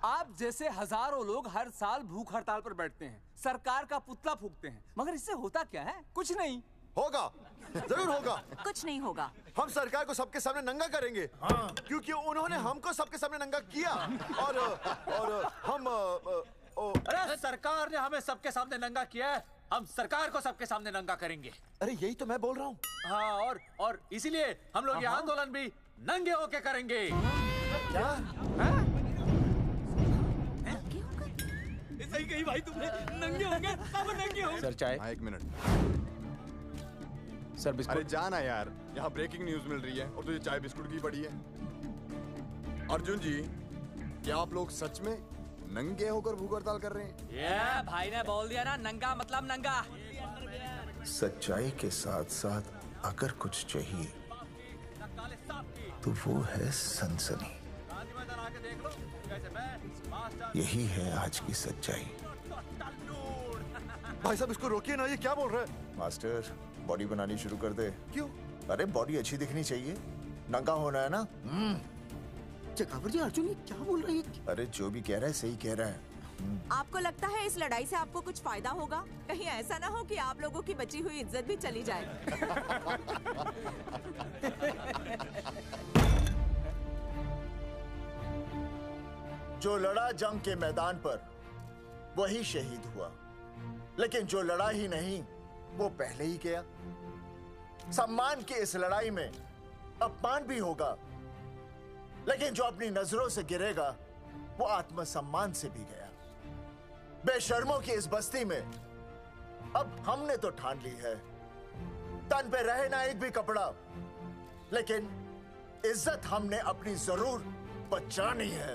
आप जैसे हजारों लोग हर साल भूख हड़ताल पर बैठते हैं, सरकार का पुतला फूंकते हैं, मगर इससे होता क्या है? कुछ नहीं होगा, जरूर होगा। कुछ नहीं होगा। हम सरकार को सबके सामने नंगा करेंगे, क्योंकि उन्होंने हमको सबके सामने नंगा किया और हम अरे सरकार ने हमें सबके सामने नंगा किया है, हम सरकार को सबके सामने नंगा करेंगे। अरे यही तो मैं बोल रहा हूँ। हाँ, और इसीलिए हम लोग ये आंदोलन भी नंगे होके करेंगे। क्या? सही कही भाई तुमने, नंगे होंगे, अब नंगे होंगे। सर चाय। हाँ, 1 मिनट सर बिस्कुट। अरे जाना यार, यहाँ ब्रेकिंग न्यूज मिल रही है और तुझे चाय बिस्कुट की पड़ी है। अर्जुन जी, क्या आप लोग सच में नंगे होकर भूख हड़ताल कर रहे हैं? ये भाई ने बोल दिया ना, नंगा मतलब नंगा। सच्चाई के साथ साथ अगर कुछ चाहिए तो वो है सनसनी। यही है आज की सच्चाई। भाई साहब इसको रोकिए ना, ये क्या बोल रहा है? मास्टर बॉडी बनानी शुरू कर दे। क्यों? अरे बॉडी अच्छी दिखनी चाहिए, नंगा होना है ना। चकावर जी, अर्जुन ये क्या बोल रही है? अरे जो भी कह रहा है सही कह रहा है। आपको लगता है इस लड़ाई से आपको कुछ फायदा होगा? कहीं ऐसा ना हो कि आप लोगों की बची हुई इज्जत भी चली जाए। जो लड़ा जंग के मैदान पर वही शहीद हुआ, लेकिन जो लड़ा ही नहीं वो पहले ही गया। सम्मान की इस लड़ाई में अपमान भी होगा, लेकिन जो अपनी नजरों से गिरेगा वो आत्मसम्मान से भी गया। बेशर्मों की इस बस्ती में अब हमने तो ठान ली है, तन पे रहे ना एक भी कपड़ा, लेकिन इज्जत हमने अपनी जरूर बचानी है।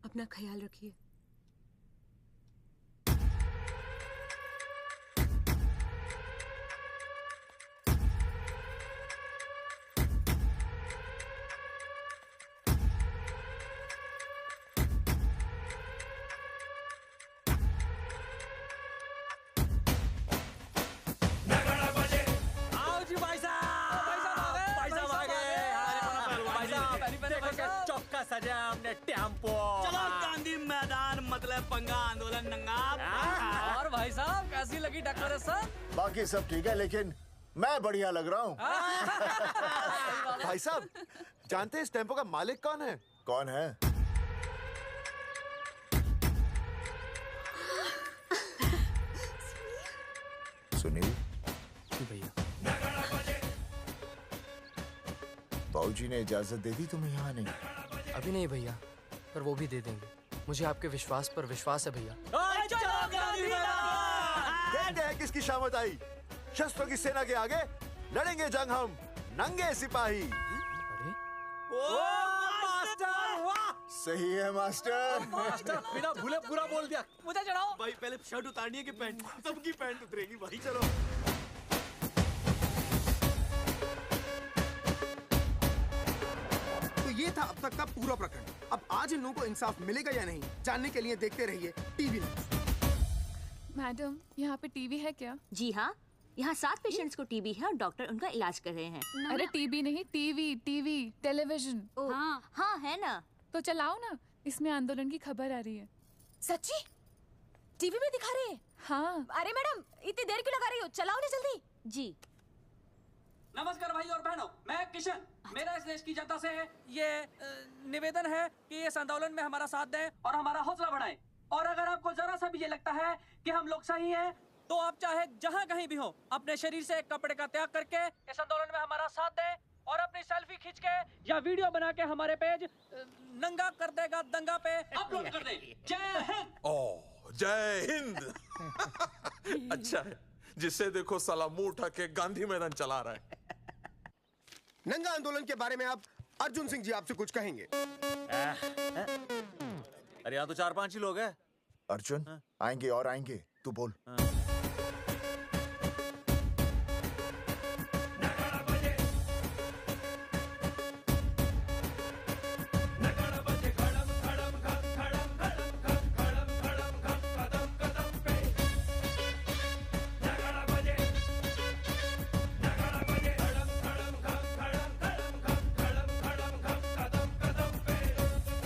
अपना ख्याल रखिए। सजा हमने टेम्पो। चलो गांधी मैदान, मतलब पंगा आंदोलन नंगा। और भाई साहब कैसी लगी टक्कर सर? बाकी सब ठीक है, लेकिन मैं बढ़िया लग रहा हूँ। भाई साहब जानते हैं इस टेम्पो का मालिक कौन है? कौन है? सुनील। भैया बाबूजी ने इजाजत दे दी तुम्हें यहाँ आने? अभी नहीं भैया, पर वो भी दे देंगे। मुझे आपके विश्वास पर विश्वास है भैया। देखते हैं किसकी शामत आई। शस्त्रों की सेना के आगे लड़ेंगे जंग हम नंगे सिपाही। सही है मास्टर। मास्टर बिना भूले पूरा बोल दिया। मुझे चढ़ाओ भाई, पहले शर्ट उतारनी है कि पैंट? सबकी पैंट उतरेगी भाई। चलो ये था अब तक का पूरा प्रकरण। अब आज इन लोगों को इंसाफ मिलेगा या नहीं, जानने के लिए देखते रहिए टीवी न्यूज़। मैडम, यहाँ पे टीवी है क्या? जी हाँ, यहाँ 7 पेशेंट्स को टीबी है और डॉक्टर उनका इलाज कर रहे हैं। अरे टीबी नहीं, टीवी टेलीविजन। हाँ हाँ है ना। तो चलाओ ना, इसमें आंदोलन की खबर आ रही है। सच्ची? टीवी में दिखा रहे हैं? हाँ। अरे मैडम, इतनी देर क्यों लगा रही हो? चलाओ ना जल्दी। जी। नमस्कार भाई और बहनों, मैं किशन। मेरा इस देश की जनता से ये निवेदन है कि इस आंदोलन में हमारा साथ दें और हमारा हौसला बढ़ाएं। और अगर आपको जरा सा भी ये लगता है कि हम लोग सही हैं, तो आप चाहे जहाँ कहीं भी हो, अपने शरीर से कपड़े का त्याग करके इस आंदोलन में हमारा साथ दें और अपनी सेल्फी खींच के या वीडियो बना के हमारे पेज नंगा कर देगा दंगा पे अपलोड कर दें। जय हिंद। ओह, जय हिंद। अच्छा है, जिसे देखो साला मुंह उठा के गांधी मैदान चला रहा है। नंगा आंदोलन के बारे में आप अर्जुन सिंह जी आपसे कुछ कहेंगे। अरे यहाँ तो 4-5 ही लोग हैं। अर्जुन आएंगे और आएंगे, तू बोल।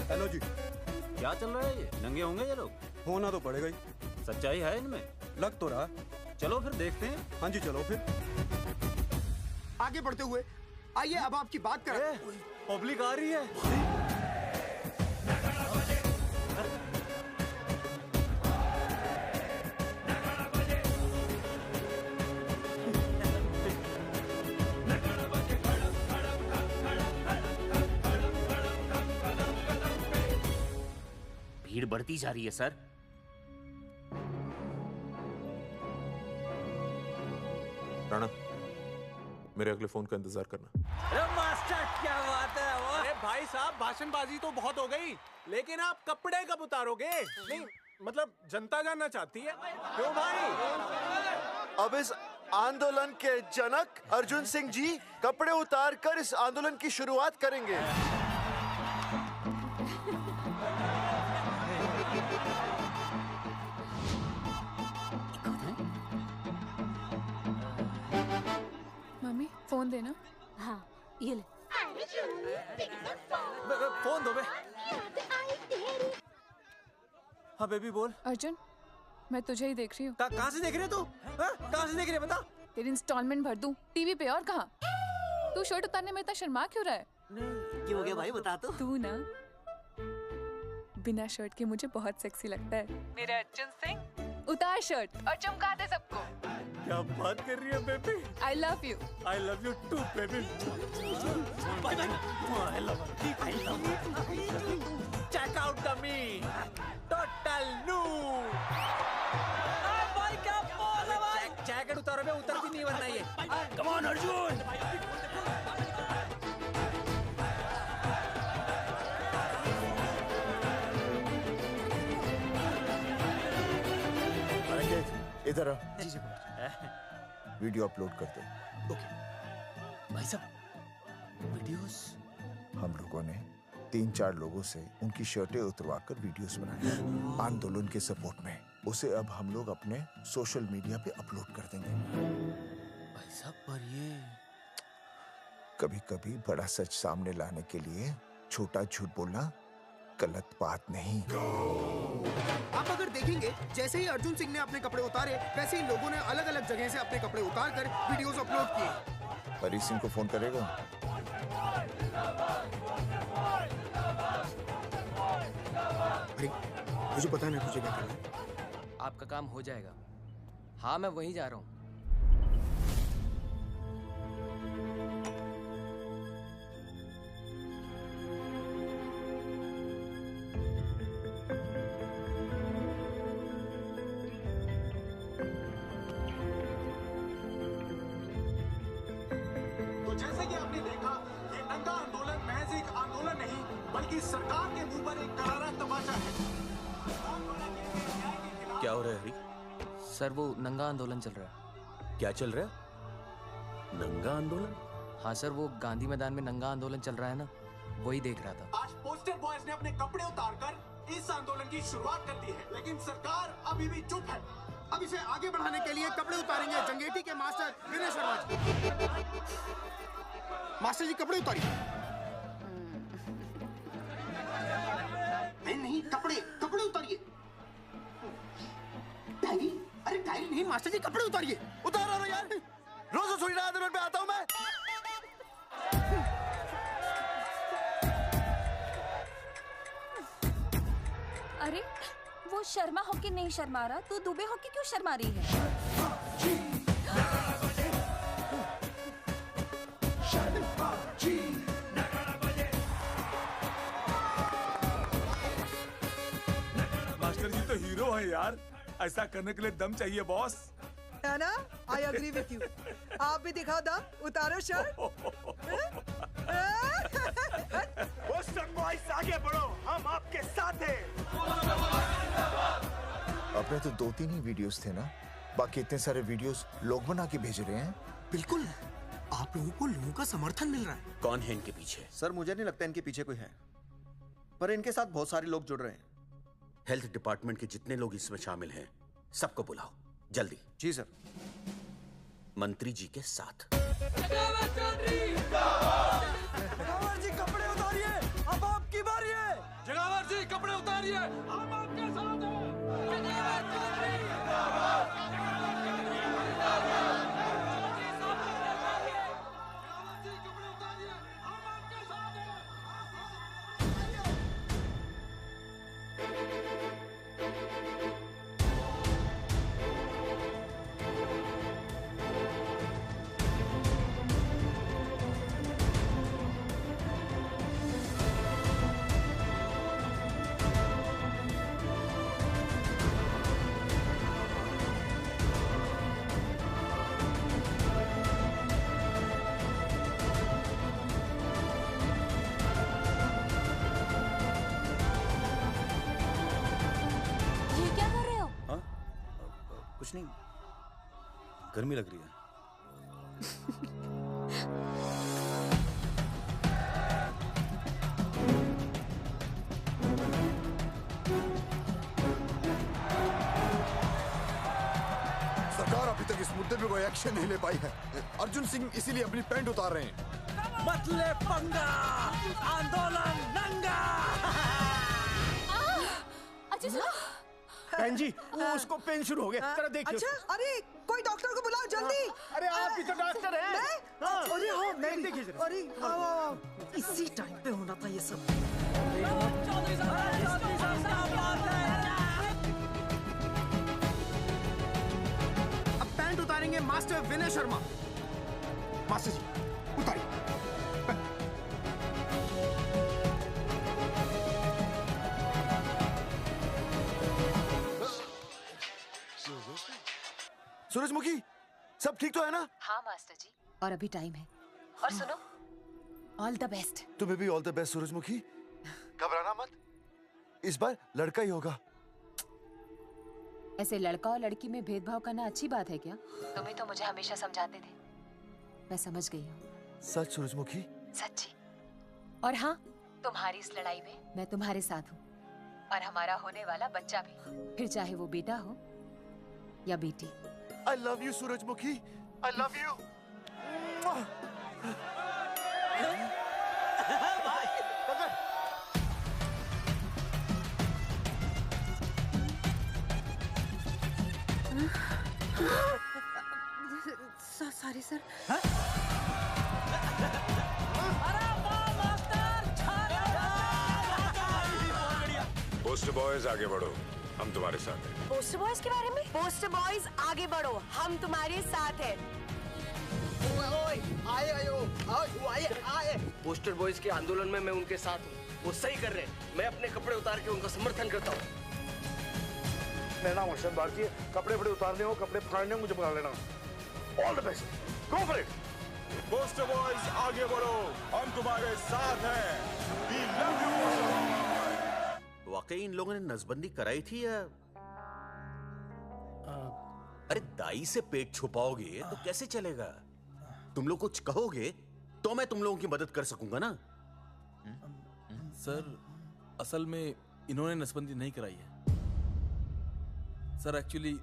हेलो जी, क्या चल रहा है? ये नंगे होंगे ये लोग? होना तो पड़ेगा ही। सच्चाई है इनमें? लग तो रहा। चलो फिर देखते हैं। हाँ जी चलो फिर। आगे बढ़ते हुए आइए अब आपकी बात करें। पब्लिक आ रही है। भीड़ बढ़ती जा रही है सर। राणा, मेरे अगले फोन का इंतजार करना। अरे मास्टर क्या बात है वो? अरे भाई साहब, भाषणबाजी तो बहुत हो गई, लेकिन आप कपड़े कब उतारोगे? नहीं मतलब जनता जानना चाहती है। क्यों भाई? अब इस आंदोलन के जनक अर्जुन सिंह जी कपड़े उतार कर इस आंदोलन की शुरुआत करेंगे। मम्मी फोन देना। हाँ ये ले। फोन दो बे। हाँ बेबी बोल। अर्जुन मैं तुझे ही देख रही हूँ। कहाँ से देख रही है तू? कहाँ से देख रही है बता? तेरी इंस्टॉलमेंट भर दूं टीवी पे और कहाँ? तू शर्ट उतारने में इतना शर्मा क्यों रहा है? क्यों हो गया भाई, बता तो। तू ना बिना शर्ट के मुझे बहुत सेक्सी लगता है। मेरे अर्जुन सिंह उतार शर्ट और चमका दे सबको। क्या बात कर रही है baby? I love you. I love you too baby. Bye bye. I love you। Check out the me। Total new। भाई क्या बोल है भाई? जैकेट उतारो बे, उतरती नहीं वरना ये। Come on Arjun. इधर आ। वीडियो अपलोड कर दे। भाई साहब वीडियोस? हम लोगों ने 3-4 लोगों से उनकी शर्टें उतरवाकर वीडियोस बनाए आंदोलन के सपोर्ट में। उसे अब हम लोग अपने सोशल मीडिया पे अपलोड कर देंगे। भाई साहब पर ये कभी-कभी बड़ा सच सामने लाने के लिए छोटा झूठ बोलना गलत बात नहीं। आप अगर देखेंगे जैसे ही अर्जुन सिंह ने अपने कपड़े उतारे, वैसे ही लोगों ने अलग अलग जगह से अपने कपड़े उतार कर वीडियोस अपलोड किए। हरी सिंह को फोन करेगा? अरे मुझे पता नहीं मुझे क्या करना है। आपका काम हो जाएगा। हाँ मैं वहीं जा रहा हूँ। तो जैसे कि आपने देखा, ये नंगा आंदोलन महज एक आंदोलन नहीं, बल्कि सरकार के मुंह पर एक करारा तमाचा है। क्या हो रहा है हरी? सर वो नंगा आंदोलन चल रहा है। क्या चल रहा है? नंगा आंदोलन? हाँ सर, वो गांधी मैदान में नंगा आंदोलन चल रहा है ना, वही देख रहा था। आज पोस्टर बॉयज ने अपने कपड़े उतारकर इस आंदोलन की शुरुआत कर दी है, लेकिन सरकार अभी भी चुप है। अब इसे आगे बढ़ाने के लिए कपड़े उतारेंगे जंगेटी के मास्टर विनय शर्मा जी। मास्टर जी कपड़े उतारिए। नहीं कपड़े कपड़े उतारिए। डायरी? अरे डायरी नहीं मास्टर जी, कपड़े उतारिए। उतारो यार, रोज थोड़ी ना आंदोलन पे आता हूँ मैं। अरे वो शर्मा होके नहीं शर्मा रहा, तू दुबे होके क्यों शर्मा रही है? मास्टर जी तो हीरो है यार, ऐसा करने के लिए दम चाहिए बॉस। है ना? I agree with you. आप भी दिखाओ दम, उतारो शर्ट। बोस्टन बॉयज आगे बढ़ो, हम आपके साथ हैं। अपने तो 2-3 ही वीडियोस थे ना, बाकी इतने सारे वीडियोस लोग बना के भेज रहे हैं। बिल्कुल, आप लोगों को लोगों का समर्थन मिल रहा है। कौन है इनके पीछे? सर मुझे नहीं लगता इनके पीछे कोई है, पर इनके साथ बहुत सारे लोग जुड़ रहे हैं। हेल्थ डिपार्टमेंट के जितने लोग इसमें शामिल हैं, सबको बुलाओ जल्दी। जी सर। मंत्री जी के साथ। जगावर जी कपड़े उतारिए, अब आपकी बारी है। जगावर जी कपड़े उतारिए, हम आपके साथ हैं। कुछ नहीं, गर्मी लग रही है। सरकार अभी तक इस मुद्दे पे कोई एक्शन नहीं ले पाई है। अर्जुन सिंह इसीलिए अपनी पैंट उतार रहे हैं। मत ले पंगा, आंदोलन नंगा। बहन जी, वो उसको पेन शुरू हो गया, जरा देखिए। अच्छा, अरे कोई डॉक्टर को बुलाओ जल्दी। अरे आप भी तो डॉक्टर हैं। अरे हाँ, मैं भी। देखिए जरा। अरे आओ, इसी टाइम पे होना था ये सब। अब पैंट उतारेंगे मास्टर विनय शर्मा। मास्टर जी उतारिए। सूरजमुखी, सब ठीक तो है ना? हाँ मास्टर जी, और अभी टाइम है। और सुनो, ऑल द बेस्ट। तुम्हें भी ऑल द बेस्ट सूरजमुखी। घबराना मत, इस बार लड़का ही होगा। ऐसे लड़का और लड़की में भेदभाव करना अच्छी बात है क्या? तुम ही तो मुझे हमेशा समझाते थे। मैं समझ गई हूँ। सच सूरजमुखी? सच्ची। और हाँ, तुम्हारी इस लड़ाई में मैं तुम्हारे साथ हूँ, और हमारा होने वाला बच्चा भी, फिर चाहे वो बेटा हो या बेटी। I love you, सूरजमुखी। I love you. Sorry sir. Poster boys आगे बढ़ो, हम तुम्हारे साथ हैं। पोस्टर बॉयज के बारे में? पोस्टर बॉयज आगे बढ़ो, हम तुम्हारे साथ हैं। आए। पोस्टर बॉयज के आंदोलन में मैं उनके साथ हूँ, वो सही कर रहे हैं। मैं अपने कपड़े उतार के उनका समर्थन करता हूँ। मेरा नाम अर्शद भारती है। कपड़े उतारने हो, कपड़े फाड़ने हो, मुझे बुला लेना। All the best, go for it. Poster boys आगे बढ़ो, हम तुम्हारे साथ हैं। We love you, poster boys. वाकई इन लोगों ने नसबंदी कराई थी या? अरे दाई से पेट छुपाओगे तो कैसे चलेगा? तुम लोग कुछ कहोगे तो मैं तुम लोगों की मदद कर सकूंगा ना। सर असल में इन्होंने नसबंदी नहीं कराई है सर। एक्चुअली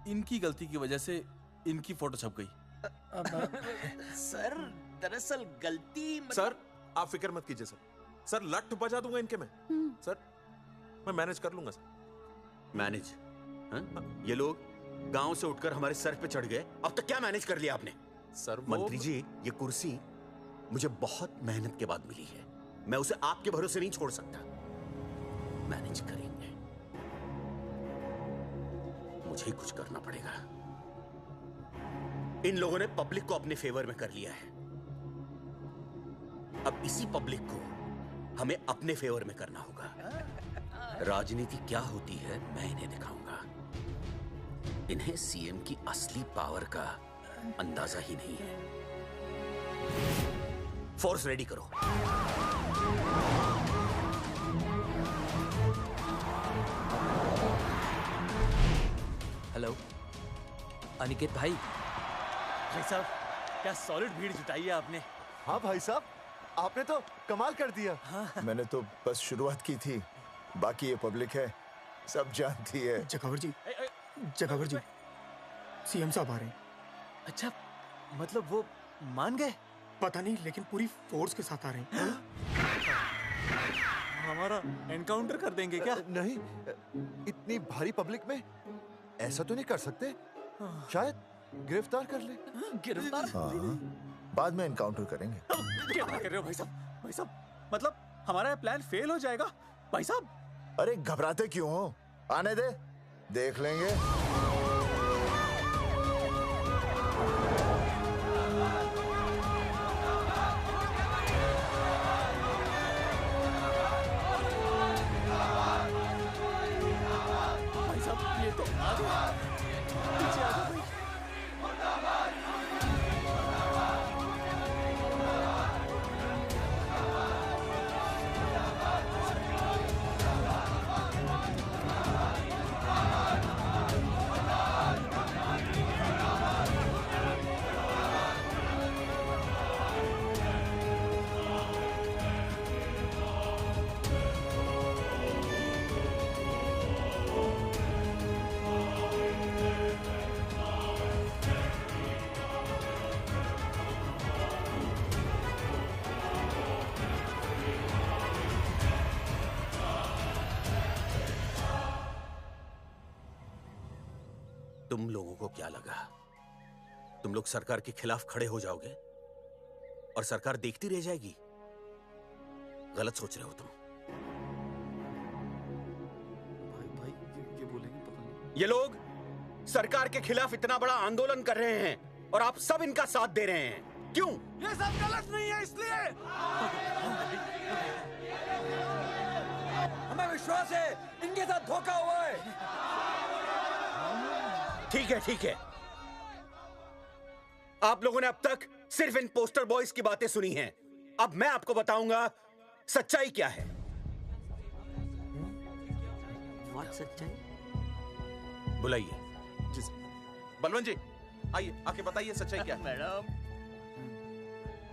इनकी गलती की वजह से इनकी फोटो छप गई। सर दरअसल गलती सर आप फिक्र मत कीजिए सर। सर लट बजा दूंगा इनके में। सर मैं मैनेज कर लूंगा सर। मैनेज? ये लोग गांव से उठकर हमारे सर पे चढ़ गए, अब तक क्या मैनेज कर लिया आपने? सर मंत्री जी, ये कुर्सी मुझे बहुत मेहनत के बाद मिली है, मैं उसे आपके भरोसे नहीं छोड़ सकता। मैनेज करेंगे। मुझे ही कुछ करना पड़ेगा। इन लोगों ने पब्लिक को अपने फेवर में कर लिया है। अब इसी पब्लिक को हमें अपने फेवर में करना होगा। राजनीति क्या होती है मैं इन्हें दिखाऊंगा। इन्हें सीएम की असली पावर का अंदाजा ही नहीं है। फोर्स रेडी करो। हेलो अनिकेत भाई। भाई साहब क्या सॉलिड भीड़ जुटाई है आपने। हाँ भाई साहब, आपने तो कमाल कर दिया। मैंने तो बस शुरुआत की थी, बाकी ये पब्लिक है, सब जानती है। जगावर जी, जगावर जी, सीएम साहब आ रहे हैं। अच्छा, मतलब वो मान गए? पता नहीं, लेकिन पूरी फोर्स के साथ आ रहे हैं। हमारा एनकाउंटर कर देंगे क्या? नहीं, इतनी भारी पब्लिक में ऐसा तो नहीं कर सकते। शायद गिरफ्तार कर ले। गिरफ्तार? हाँ, बाद में एनकाउंटर करेंगे। क्या बात कर रहे हो भाई साहब? भाई साहब, मतलब हमारा प्लान फेल हो जाएगा भाई साहब? अरे घबराते क्यों हो? आने दे, देख लेंगे। भाई साहब ये तो पीछे आ जाओ भाई। तुम लोगों को क्या लगा तुम लोग सरकार के खिलाफ खड़े हो जाओगे और सरकार देखती रह जाएगी? गलत सोच रहे हो तुम। भाई ये बोलेंगे पता नहीं। ये लोग सरकार के खिलाफ इतना बड़ा आंदोलन कर रहे हैं और आप सब इनका साथ दे रहे हैं, क्यों? ये सब गलत नहीं है इसलिए। हमें विश्वास है इनके साथ धोखा हुआ है। ठीक है, ठीक है। आप लोगों ने अब तक सिर्फ इन पोस्टर बॉयज की बातें सुनी हैं। अब मैं आपको बताऊंगा सच्चाई क्या है। व्हाट सच्चाई? बुलाइए। बलवंत जी आइए, आके बताइए सच्चाई क्या है। मैडम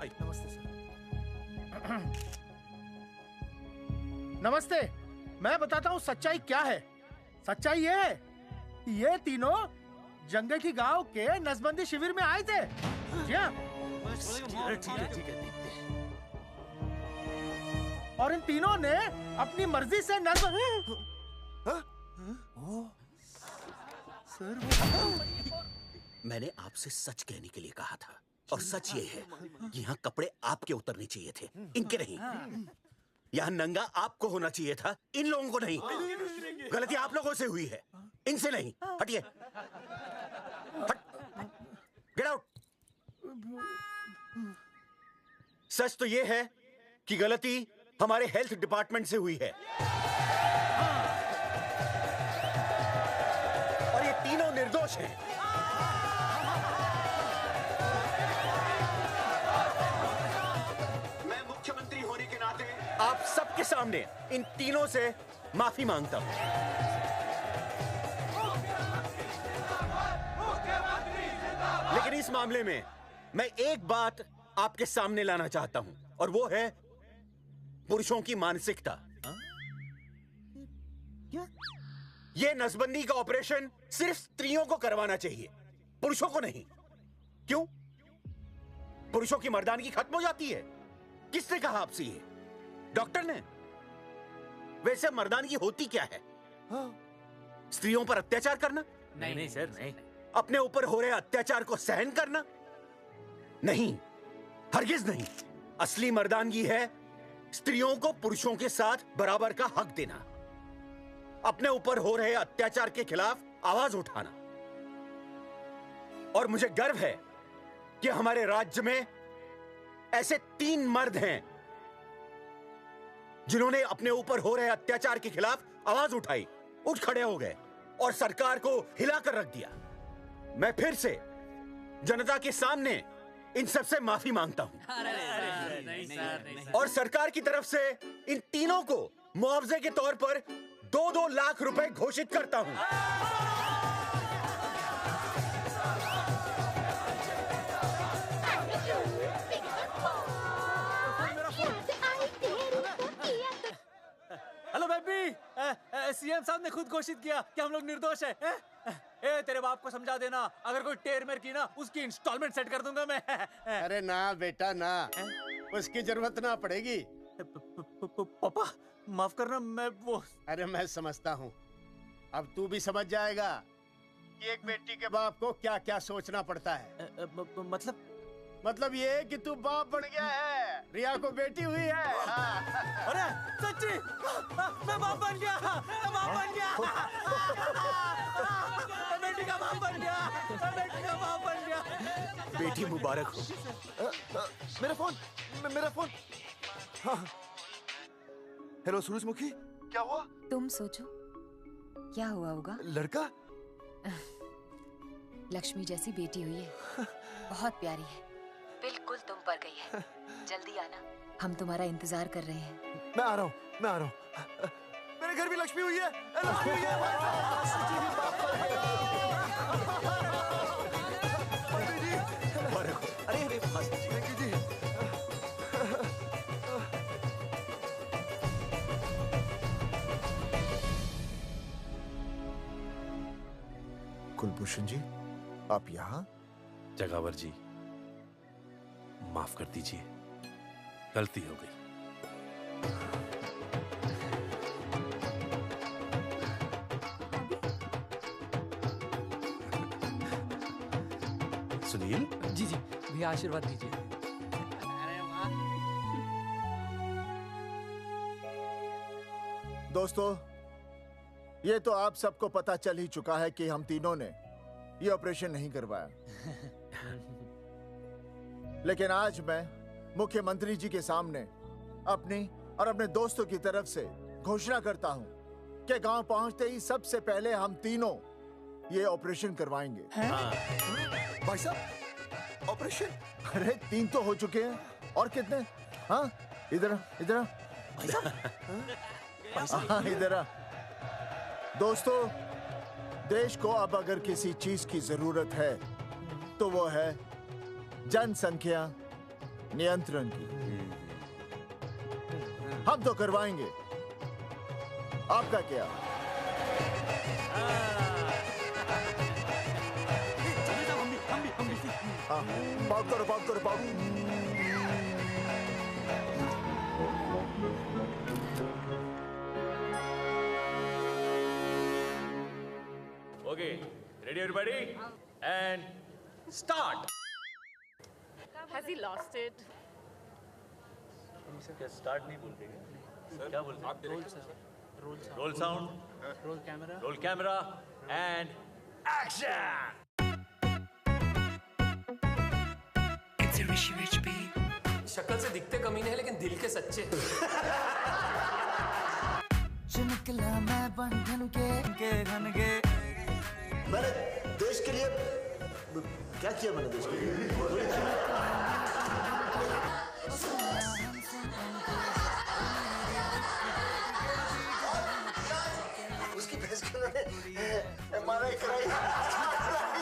आइए। नमस्ते सर। नमस्ते, मैं बताता हूँ सच्चाई क्या है। सच्चाई ये है कि ये तीनों जंगल की गांव के नसबंदी शिविर में आए थे। जी हाँ। ठीक है। और इन तीनों ने अपनी मर्जी से मैंने आपसे सच कहने के लिए कहा था और सच ये है कि यहाँ कपड़े आपके उतरने चाहिए थे, इनके नहीं। यहाँ नंगा आपको होना चाहिए था, इन लोगों को नहीं। गलती आप लोगों से हुई है, इनसे नहीं। हटिए, गेट आउट। सच तो ये है कि गलती हमारे हेल्थ डिपार्टमेंट से हुई है और ये तीनों निर्दोष हैं। मैं मुख्यमंत्री होने के नाते आप सबके सामने इन तीनों से माफी मांगता हूं। लेकिन इस मामले में मैं एक बात आपके सामने लाना चाहता हूं और वो है पुरुषों की मानसिकता। क्या? ये नसबंदी का ऑपरेशन सिर्फ स्त्रियों को करवाना चाहिए, पुरुषों को नहीं। क्यों? पुरुषों की मर्दानगी खत्म हो जाती है? किसने कहा आपसे ये? डॉक्टर ने? वैसे मर्दानगी होती क्या है? स्त्रियों पर अत्याचार करना? नहीं सर, नहीं। अपने ऊपर हो रहे अत्याचार को सहन करना? नहीं, हरगिज नहीं। असली मर्दानगी है स्त्रियों को पुरुषों के साथ बराबर का हक देना, अपने ऊपर हो रहे अत्याचार के खिलाफ आवाज उठाना। और मुझे गर्व है कि हमारे राज्य में ऐसे 3 मर्द हैं जिन्होंने अपने ऊपर हो रहे अत्याचार के खिलाफ आवाज उठाई, उठ खड़े हो गए और सरकार को हिलाकर रख दिया। मैं फिर से जनता के सामने इन सबसे माफी मांगता हूं और सरकार की तरफ से इन तीनों को मुआवजे के तौर पर 2-2 लाख रुपए घोषित करता हूं। हेलो बेबी, सीएम साहब ने खुद घोषित किया कि हम लोग निर्दोष हैं। ए, तेरे बाप को समझा देना, अगर कोई टेर मेर की ना, उसकी इंस्टॉलमेंट सेट कर दूंगा मैं। अरे ना बेटा ना, उसकी जरूरत ना पड़ेगी। पापा माफ करना, मैं वो। अरे मैं समझता हूँ, अब तू भी समझ जाएगा कि एक बेटी के बाप को क्या क्या सोचना पड़ता है। मतलब ये कि तू बाप बन गया है, रिया को बेटी हुई है। अरे सच्ची, मैं बाप बन गया, मैं बाप बन गया, मैं बेटी का बाप बन गया, मैं बेटी का बाप बन गया। बेटी मुबारक हो। मेरा फोन। हाँ। हेलो सूरजमुखी, क्या हुआ? तुम सोचो क्या हुआ होगा। लड़का? लक्ष्मी जैसी बेटी हुई है, बहुत प्यारी है, बिल्कुल तुम पर गई है। जल्दी आना, हम तुम्हारा इंतजार कर रहे हैं। मैं आ रहा हूँ। मेरे घर भी लक्ष्मी हुई है, लक्ष्मी हुई है। अरे कुलभूषण जी, आप यहाँ? जगावर जी, माफ कर दीजिए, गलती हो गई। सुनील जी भैया आशीर्वाद दीजिए। दोस्तों, ये तो आप सबको पता चल ही चुका है कि हम तीनों ने ये ऑपरेशन नहीं करवाया। लेकिन आज मैं मुख्यमंत्री जी के सामने अपनी और अपने दोस्तों की तरफ से घोषणा करता हूं कि गांव पहुंचते ही सबसे पहले हम तीनों ये ऑपरेशन करवाएंगे। भाई साहब, ऑपरेशन? अरे 3 तो हो चुके हैं, और कितने? हाँ, इधर इधर। दोस्तों, देश को अब अगर किसी चीज की जरूरत है तो वो है जनसंख्या नियंत्रण की। हम तो करवाएंगे, आपका क्या? पाउट करो। Okay, ready everybody and start. Has he lost it? क्या स्टार्ट नहीं बोल रहे? क्या बोल रहे? Role sound, roll camera and action. शक्ल से दिखते कमीने हैं लेकिन दिल के सच्चे हैं। निकला मैं बंधन के घन के। मैंने देश के लिए क्या किया? मैंने देश के लिए उसकी भैंस के उन्होंने MRI कराई।